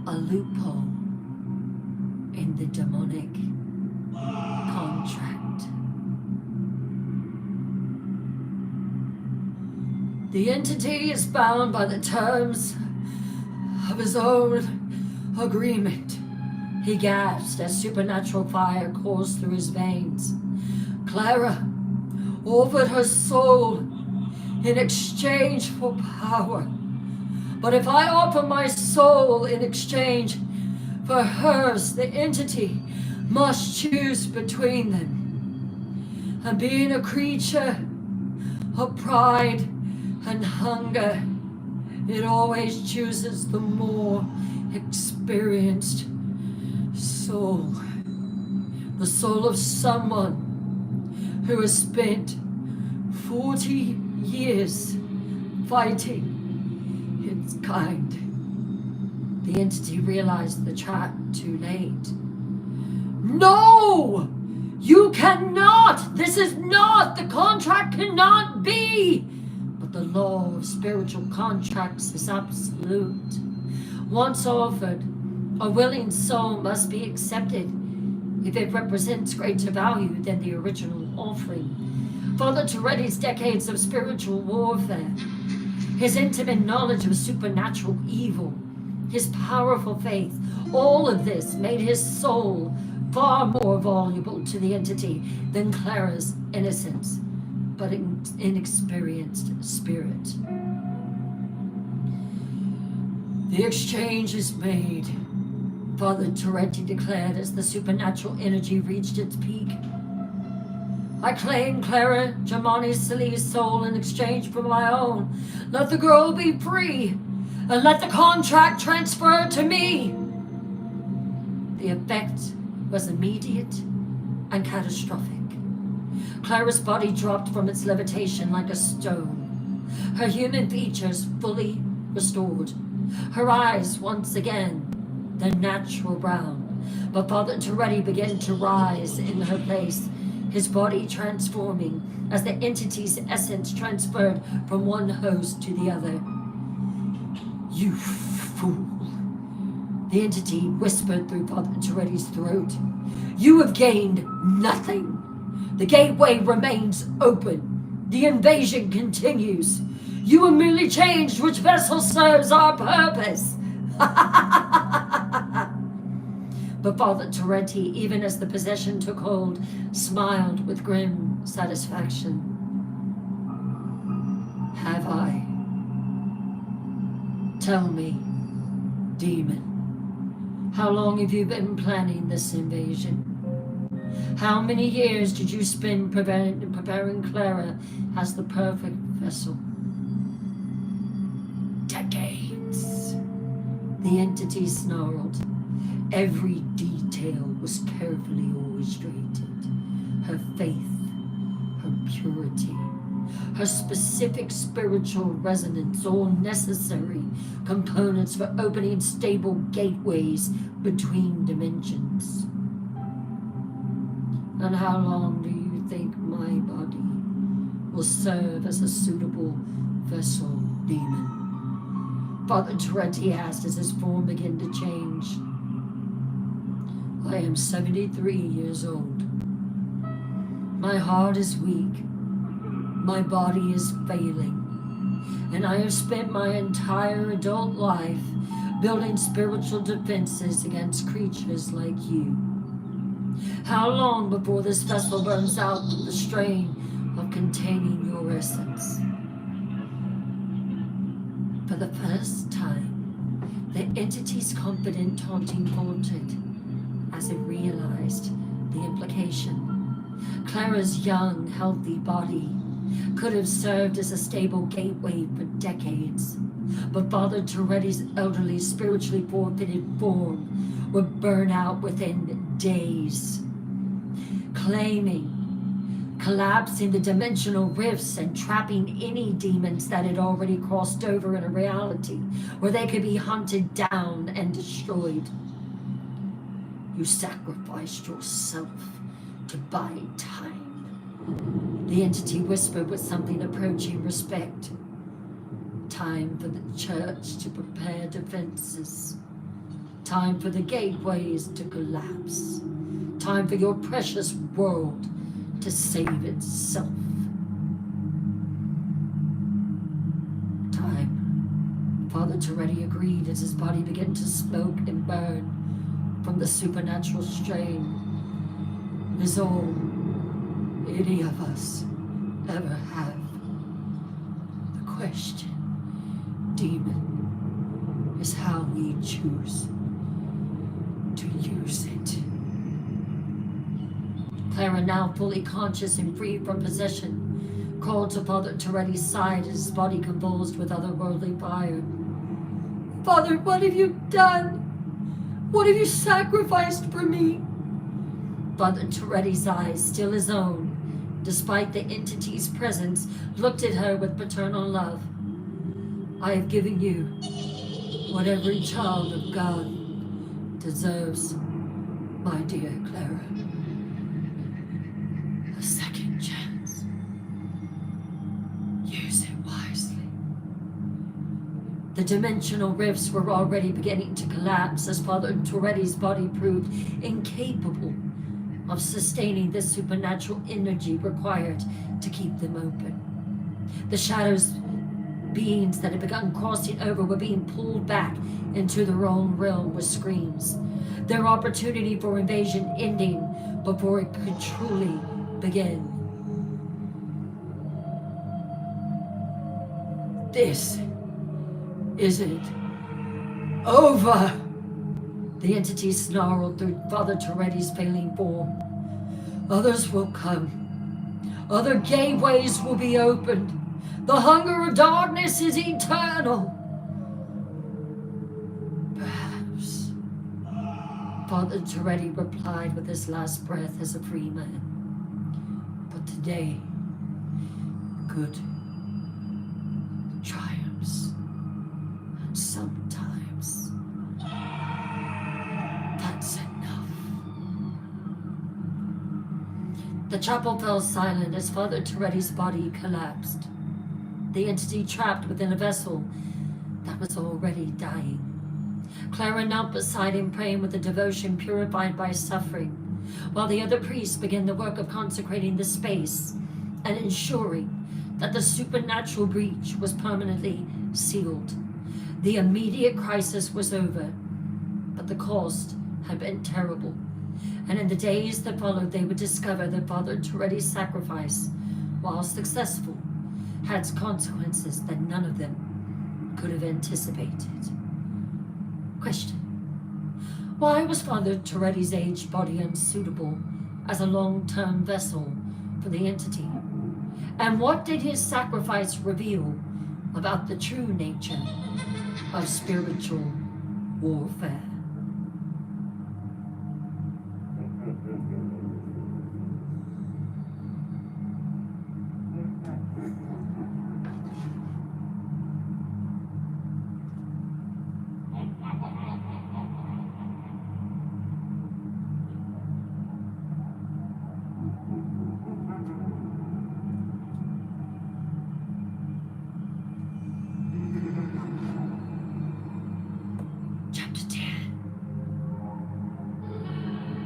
A loophole in the demonic contract. "The entity is bound by the terms of his own Agreement. He gasped as supernatural fire coursed through his veins. Clara offered her soul in exchange for power. But if I offer my soul in exchange for hers, the entity must choose between them. And being a creature of pride and hunger, it always chooses the more experienced soul. The soul of someone who has spent 40 years fighting its kind. The entity realized the trap too late. No! You cannot! This is not! The contract cannot be! But the law of spiritual contracts is absolute. Once offered, a willing soul must be accepted if it represents greater value than the original offering. Father Toretti's decades of spiritual warfare, his intimate knowledge of supernatural evil, his powerful faith, all of this made his soul far more valuable to the entity than Clara's innocence, but inexperienced spirit. The exchange is made, Father Toretti declared as the supernatural energy reached its peak. I claim Clara Germani Salih's soul in exchange for my own. Let the girl be free, and let the contract transfer to me. The effect was immediate and catastrophic. Clara's body dropped from its levitation like a stone, her human features fully restored, her eyes once again their natural brown. But Father Toretti began to rise in her place, his body transforming as the entity's essence transferred from one host to the other. You fool, the entity whispered through Father Toretti's throat. You have gained nothing. The gateway remains open. The invasion continues. You have merely changed which vessel serves our purpose. But Father Toretti, even as the possession took hold, smiled with grim satisfaction. Have I? Tell me, demon, how long have you been planning this invasion? How many years did you spend preparing Clara as the perfect vessel? Decades. The entity snarled. Every detail was carefully orchestrated. Her faith, her purity, her specific spiritual resonance, all necessary components for opening stable gateways between dimensions. And how long do you think my body will serve as a suitable vessel, demon? Father Toretti asked as his form began to change. I am 73 years old. My heart is weak. My body is failing. And I have spent my entire adult life building spiritual defenses against creatures like you. How long before this vessel burns out the strain of containing your essence? For the first time, the entity's confident taunting faltered as it realized the implication. Clara's young, healthy body could have served as a stable gateway for decades, but Father Toretti's elderly, spiritually forfeited form would burn out within days, collapsing the dimensional rifts and trapping any demons that had already crossed over in a reality where they could be hunted down and destroyed. You sacrificed yourself to buy time. The entity whispered with something approaching respect. Time for the church to prepare defenses. Time for the gateways to collapse. Time for your precious world to save itself. Time. Father Father Toretti agreed as his body began to smoke and burn from the supernatural strain. Is all any of us ever have. The question, demon, is how we choose to use it. Clara, now fully conscious and free from possession, called to Father Toretti's side as his body convulsed with otherworldly fire. Father, what have you done? What have you sacrificed for me? Father Toretti's eyes, still his own, despite the entity's presence, looked at her with paternal love. I have given you what every child of God deserves, my dear Clara. A second chance. Use it wisely. The dimensional rifts were already beginning to collapse as Father Toretti's body proved incapable of sustaining the supernatural energy required to keep them open. The shadows, beings that had begun crossing over, were being pulled back into their own realm with screams, their opportunity for invasion ending before it could truly begin. This isn't over. The entity snarled through Father Toretti's failing form. Others will come. Other gateways will be opened. The hunger of darkness is eternal. Perhaps. Father Toretti replied with his last breath as a free man. But today, good triumphs. And sometimes that's enough. The chapel fell silent as Father Toretti's body collapsed, the entity trapped within a vessel that was already dying. Clara knelt beside him, praying with a devotion purified by suffering, while the other priests began the work of consecrating the space and ensuring that the supernatural breach was permanently sealed. The immediate crisis was over, but the cost had been terrible, and in the days that followed they would discover that Father Toretti's sacrifice, while successful, had consequences that none of them could have anticipated. Question: why was Father Toretti's aged body unsuitable as a long-term vessel for the entity? And what did his sacrifice reveal about the true nature of spiritual warfare?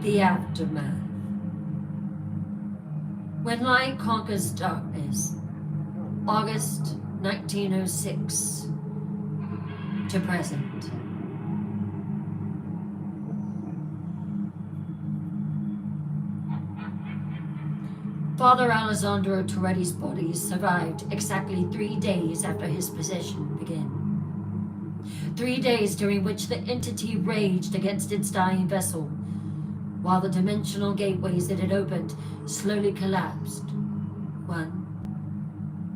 The aftermath. When light conquers darkness, August 1906 to present. Father Alessandro Toretti's body survived exactly 3 days after his possession began. 3 days during which the entity raged against its dying vessel, while the dimensional gateways it had opened slowly collapsed, one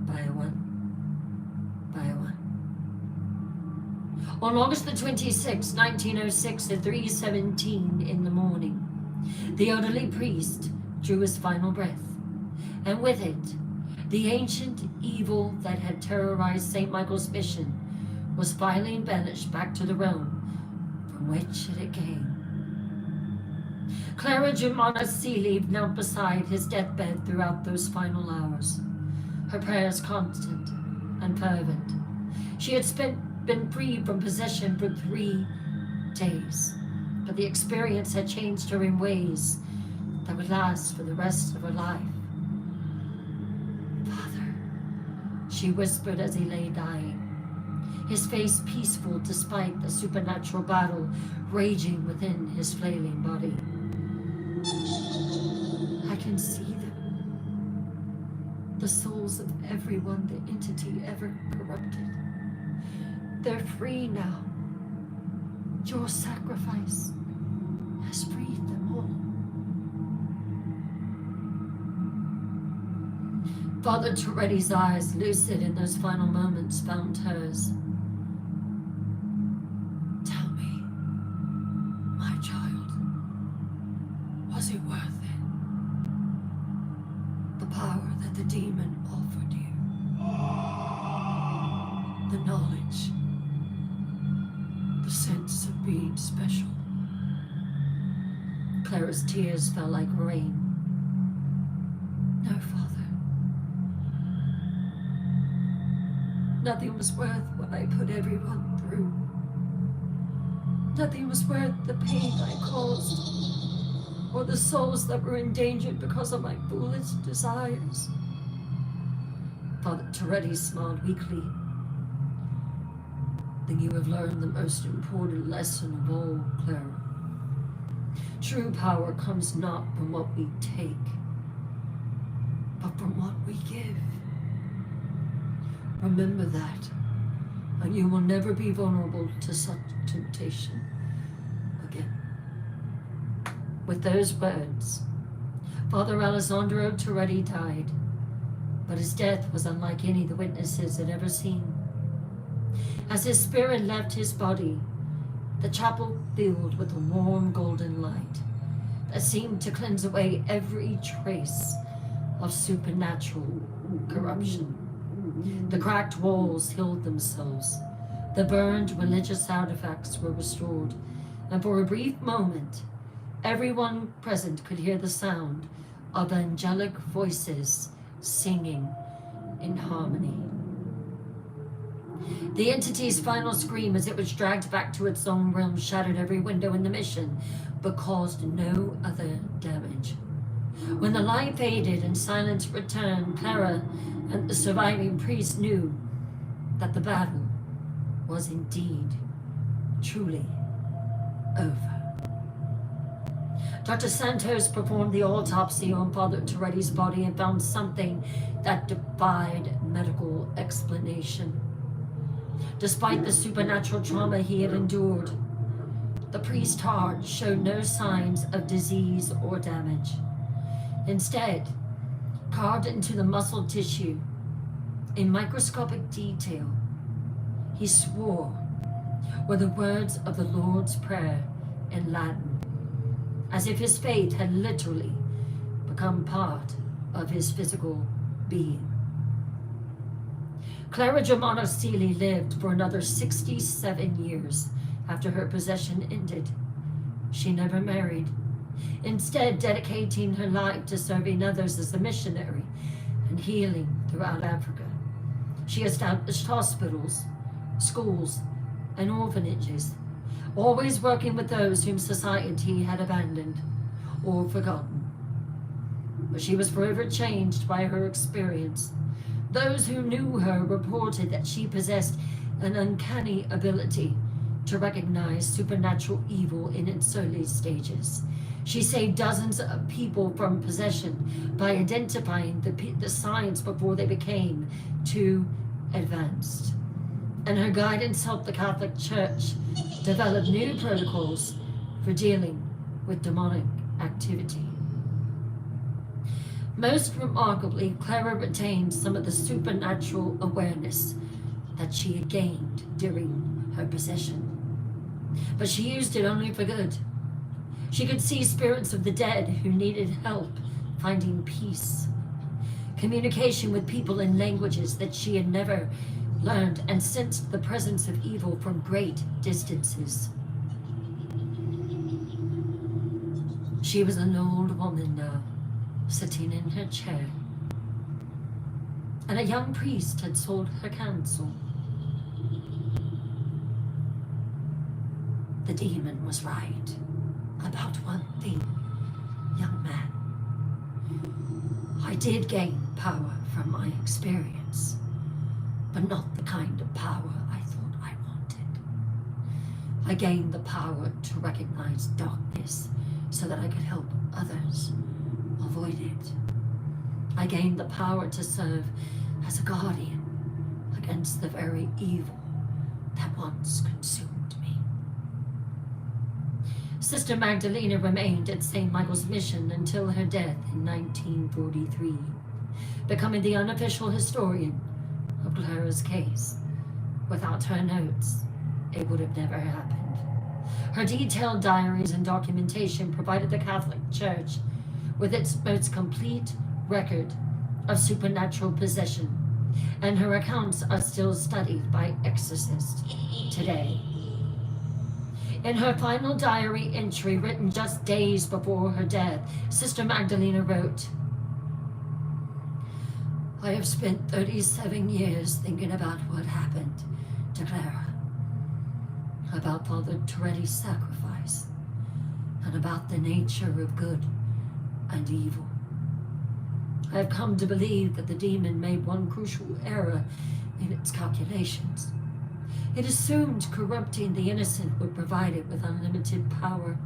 by one by one. On August the 26th, 1906 at 3:17 in the morning, the elderly priest drew his final breath, and with it, the ancient evil that had terrorized St. Michael's mission was finally banished back to the realm from which it had came. Clara Germana Seeley knelt beside his deathbed throughout those final hours, her prayers constant and fervent. She had been free from possession for 3 days, but the experience had changed her in ways that would last for the rest of her life. Father, she whispered as he lay dying, his face peaceful despite the supernatural battle raging within his flailing body. I can see them, the souls of everyone the entity ever corrupted. They're free now. Your sacrifice has freed them all. Father Toretti's eyes, lucid in those final moments, found hers. Tell me, my child, was it worth it? The power that the demon offered you. The knowledge. The sense of being special. Clara's tears fell like rain. No, Father. Nothing was worth what I put everyone through. Nothing was worth the pain I caused, or the souls that were endangered because of my foolish desires. Father Toretti smiled weakly. Then you have learned the most important lesson of all, Clara. True power comes not from what we take, but from what we give. Remember that, and you will never be vulnerable to such temptation again. With those words, Father Alessandro Toretti died, but his death was unlike any the witnesses had ever seen. As his spirit left his body, the chapel filled with a warm golden light that seemed to cleanse away every trace of supernatural corruption. The cracked walls healed themselves. The burned religious artifacts were restored, and for a brief moment, everyone present could hear the sound of angelic voices singing in harmony. The entity's final scream as it was dragged back to its own realm shattered every window in the mission, but caused no other damage. When the light faded and silence returned, Clara and the surviving priest knew that the battle was indeed, truly over. Dr. Santos performed the autopsy on Father Toretti's body and found something that defied medical explanation. Despite the supernatural trauma he had endured, the priest's heart showed no signs of disease or damage. Instead, carved into the muscle tissue in microscopic detail, he swore were the words of the Lord's Prayer in Latin, as if his faith had literally become part of his physical being. Clara Germano Seely lived for another 67 years after her possession ended. She never married, instead dedicating her life to serving others as a missionary and healing throughout Africa. She established hospitals, schools, and orphanages, always working with those whom society had abandoned or forgotten. But she was forever changed by her experience. Those who knew her reported that she possessed an uncanny ability to recognize supernatural evil in its early stages. She saved dozens of people from possession by identifying the signs before they became too advanced. And her guidance helped the Catholic Church develop new protocols for dealing with demonic activity. Most remarkably, Clara retained some of the supernatural awareness that she had gained during her possession. But she used it only for good. She could see spirits of the dead who needed help finding peace, communication with people in languages that she had never learned, and sensed the presence of evil from great distances. She was an old woman now, sitting in her chair, and a young priest had sold her counsel. The demon was right about one thing, young man. I did gain power from my experience, but not the kind of power I thought I gained the power to recognize darkness so that I could help others avoid it. I gained the power to serve as a guardian against the very evil that once consumed me. Sister Magdalena remained at St. Michael's Mission until her death in 1943, becoming the unofficial historian of Clara's case. Without her notes, it would have never happened. Her detailed diaries and documentation provided the Catholic Church with its most complete record of supernatural possession, and her accounts are still studied by exorcists today. In her final diary entry, written just days before her death, Sister Magdalena wrote, "I have spent 37 years thinking about what happened to Clara, about Father Toretti's sacrifice, and about the nature of good and evil. I have come to believe that the demon made one crucial error in its calculations. It assumed corrupting the innocent would provide it with unlimited power.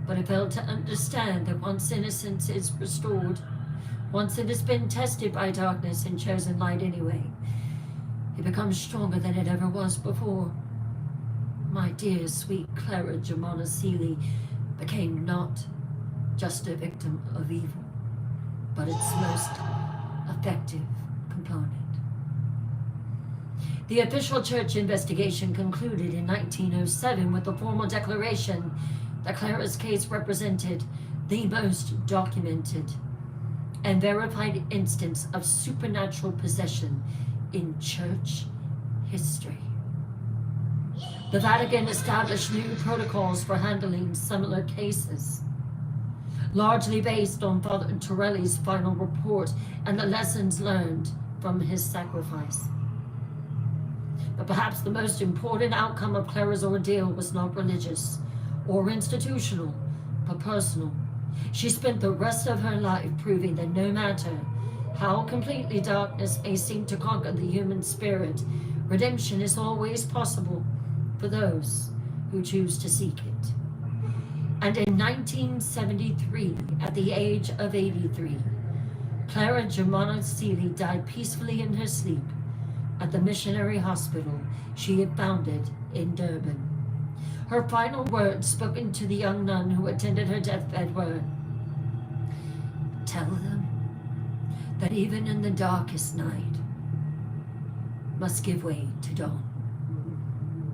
But it failed to understand that once innocence is restored, once it has been tested by darkness and chosen light anyway, it becomes stronger than it ever was before. My dear, sweet Clara Germana Seeley became not just a victim of evil, but its most effective component." The official church investigation concluded in 1907 with the formal declaration that Clara's case represented the most documented and verified instance of supernatural possession in church history. The Vatican established new protocols for handling similar cases, largely based on Father Torelli's final report and the lessons learned from his sacrifice. But perhaps the most important outcome of Clara's ordeal was not religious or institutional, but personal. She spent the rest of her life proving that no matter how completely darkness may seem to conquer the human spirit, redemption is always possible for those who choose to seek it. And in 1973, at the age of 83, Clara Germana Seeley died peacefully in her sleep at the missionary hospital she had founded in Durban. Her final words spoken to the young nun who attended her deathbed were, "Tell them that even in the darkest night must give way to dawn.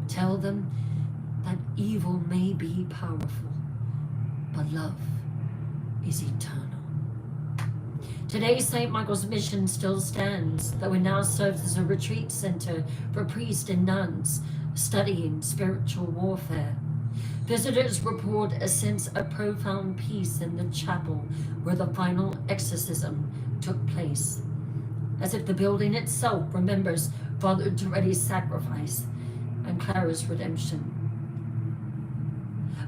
Tell them that evil may be powerful, but love is eternal." Today, St. Michael's Mission still stands, though it now serves as a retreat center for priests and nuns studying spiritual warfare. Visitors report a sense of profound peace in the chapel where the final exorcism took place, as if the building itself remembers Father Toretti's sacrifice and Clara's redemption.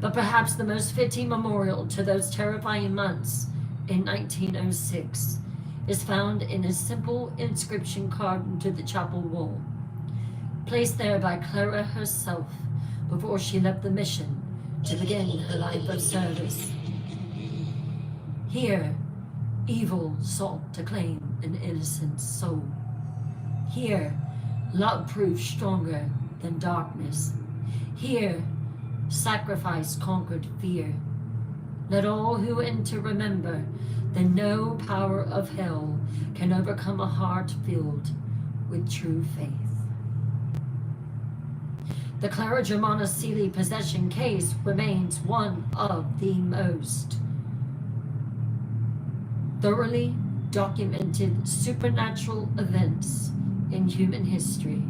But perhaps the most fitting memorial to those terrifying months in 1906 is found in a simple inscription carved into the chapel wall, placed there by Clara herself before she left the mission to begin her life of service. Here, evil sought to claim an innocent soul. Here, love proved stronger than darkness. Here, sacrifice conquered fear. Let all who enter remember that no power of hell can overcome a heart filled with true faith. The Clara Germana Seeley possession case remains one of the most thoroughly documented supernatural events in human history.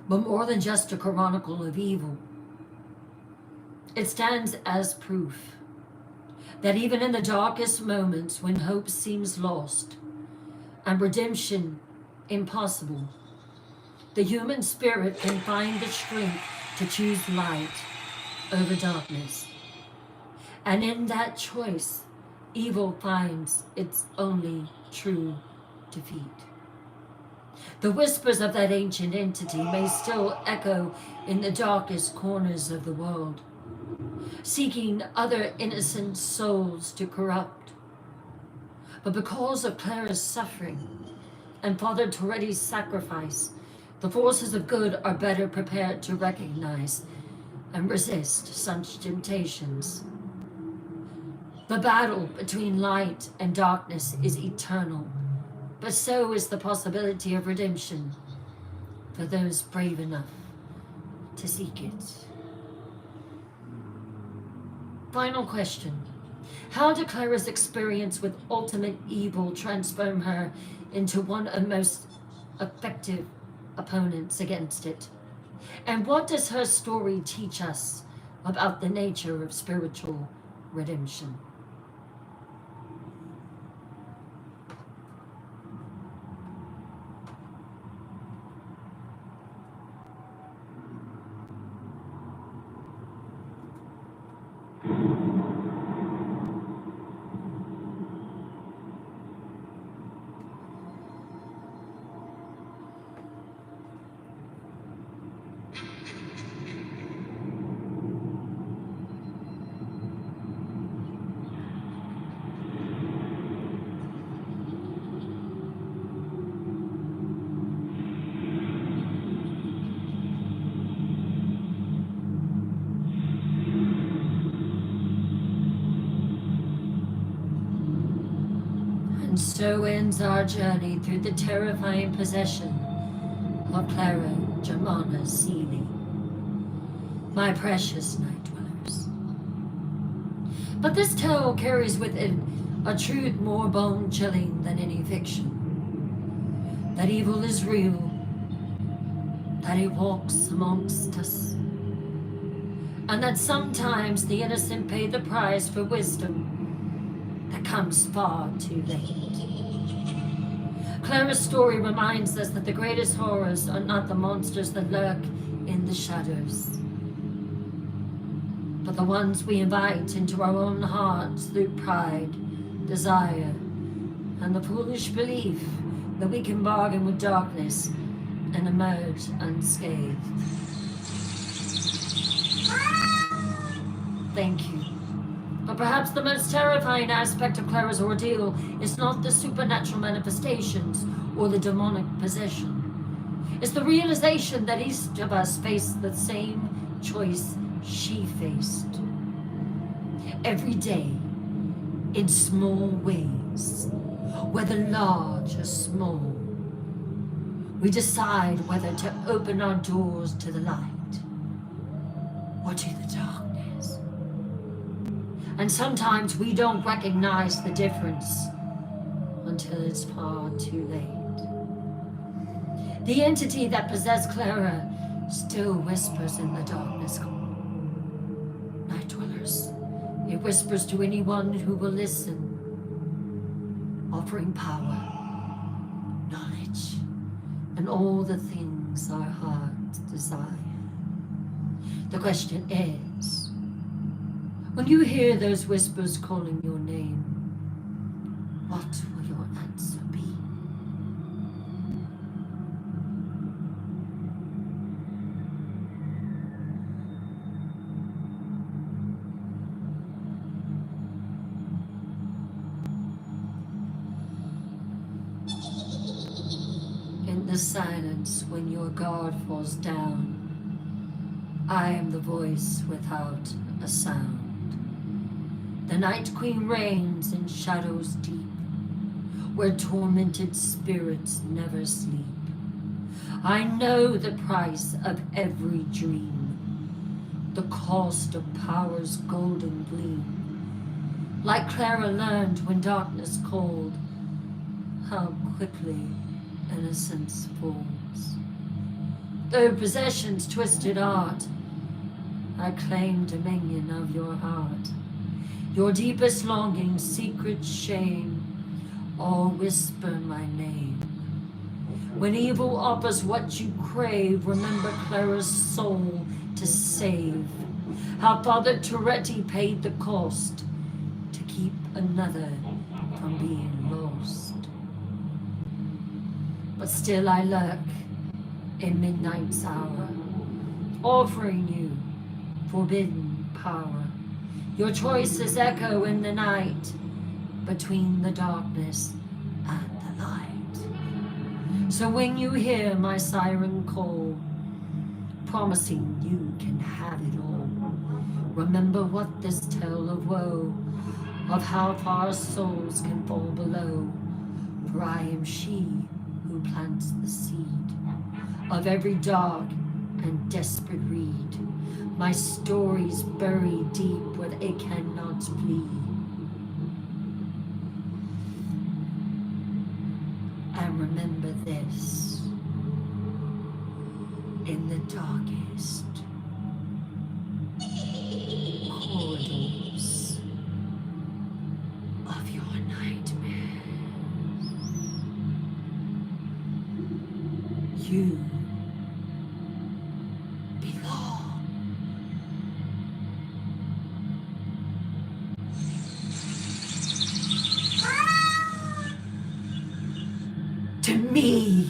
But more than just a chronicle of evil, it stands as proof that even in the darkest moments when hope seems lost and redemption impossible. The human spirit can find the strength to choose light over darkness. And in that choice, evil finds its only true defeat. The whispers of that ancient entity may still echo in the darkest corners of the world, seeking other innocent souls to corrupt. But because of Clara's suffering and Father Toretti's sacrifice, the forces of good are better prepared to recognize and resist such temptations. The battle between light and darkness is eternal, but so is the possibility of redemption for those brave enough to seek it. Final question. How did Clara's experience with ultimate evil transform her into one of the most effective opponents against it? And what does her story teach us about the nature of spiritual redemption? And so ends our journey through the terrifying possession of Clara Germana Seeley, my precious night dwellers. But this tale carries with it a truth more bone-chilling than any fiction. That evil is real, that it walks amongst us, and that sometimes the innocent pay the price for wisdom that comes far too late. Clara's story reminds us that the greatest horrors are not the monsters that lurk in the shadows, but the ones we invite into our own hearts through pride, desire, and the foolish belief that we can bargain with darkness and emerge unscathed. Thank you. But perhaps the most terrifying aspect of Clara's ordeal is not the supernatural manifestations or the demonic possession. It's the realization that each of us faced the same choice she faced. Every day, in small ways, whether large or small, we decide whether to open our doors to the light or to the darkness. And sometimes we don't recognize the difference until it's far too late. The entity that possessed Clara still whispers in the darkness. Night dwellers, it whispers to anyone who will listen, offering power, knowledge, and all the things our hearts desire. The question is, when you hear those whispers calling your name, what will your answer be? In the silence, when your guard falls down, I am the voice without a sound. The Night Queen reigns in shadows deep, where tormented spirits never sleep. I know the price of every dream, the cost of power's golden gleam. Like Clara learned when darkness called, how quickly innocence falls. Though possession's twisted art, I claim dominion of your heart. Your deepest longing, secret shame, all whisper my name. When evil offers what you crave, remember Clara's soul to save. How Father Toretti paid the cost to keep another from being lost. But still I lurk in midnight's hour, offering you forbidden power. Your choices echo in the night, between the darkness and the light. So when you hear my siren call, promising you can have it all, remember what this tale of woe, of how far souls can fall below. For I am she who plants the seed of every dark and desperate reed. My stories buried deep where it cannot bleed. And remember this, in the darkest corridors of your nightmare, you belong. To me.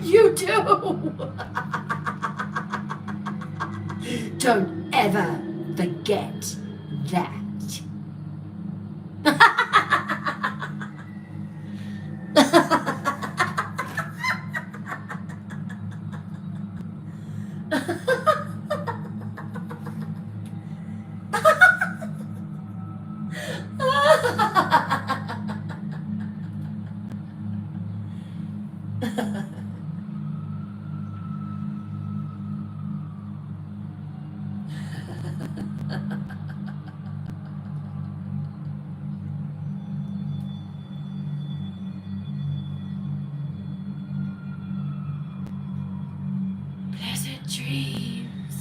You do. Don't ever forget that. Pleasant dreams.